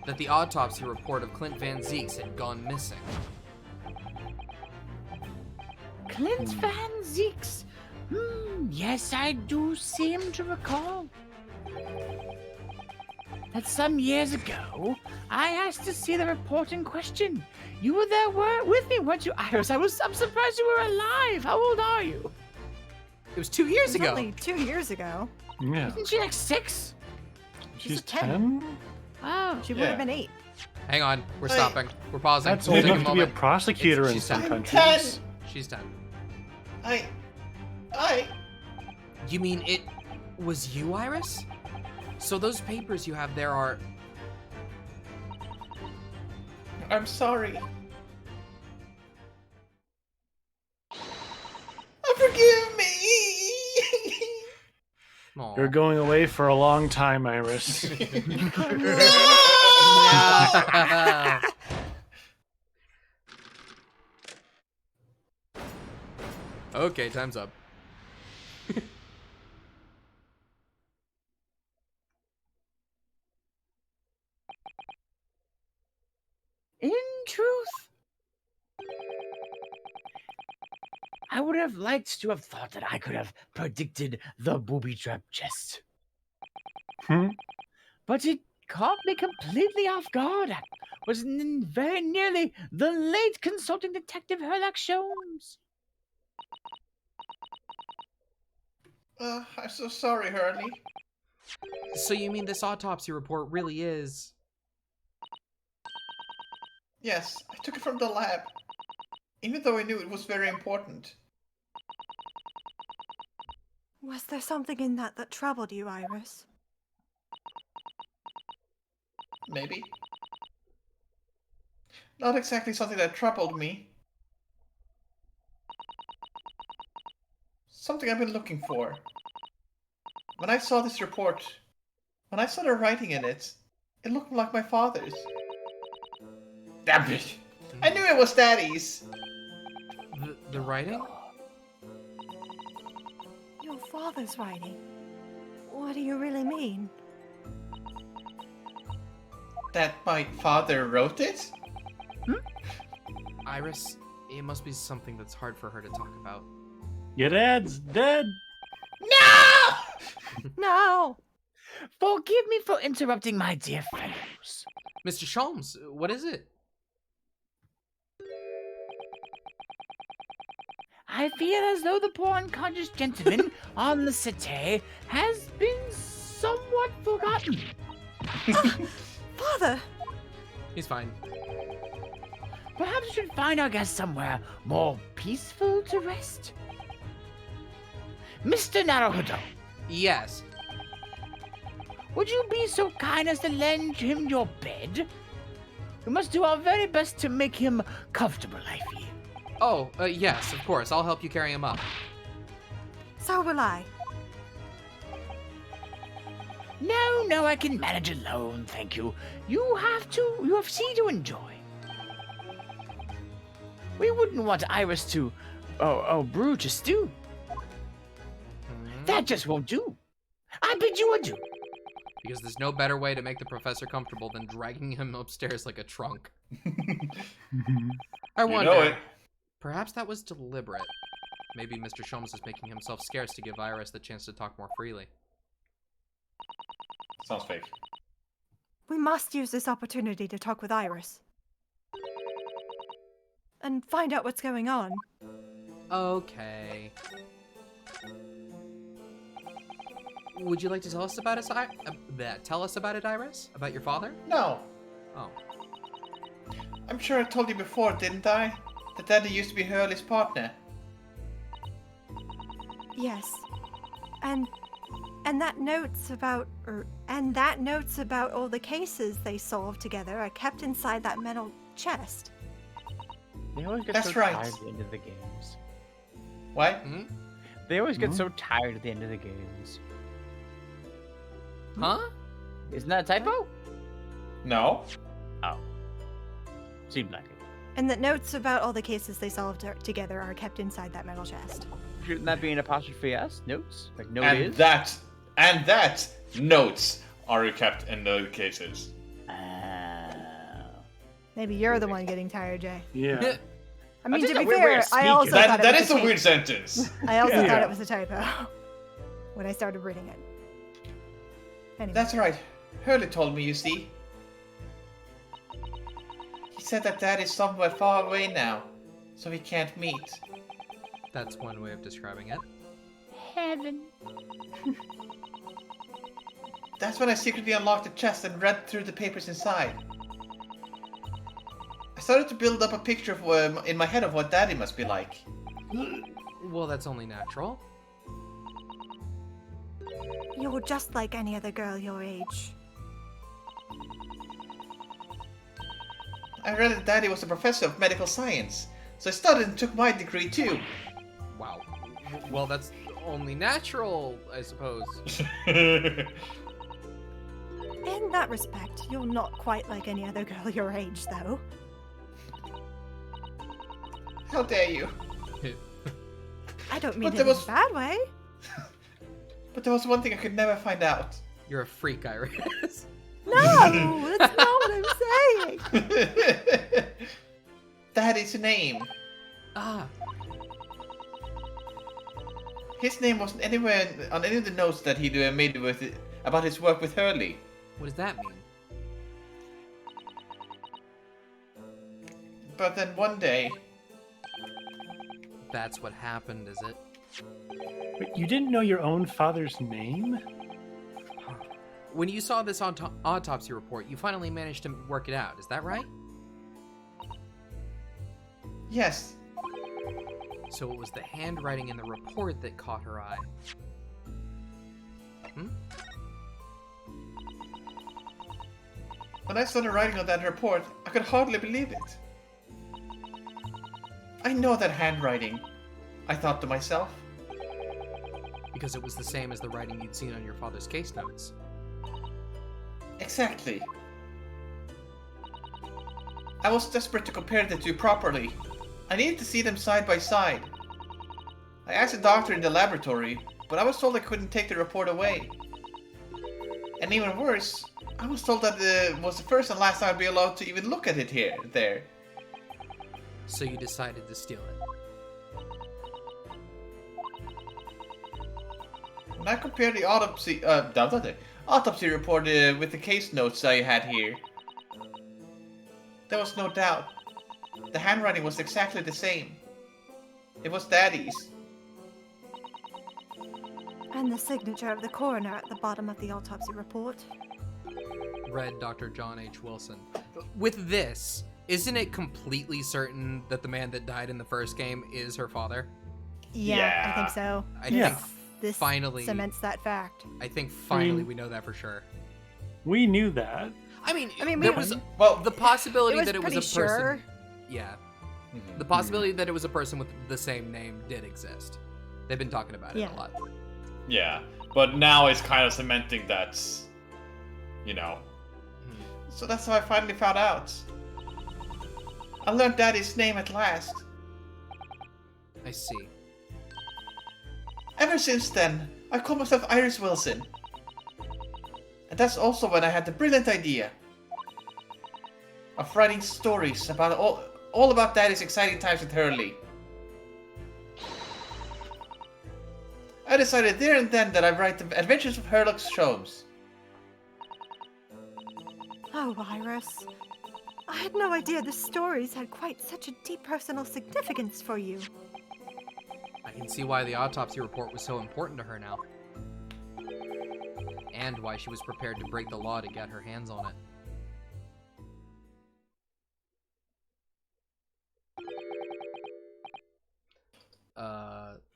that the autopsy report of Clint Van Zeeks had gone missing. Clint Van Zeeks. Yes, I do seem to recall that some years ago, I asked to see the report in question. You were there with me, weren't you, Iris? I'm surprised you were alive. How old are you? It was 2 years It was ago. only 2 years ago. Yeah. Isn't she like 6? She's a 10. 10? Wow. She would Yeah. have been 8. Hang on, we're Hey. stopping. We're pausing. That's We'll old take enough to be a moment. prosecutor in She's some 10. countries. She's 10. You mean it was you, Iris? So those papers you have there are... I'm sorry. Forgive me. Aw. You're going away for a long time, Iris. No. Okay, time's up. In truth, I would have liked to have thought that I could have predicted the booby trap chest. Hmm? But it caught me completely off guard. I was very nearly the late consulting detective Herlock Sholmes. I'm so sorry, Hurley. So you mean this autopsy report really is... Yes, I took it from the lab. Even though I knew it was very important. Was there something in that troubled you, Iris? Maybe. Not exactly something that troubled me. Something I've been looking for. When I saw this report, when I saw the writing in it, it looked like my father's. Damn it! I knew it was Daddy's. The writing? Your father's writing? What do you really mean? That my father wrote it? Iris, it must be something that's hard for her to talk about. Your dad's dead. No! Forgive me for interrupting, my dear fellows. Mr. Sholmes, what is it? I feel as though the poor unconscious gentleman on the settee has been somewhat forgotten. Father! He's fine. Perhaps we should find our guest somewhere more peaceful to rest. Mr. Naruhodo, Yes. would you be so kind as to lend him your bed? We must do our very best to make him comfortable, I fear. Oh, yes, of course. I'll help you carry him up. So will I. No, I can manage alone, thank you. You have see to enjoy. We wouldn't want Iris to, brew to stew. That just won't do. I bid you adieu. Because there's no better way to make the professor comfortable than dragging him upstairs like a trunk. I wonder, know it. perhaps that was deliberate. Maybe Mr. Sholmes is making himself scarce to give Iris the chance to talk more freely. Sounds fake. We must use this opportunity to talk with Iris. And find out what's going on. Okay. Would you like to tell us about tell us about it, Iris? About your father? No. Oh. I'm sure I told you before, didn't I? That Daddy used to be Hurley's partner. Yes. And that notes about all the cases they solved together are kept inside that metal chest. They always get That's so right. tired at the end of the games. What? Hmm? They always get so tired at the end of the games. Huh? Isn't that a typo? No. Seemed like it. And that notes about all the cases they solved together are kept inside that metal chest. Shouldn't that be an apostrophe S? Notes? Like note And is? that notes are kept in the cases. Maybe you're the one getting tired, Jay. Yeah. I mean, just to a be weird way fair, of I speaking. also thought That it is was a weird sentence. I also Yeah. thought it was a typo when I started reading it. Anyway. That's right. Hurley told me, you see. He said that Dad is somewhere far away now, so we can't meet. That's one way of describing it. Heaven. That's when I secretly unlocked the chest and read through the papers inside. I started to build up a picture of in my head of what Daddy must be like. Well, that's only natural. You're just like any other girl your age. I read that Daddy was a professor of medical science, so I studied and took my degree too. Wow. Well, that's only natural, I suppose. In that respect, you're not quite like any other girl your age, though. How dare you? I don't mean But it there in was- a bad way. But there was one thing I could never find out. You're a freak, Iris. No, that's not what I'm saying. Daddy's name. Ah, His name wasn't anywhere on any of the notes that he made with it, about his work with Hurley. what does that mean? But then one day, That's what happened, is it? But you didn't know your own father's name? When you saw this autopsy report, you finally managed to work it out, is that right? yes, So it was the handwriting in the report that caught her eye. when I started writing on that report, I could hardly believe it. I know that handwriting, I thought to myself. Because it was the same as the writing you'd seen on your father's case notes. Exactly. I was desperate to compare the two properly. I needed to see them side by side. I asked the doctor in the laboratory, but I was told I couldn't take the report away. And even worse, I was told that it was the first and last time I'd be allowed to even look at it there. So you decided to steal it. When I compared the autopsy report with the case notes I had here, there was no doubt. The handwriting was exactly the same. It was Daddy's. And the signature of the coroner at the bottom of the autopsy report. Read Dr. John H. Wilson. With this, isn't it completely certain that the man that died in the first game is her father? Yeah, I think so. I Yeah. think This finally cements that fact. we know that for sure. We knew that. I mean, I mean, there we- was Well, the possibility It was that it was a pretty person. sure. Yeah, mhm. the possibility that it was a person with the same name did exist. They've been talking about it Yeah. a lot. Yeah, but now it's kind of cementing that, you know. So that's how I finally found out. I learned Daddy's name at last. I see. Ever since then, I call myself Iris Wilson. And that's also when I had the brilliant idea of writing stories about all about Daddy's exciting times with Hurley. I decided there and then that I'd write the Adventures of Herlock Sholmes. Oh, Iris. I had no idea the stories had quite such a deep personal significance for you. I can see why the autopsy report was so important to her now. And why she was prepared to break the law to get her hands on it.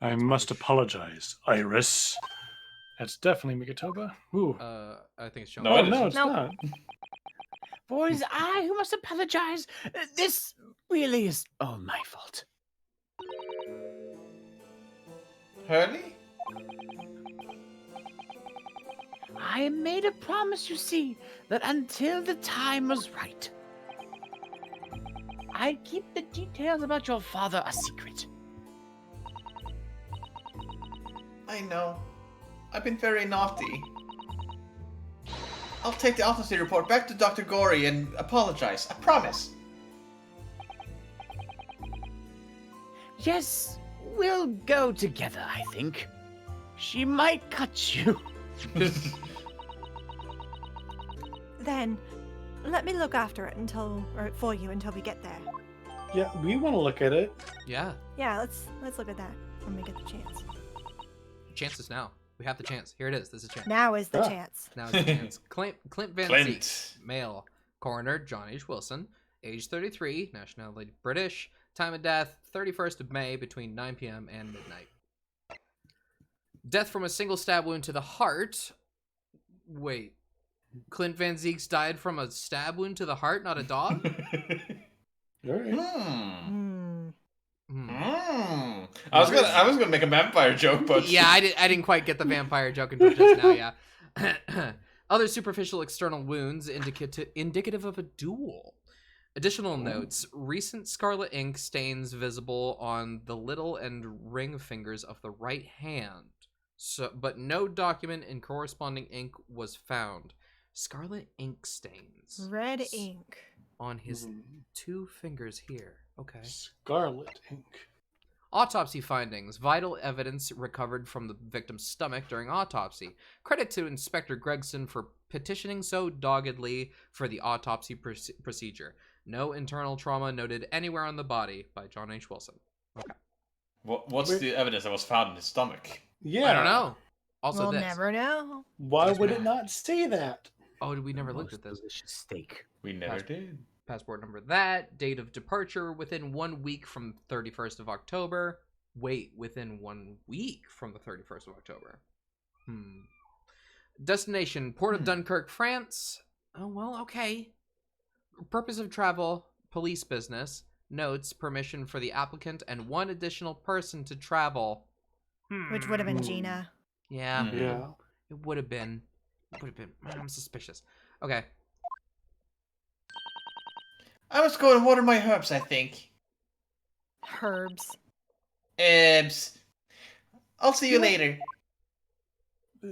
I must apologize, Iris. That's definitely Mikatoba. Ooh. I think it's Sean. No, Oh, it no, isn't. it's No. not. For it is I who must apologize. This really is all my fault. Hurley? I made a promise, you see, that until the time was right, I'd keep the details about your father a secret. I know. I've been very naughty. I'll take the autopsy report back to Dr. Gorey and apologize. I promise. Yes, we'll go together, I think. She might cut you. Then, let me look after it for you until we get there. Yeah, we want to look at it. Yeah, Yeah, let's look at that when we get the chance. chances now. We have the chance. Here it is. This is a chance. Now is the Ah. chance. Now is the chance. Clint Van Clint. Zeke, male, coroner John H. Wilson, age 33, nationality British, time of death 31st of May between 9 p.m. and midnight. Death from a single stab wound to the heart. Wait, Clint Van Zeke's died from a stab wound to the heart, not a dog? All right. Hmm. Hmm. I was gonna make a vampire joke, but Yeah, I didn't quite get the vampire joke until just now, yeah. Other superficial external wounds indicative of a duel. Additional notes, recent scarlet ink stains visible on the little and ring fingers of the right hand. But no document in corresponding ink was found. Scarlet ink stains. Red ink. On his 2 fingers here. Okay. Scarlet ink. Autopsy findings. Vital evidence recovered from the victim's stomach during autopsy. Credit to Inspector Gregson for petitioning so doggedly for the autopsy procedure. No internal trauma noted anywhere on the body by John H. Wilson. Okay. what's the evidence that was found in his stomach? Yeah. I don't know. Also We'll this. never know. Why Yes, would we it not say that? Oh, we never looked Most at this. delicious steak. We never Passport. did. Passport number that. Date of departure within 1 week from 31st of October. Wait, within 1 week from the 31st of October. Destination, Port of Dunkirk, France. Oh, well, okay. Purpose of travel, police business. Notes, permission for the applicant and 1 additional person to travel. Which would have been Gina. Yeah, Mhm. Yeah. it would have been. I'm suspicious. Okay. I must go and water my herbs, I think. Herbs. Ebs. I'll see you Yeah. later.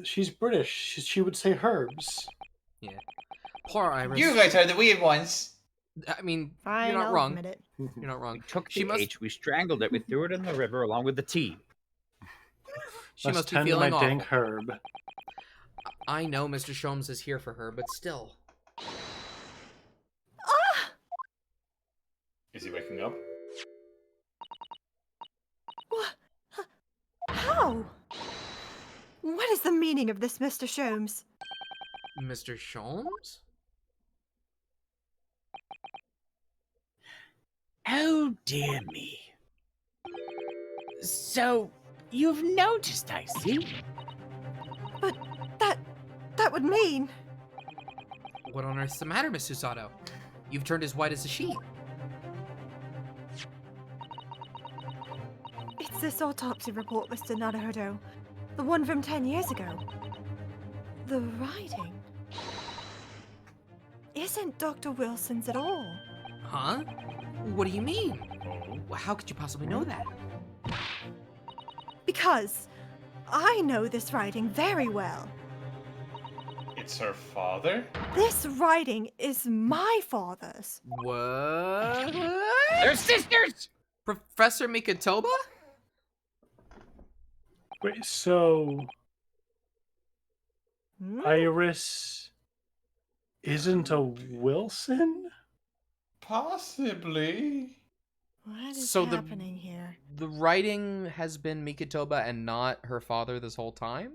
She's British. She would say herbs. Yeah. Poor Iris. You guys are the weird ones. I mean, Fine, you're not I'll wrong. admit it. You're not wrong. We took She the must- H, we strangled it, we threw it in the river along with the T. She Must must be tend to feeling my awful. dank herb. I know Mr. Sholmes is here for her, but still. Ah! Is he waking up? What? How? What is the meaning of this, Mr. Sholmes? Mr. Sholmes? Oh dear me. So, you've noticed, I see. But that would mean... What on earth's the matter, Miss Susato? You've turned as white as a sheet. It's this autopsy report, Mr. Naruhodo. The one from 10 years ago. The writing isn't Dr. Wilson's at all. Huh? What do you mean? How could you possibly know that? Because I know this writing very well. It's her father? This writing is my father's. What? They're sisters! Professor Mikitoba? Wait, so Hmm? Iris isn't a Wilson? Possibly. What is So happening here? The writing has been Mikitoba and not her father this whole time?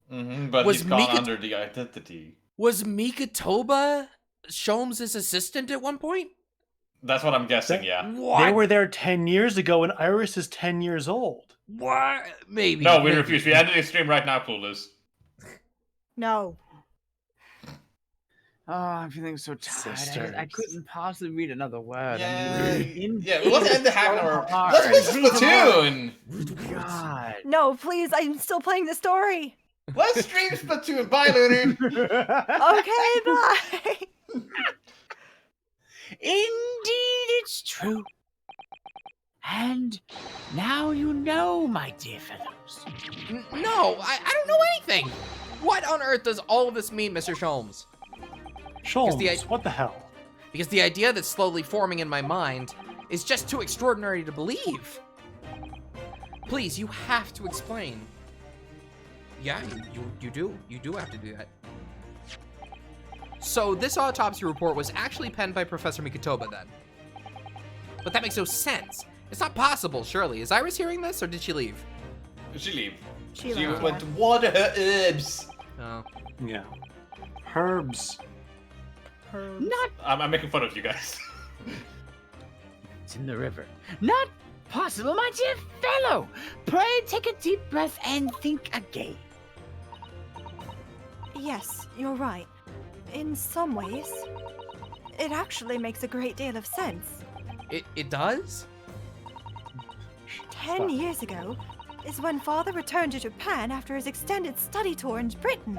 But Was he's gone Mika- under the identity. Was Mikitoba Sholmes' assistant at one point? That's what I'm guessing, yeah. What? They were there 10 years ago, and Iris is 10 years old. What? Maybe. No, we maybe. refuse. We ended the stream right now, Clueless. No. Oh, I'm feeling so tired. I Sisters. couldn't possibly read another word. Yeah, In- let's end the half an hour. hard. Let's play Splatoon! God. No, please, I'm still playing the story. Let's stream Splatoon. Bye, Lunar. Okay, bye. Indeed, it's true. And now you know, my dear fellows. No, I don't know anything. What on earth does all of this mean, Mr. Sholmes? Sholmes, the- what the hell? Because the idea that's slowly forming in my mind is just too extraordinary to believe. Please, you have to explain. Yeah, you do. You do have to do that. So this autopsy report was actually penned by Professor Mikitoba then. But that makes no sense. It's not possible, surely. Is Iris hearing this, or did she leave? Did she leave? She She left, went yeah. to water her herbs. Oh. Yeah. Herbs. Not I'm making fun of you guys. it's in the river. Not possible, my dear fellow. Pray take a deep breath and think again. Yes, you're right. In some ways, it actually makes a great deal of sense. It does? 10 years ago is when Father returned to Japan after his extended study tour in Britain.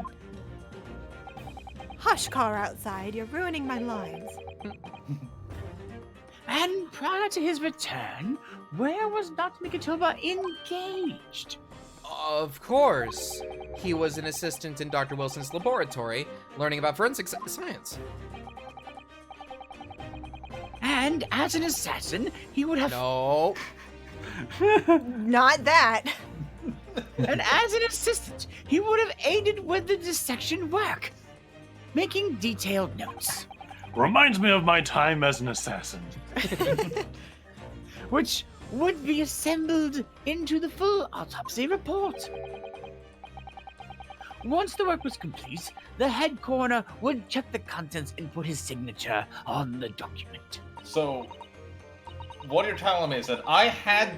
Hush, car outside, you're ruining my lines. And prior to his return, where was Dr. Mikitoba engaged? Of course. He was an assistant in Dr. Wilson's laboratory, learning about forensic science. And as an assassin, he would have. No. Not that. And as an assistant, he would have aided with the dissection work, making detailed notes, Reminds me of my time as an assassin. which would be assembled into the full autopsy report. Once the work was complete, the head coroner would check the contents and put his signature on the document. So, what you're telling me is that I had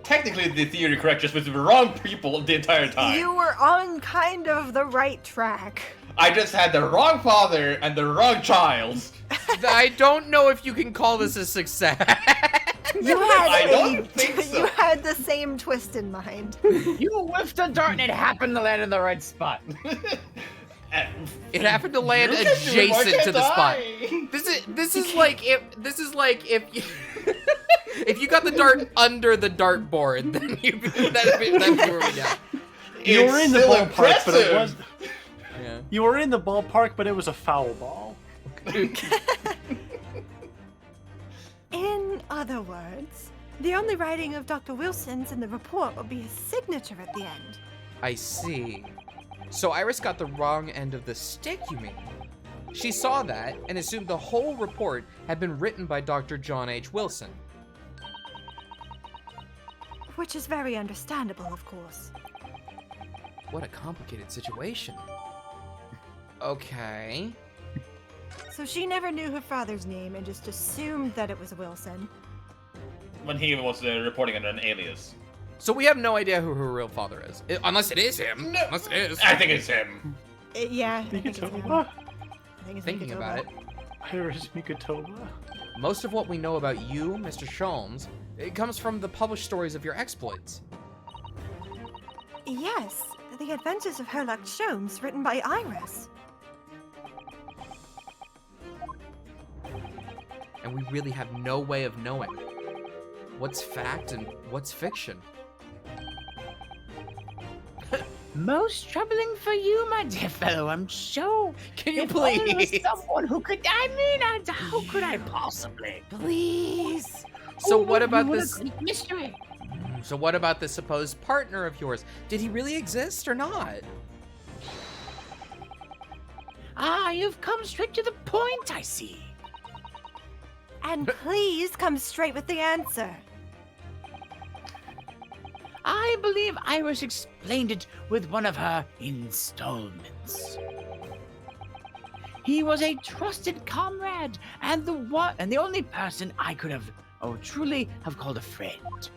technically the theory correct, just with the wrong people the entire time. You were on kind of the right track. I just had the wrong father and the wrong child. I don't know if you can call this a success. You had I don't think so. You had the same twist in mind. You whiffed a dart and it happened to land in the right spot. It happened to land You can do it, why adjacent to can't the spot. I? This is like if you if you got the dart under the dartboard, then that'd be where we go. You were in the still ballpark, but it impressive. was. Yeah. You were in the ballpark, but it was a foul ball. In other words, the only writing of Dr. Wilson's in the report will be his signature at the end. I see. So Iris got the wrong end of the stick, you mean? She saw that and assumed the whole report had been written by Dr. John H. Wilson. Which is very understandable, of course. What a complicated situation. Okay. So she never knew her father's name and just assumed that it was Wilson. When he was reporting under an alias. So we have no idea who her real father is. Unless it is him. No. Unless it is. I think it's him. Yeah, I think it's him. Mikitoba? I thing is thinking about it, Where is Mikotoba? most of what we know about you, Mr. Sholmes, it comes from the published stories of your exploits. Yes, the Adventures of Herlock Sholmes, written by Iris. And we really have no way of knowing what's fact and what's fiction. Most troubling for you, my dear fellow, I'm sure. Can you If only there was please? someone who could. How could I possibly? Please. So Who what would about rule a this? Greek mystery? So what about this supposed partner of yours? Did he really exist or not? Ah, you've come straight to the point, I see. And please come straight with the answer. I believe Iris explained it with one of her installments. He was a trusted comrade and the only person I could have, truly have called a friend.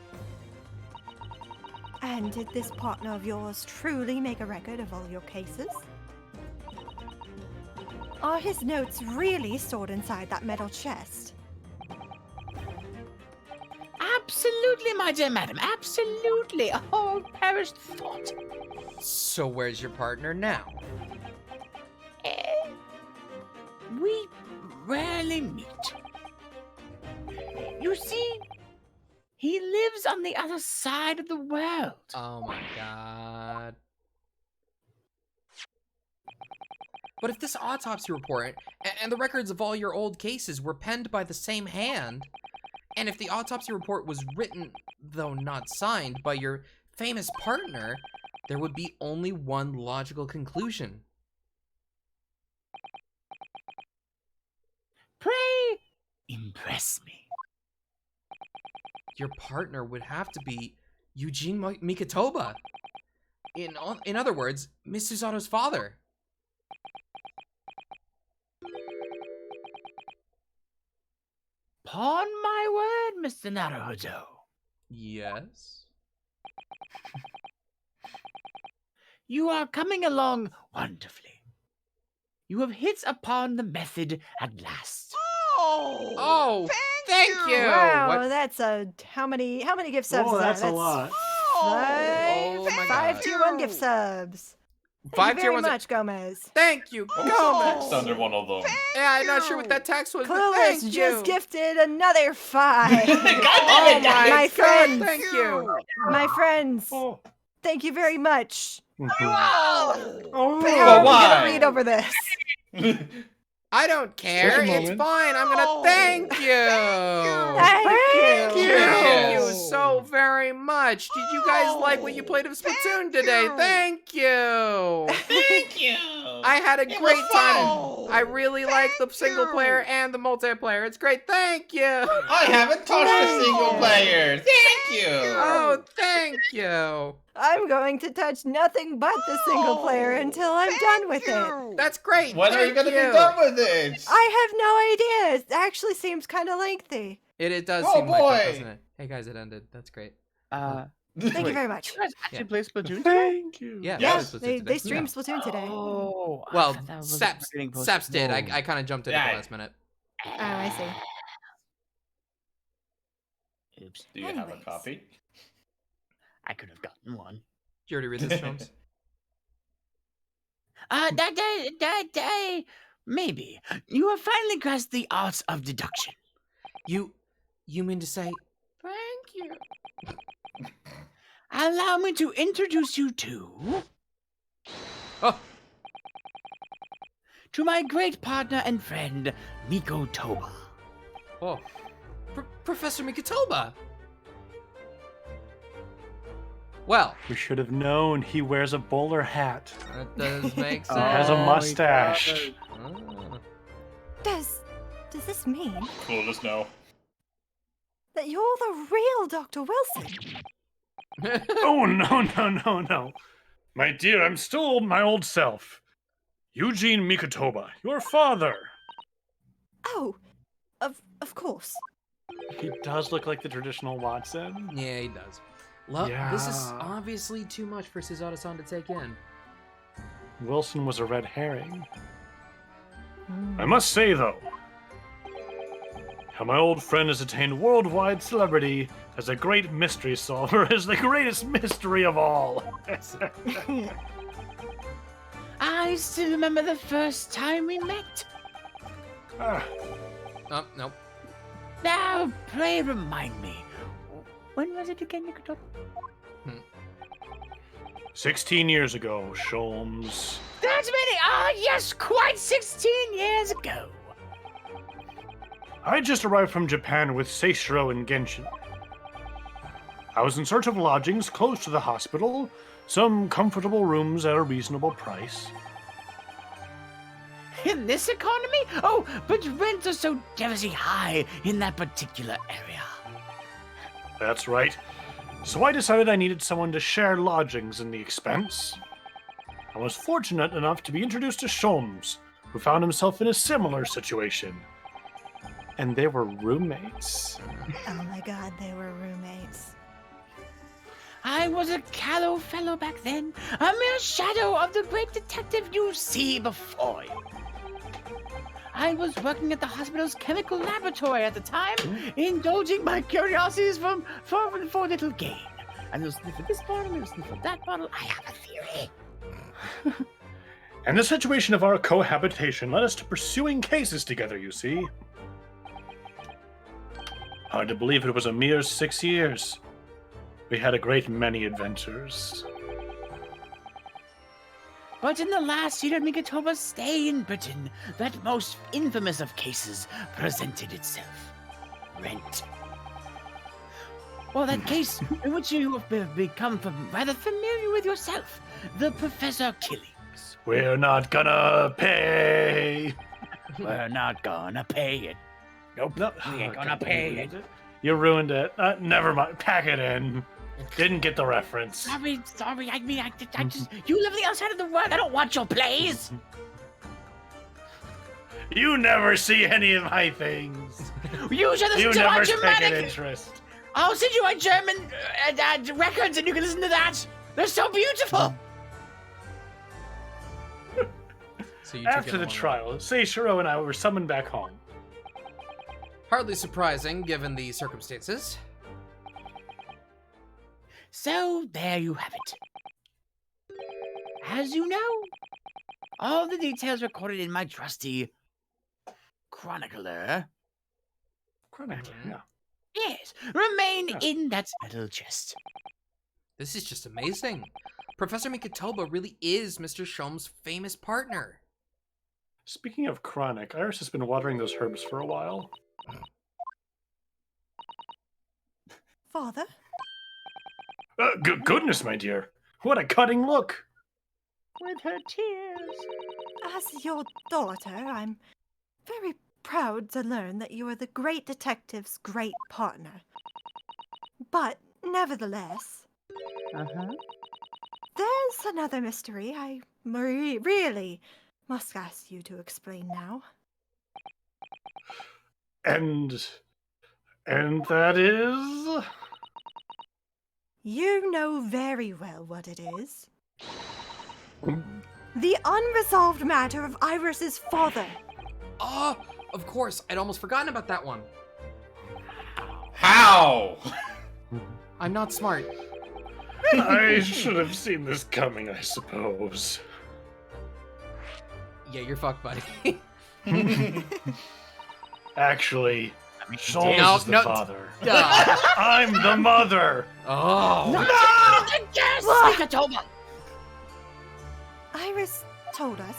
And did this partner of yours truly make a record of all your cases? Are his notes really stored inside that metal chest? Absolutely, my dear madam, absolutely. A whole perished thought. So where's your partner now? We rarely meet. You see, he lives on the other side of the world. Oh my god. But if this autopsy report and the records of all your old cases were penned by the same hand, and if the autopsy report was written, though not signed, by your famous partner, there would be only one logical conclusion. Pray, impress me. Your partner would have to be Eugene Mikotoba. In other words, Miss Susato's father. Upon my word, Mr. Naruhodo. Yes? You are coming along wonderfully. You have hit upon the method at last. Oh, thank you! Wow, What? that's how many gift subs Oh, is that? that's a lot. Oh my Five God. tier 1 gift subs. Thank Five you tier very ones. much, Gomez. Thank you, Text Gomez. under one of them. Yeah, I'm not sure what that text was, but Clueless thank you. just gifted another 5. Oh my My God, friends. thank you. My friends, Oh. thank you very much. Mhm. How Well, are we why? gonna read over this? I don't care. Take a It's moment. fine. I'm gonna thank you. Thank you. Thank you so very much. Did you guys like what you played of Splatoon today? Thank you. Thank you. I had a great time. I really like the single player and the multiplayer. It's great. Thank you. I haven't touched a single player. Thank you. Oh, thank you. I'm going to touch nothing but the single player until I'm done with it. That's great. When are you Thank gonna be done with it? I have no idea. It actually seems kind of lengthy. It does Oh, seem like that, boy. doesn't it? Hey guys, it ended. That's great. Thank you very much. You guys actually play Splatoon? Thank you. Yeah. Yes, that was they today. streamed Splatoon today. Oh, I Well, thought that was a Saps marketing post. Saps did. Whoa. I kind of jumped in at Yeah. the last minute. Oh, I see. Oops, Do you have a Anyways. copy? I could have gotten one. Did you already read this, Jones? Maybe. You have finally grasped the art of deduction. You mean to say? Thank you. Allow me to introduce you to... Oh, to my great partner and friend, Mikotoba. oh, Professor Mikotoba. Well, We should have known he wears a bowler hat. that does make sense. Has a mustache. Oh. Does this mean Clueless now. that you're the real Dr. Wilson? Oh, no. My dear, I'm still my old self. Eugene Mikotoba, your father. Oh, of course. He does look like the traditional Watson. Yeah, he does. This is Yeah. obviously too much for Suzato-san to take in. Wilson was a red herring. I must say, though, how my old friend has attained worldwide celebrity as a great mystery solver is the greatest mystery of all. I still remember the first time we met. Ah, Oh, nope. Now, pray remind me. When was it again, Nikito? 16 years ago, Sholmes. That's many! Ah, yes, quite 16 years ago. I just arrived from Japan with Seishiro and Genshin. I was in search of lodgings close to the hospital, some comfortable rooms at a reasonable price. In this economy? Oh, but rents are so devilishly high in that particular area. That's right. So I decided I needed someone to share lodgings in the expense. I was fortunate enough to be introduced to Sholmes, who found himself in a similar situation. And they were roommates. Oh my god, they were roommates. I was a callow fellow back then, a mere shadow of the great detective you see before you. I was working at the hospital's chemical laboratory at the time, indulging my curiosities for little gain. And they'll sniff at this bottle, they'll sniff at that bottle. I have a theory. And the situation of our cohabitation led us to pursuing cases together, you see. Hard to believe it was a mere 6 years. We had a great many adventures. But in the last year of Mikitoba's stay in Britain, that most infamous of cases presented itself. Rent. Well, that case in which you have become rather familiar with yourself, the Professor Killings. We're not gonna pay. We're not gonna pay it. Nope, No, we ain't gonna pay it. You ruined it. Never mind. Pack it in. Didn't get the reference. Sorry, I mean, I just, you live on the other side of the world, I don't want your plays. You never see any of my things. You should listen You to our never take an Germanic. interest. I'll send you my German records and you can listen to that. They're so beautiful. So you took After it the along. trial, Seishiro and I were summoned back home. Hardly surprising, given the circumstances. So there you have it. As you know, all the details recorded in my trusty chronicler, Yeah. yes, remain in that metal chest. This is just amazing. Professor Mikitoba really is Mr. Sholmes' famous partner. Speaking of chronic, Iris has been watering those herbs for a while. Father? Goodness, my dear. What a cutting look. With her tears. As your daughter, I'm very proud to learn that you are the great detective's great partner. But, nevertheless, there's another mystery I really must ask you to explain now. And that is... You know very well what it is. The unresolved matter of Iris's father. Oh, of course. I'd almost forgotten about that one. How? I'm not smart. I should have seen this coming, I suppose. Yeah, you're fucked, buddy. Actually, Sholmes No, is the no, father. Duh. I'm the mother! Oh. Yes, Mikitoba. Iris told us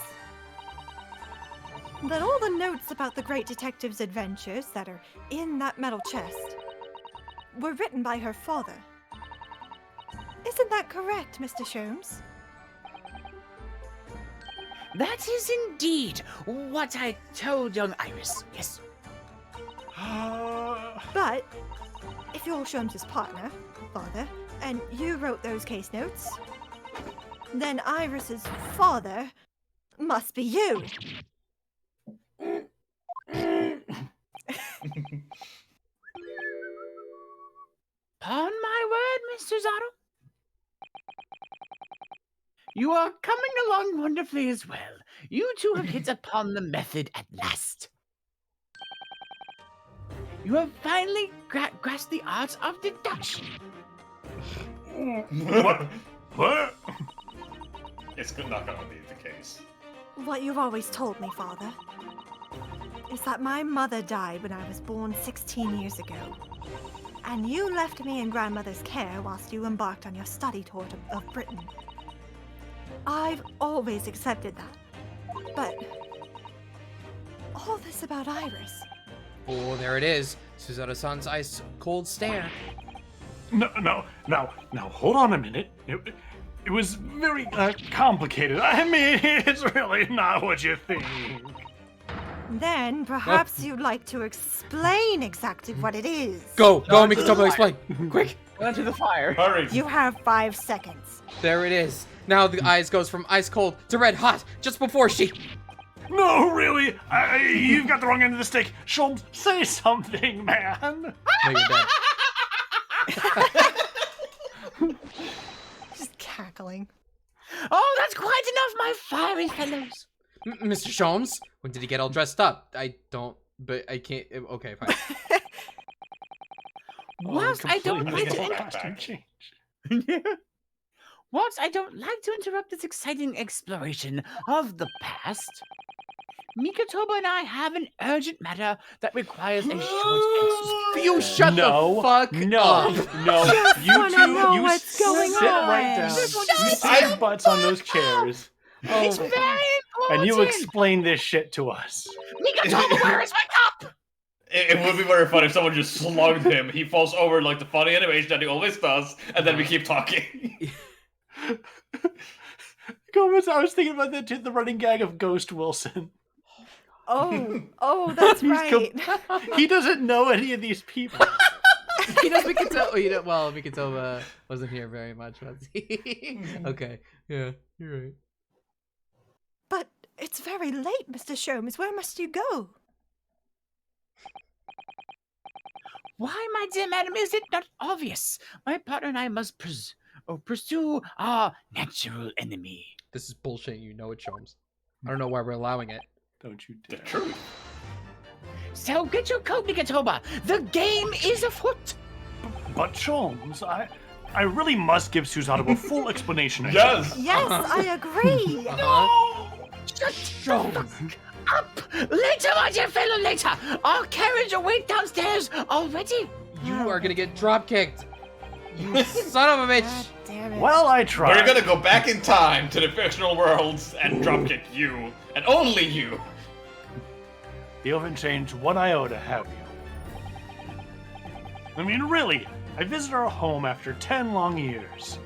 that all the notes about the great detective's adventures that are in that metal chest were written by her father. Isn't that correct, Mr. Sholmes? That is indeed what I told young Iris. Yes. But if you're Sholmes' partner, father, and you wrote those case notes, then Iris's father must be you. Upon my word, Mr. Zotto. You are coming along wonderfully as well. You two have hit upon the method at last. You have finally grasped the art of deduction. What? It's not gonna be the case. What you've always told me, Father, is that my mother died when I was born 16 years ago. And you left me in grandmother's care whilst you embarked on your study tour of Britain. I've always accepted that. But all this about Iris. Oh, there it is. Suzaru-san's ice cold stare. No, hold on a minute. It was very complicated. I mean, it's really not what you think. Then perhaps you'd like to explain exactly what it is. Go, Mikitomo, explain. Quick. Run to the fire. Hurry! You have 5 seconds. There it is. Now the ice goes from ice cold to red hot just before she... No, really? You've got the wrong end of the stick. Sholmes, say something, man. No, you're dead. Just cackling. Oh, that's quite enough, my fiery fellows. Mr. Sholmes, when did he get all dressed up? I don't, but I can't. Okay, fine. Whilst I don't like to costume change. Whilst I don't like to interrupt this exciting exploration of the past, Mikitoba and I have an urgent matter that requires a short You shut the fuck up. No, you wanna two, know you what's sit going right on. down. You sit your butts on those chairs, It's very important. and you explain this shit to us. Mikitoba, where is my cup? It would be very funny if someone just slugged him. He falls over like the funny animation that he always does, and then we keep talking. Gomez, I was thinking about that too, the running gag of Ghost Wilson. Oh, that's He's right. He doesn't know any of these people. You know, Mikitoba wasn't here very much, was he? Okay, yeah, you're right. But it's very late, Mr. Sholmes. Where must you go? Why, my dear madam, is it not obvious? My partner and I must pursue our natural enemy. This is bullshit, you know it, Sholmes. I don't know why we're allowing it. Don't you The dare. truth. So get your coat, Mikitoba. The game is afoot. But Sholmes, I really must give Suzato a full explanation. Yes! Yes, I agree. Shut the fuck up. Later, my dear fellow, later. Our carriage awaits downstairs already. You are gonna get drop kicked. You son of a bitch. God damn it. Well, I We're tried. gonna go back in time to the fictional worlds and dropkick you, and only you. You haven't changed one iota, have you? I mean, really, I visit our home after 10 long years.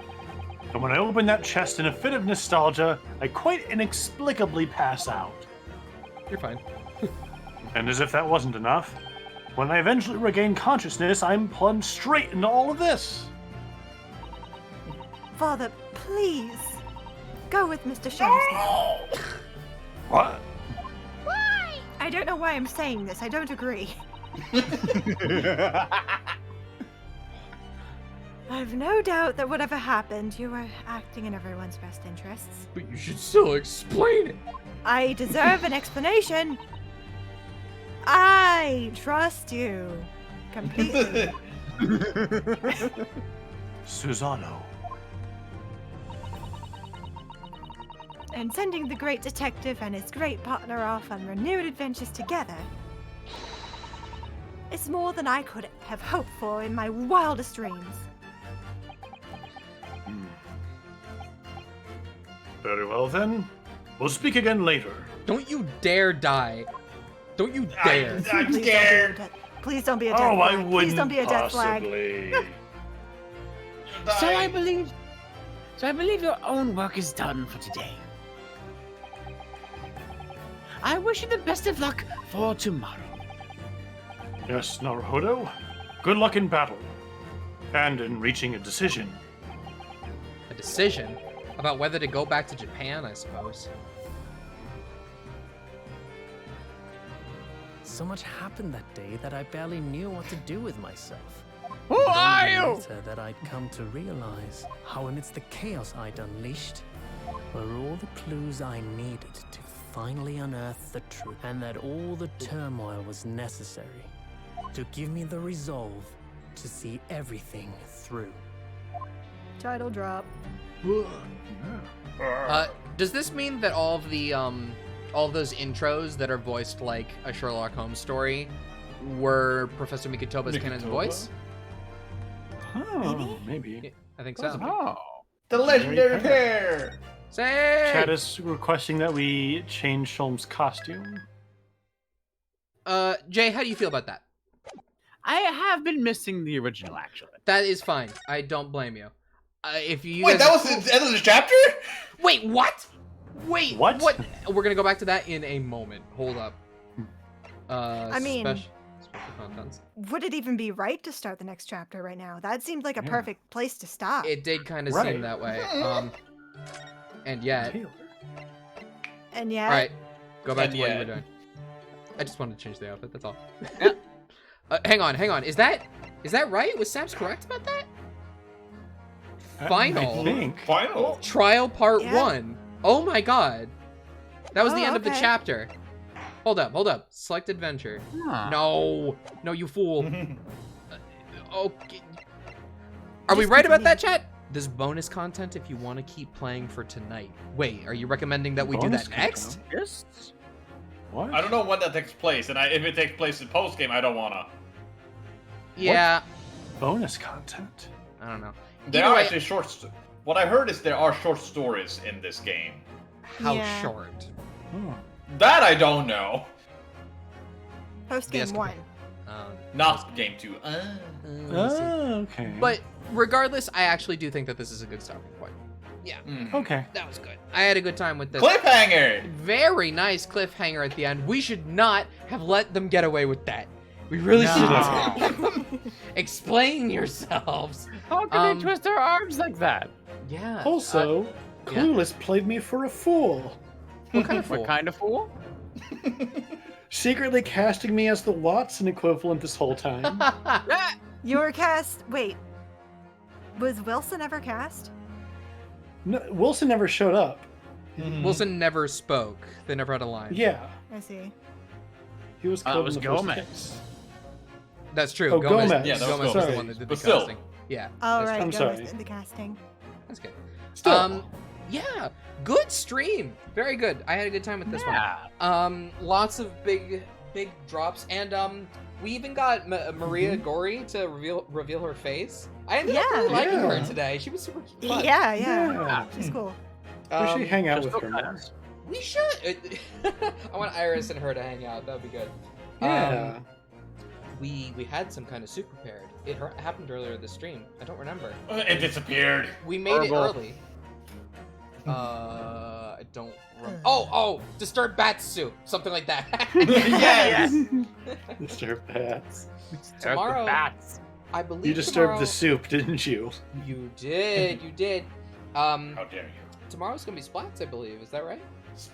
And when I open that chest in a fit of nostalgia, I quite inexplicably pass out. You're fine. And as if that wasn't enough, when I eventually regain consciousness, I'm plunged straight into all of this. Father, please. Go with Mr. Sholmes now. What? I don't know why I'm saying this. I don't agree. I've no doubt that whatever happened, you were acting in everyone's best interests. But you should still explain it. I deserve an explanation. I trust you completely. Susanoo. And sending the great detective and his great partner off on renewed adventures together is more than I could have hoped for in my wildest dreams. Very well then. We'll speak again later. Don't you dare die. Don't you dare. I'm Please scared. don't be a death Oh, flag. I wouldn't Please don't be a death flag. possibly. So I believe your own work is done for today. I wish you the best of luck for tomorrow. Yes, Naruhodo. Good luck in battle. And in reaching a decision. A decision? About whether to go back to Japan, I suppose. So much happened that day that I barely knew what to do with myself. Who are you? Later that I'd come to realize how amidst the chaos I'd unleashed, were all the clues I needed to finally unearth the truth, and that all the turmoil was necessary to give me the resolve to see everything through. Title drop. Does this mean that all of those intros that are voiced like a Sherlock Holmes story were Professor Mikotoba's canon voice? Oh, maybe. I think so. Oh, the legendary pair. Say. Chad is requesting that we change Sholm's costume. Jay, how do you feel about that? I have been missing the original, actually. That is fine. I don't blame you. If you Wait, guys... that was the end of the chapter? Wait, what? Wait, What? We're gonna go back to that in a moment. Hold up. I mean- special contents. Would it even be right to start the next chapter right now? That seemed like a perfect place to stop. It did kind of Right. seem that way. And yet... And yet, Alright, go back And to what you were yet. doing. I just wanted to change the outfit, that's all. Hang on. Is that right? Was Sam's correct about that? Final. I think. Final. Trial part Yeah. 1. Oh my god. That was the Oh, end of the okay. chapter. Hold up. Select adventure. Huh. No, you fool. Okay. Are we Just right about that, continue. chat? There's bonus content if you want to keep playing for tonight. Wait, are you recommending that we do Bonus that next? content? Yes. What? I don't know when that takes place, and if it takes place in post game, I don't wanna. Yeah. Bonus content. I don't know. There Either are way- actually what I heard is there are short stories in this game. How Yeah. short? Oh. That I don't know. post game Yes. 1. Not game 2. Oh, okay. But regardless, I actually do think that this is a good starting point. Yeah, Okay. that was good. I had a good time with this. Cliffhanger! Very nice cliffhanger at the end. We should not have let them get away with that. We really No. shouldn't. Explain yourselves. How can they twist their arms like that? Yeah. Also, yeah. Clueless played me for a fool, What kind of fool? What kind of fool? secretly casting me as the Watson equivalent this whole time. You were cast. Wait. Was Wilson ever cast? No, Wilson never showed up. Wilson never spoke. They never had a line. Yeah, I see. he was It killed was in the first Gomez. case. That's true. Oh, Gomez. Yeah, that was Gomez was Gomez. the one that did But the still. casting. Yeah. Oh, that's right. I'm Gomez sorry. did the casting. That's good. Still, Yeah, good stream. Very good. I had a good time with this Yeah. one. Lots of big drops, and we even got Maria Gori to reveal her face. I ended up really Yeah. liking her Yeah. today. She was super fun. Yeah. yeah. She's cool. We should hang out with Just her look more. nice. We should. I want Iris and her to hang out. That would be good. Yeah. We had some kind of soup prepared. It happened earlier this stream. I don't remember. It disappeared. We made it Horrible. early. I don't remember. Oh, disturbed bat soup, something like that. Yes! Disturbed bats. Tomorrow, The bats. I believe You disturbed tomorrow, the soup, didn't you? You did. How dare you? Tomorrow's gonna be Splats, I believe. Is that right?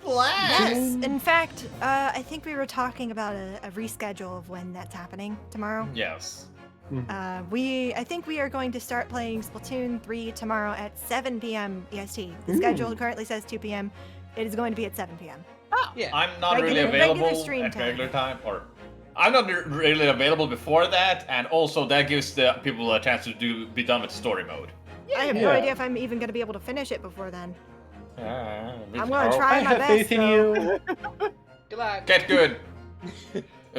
Yes. In fact, I think we were talking about a reschedule of when that's happening tomorrow. Yes. I think we are going to start playing Splatoon 3 tomorrow at 7 p.m. EST. The schedule currently says 2 p.m. It is going to be at 7 p.m. Yeah. I'm not really Regular available stream at time. regular time, or I'm not really available before that, and also that gives the people a chance to be done with story mode. I have no Yeah. idea if I'm even going to be able to finish it before then. I'm going Oh, to try I my have best. faith in though. you. Good luck. Get good.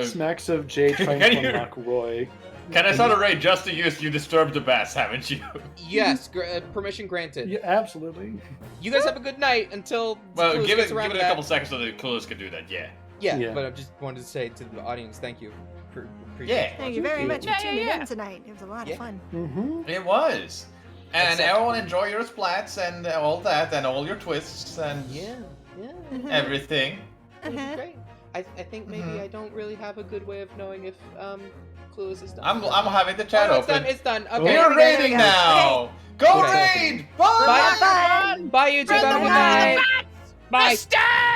Smacks of Jay trying Can to you- unlock Roy. Can I start a raid just to use you disturb the bats, haven't you? Yes, permission granted. Yeah, absolutely. You guys have a good night until Well, Clueless give gets it around a to that. couple seconds so the Clueless can do that, yeah. Yeah, Yeah. but I just wanted to say to the audience, thank you. Appreciate Yeah. it. Thank you very much for Yeah, tuning yeah. in tonight. It was a lot Yeah. of fun. Mm-hmm. It was. And Except- everyone enjoy your splats and all that, and all your twists and Yeah. everything. It was great. I think maybe I don't really have a good way of knowing if Clueless is done. I'm having the chat Oh, it's open. done. It's done. Okay. There We're we go, there we raiding go. now! Go Okay. raid! Bye! Bye. Bye, YouTube. Have a good night. Bye. Bye.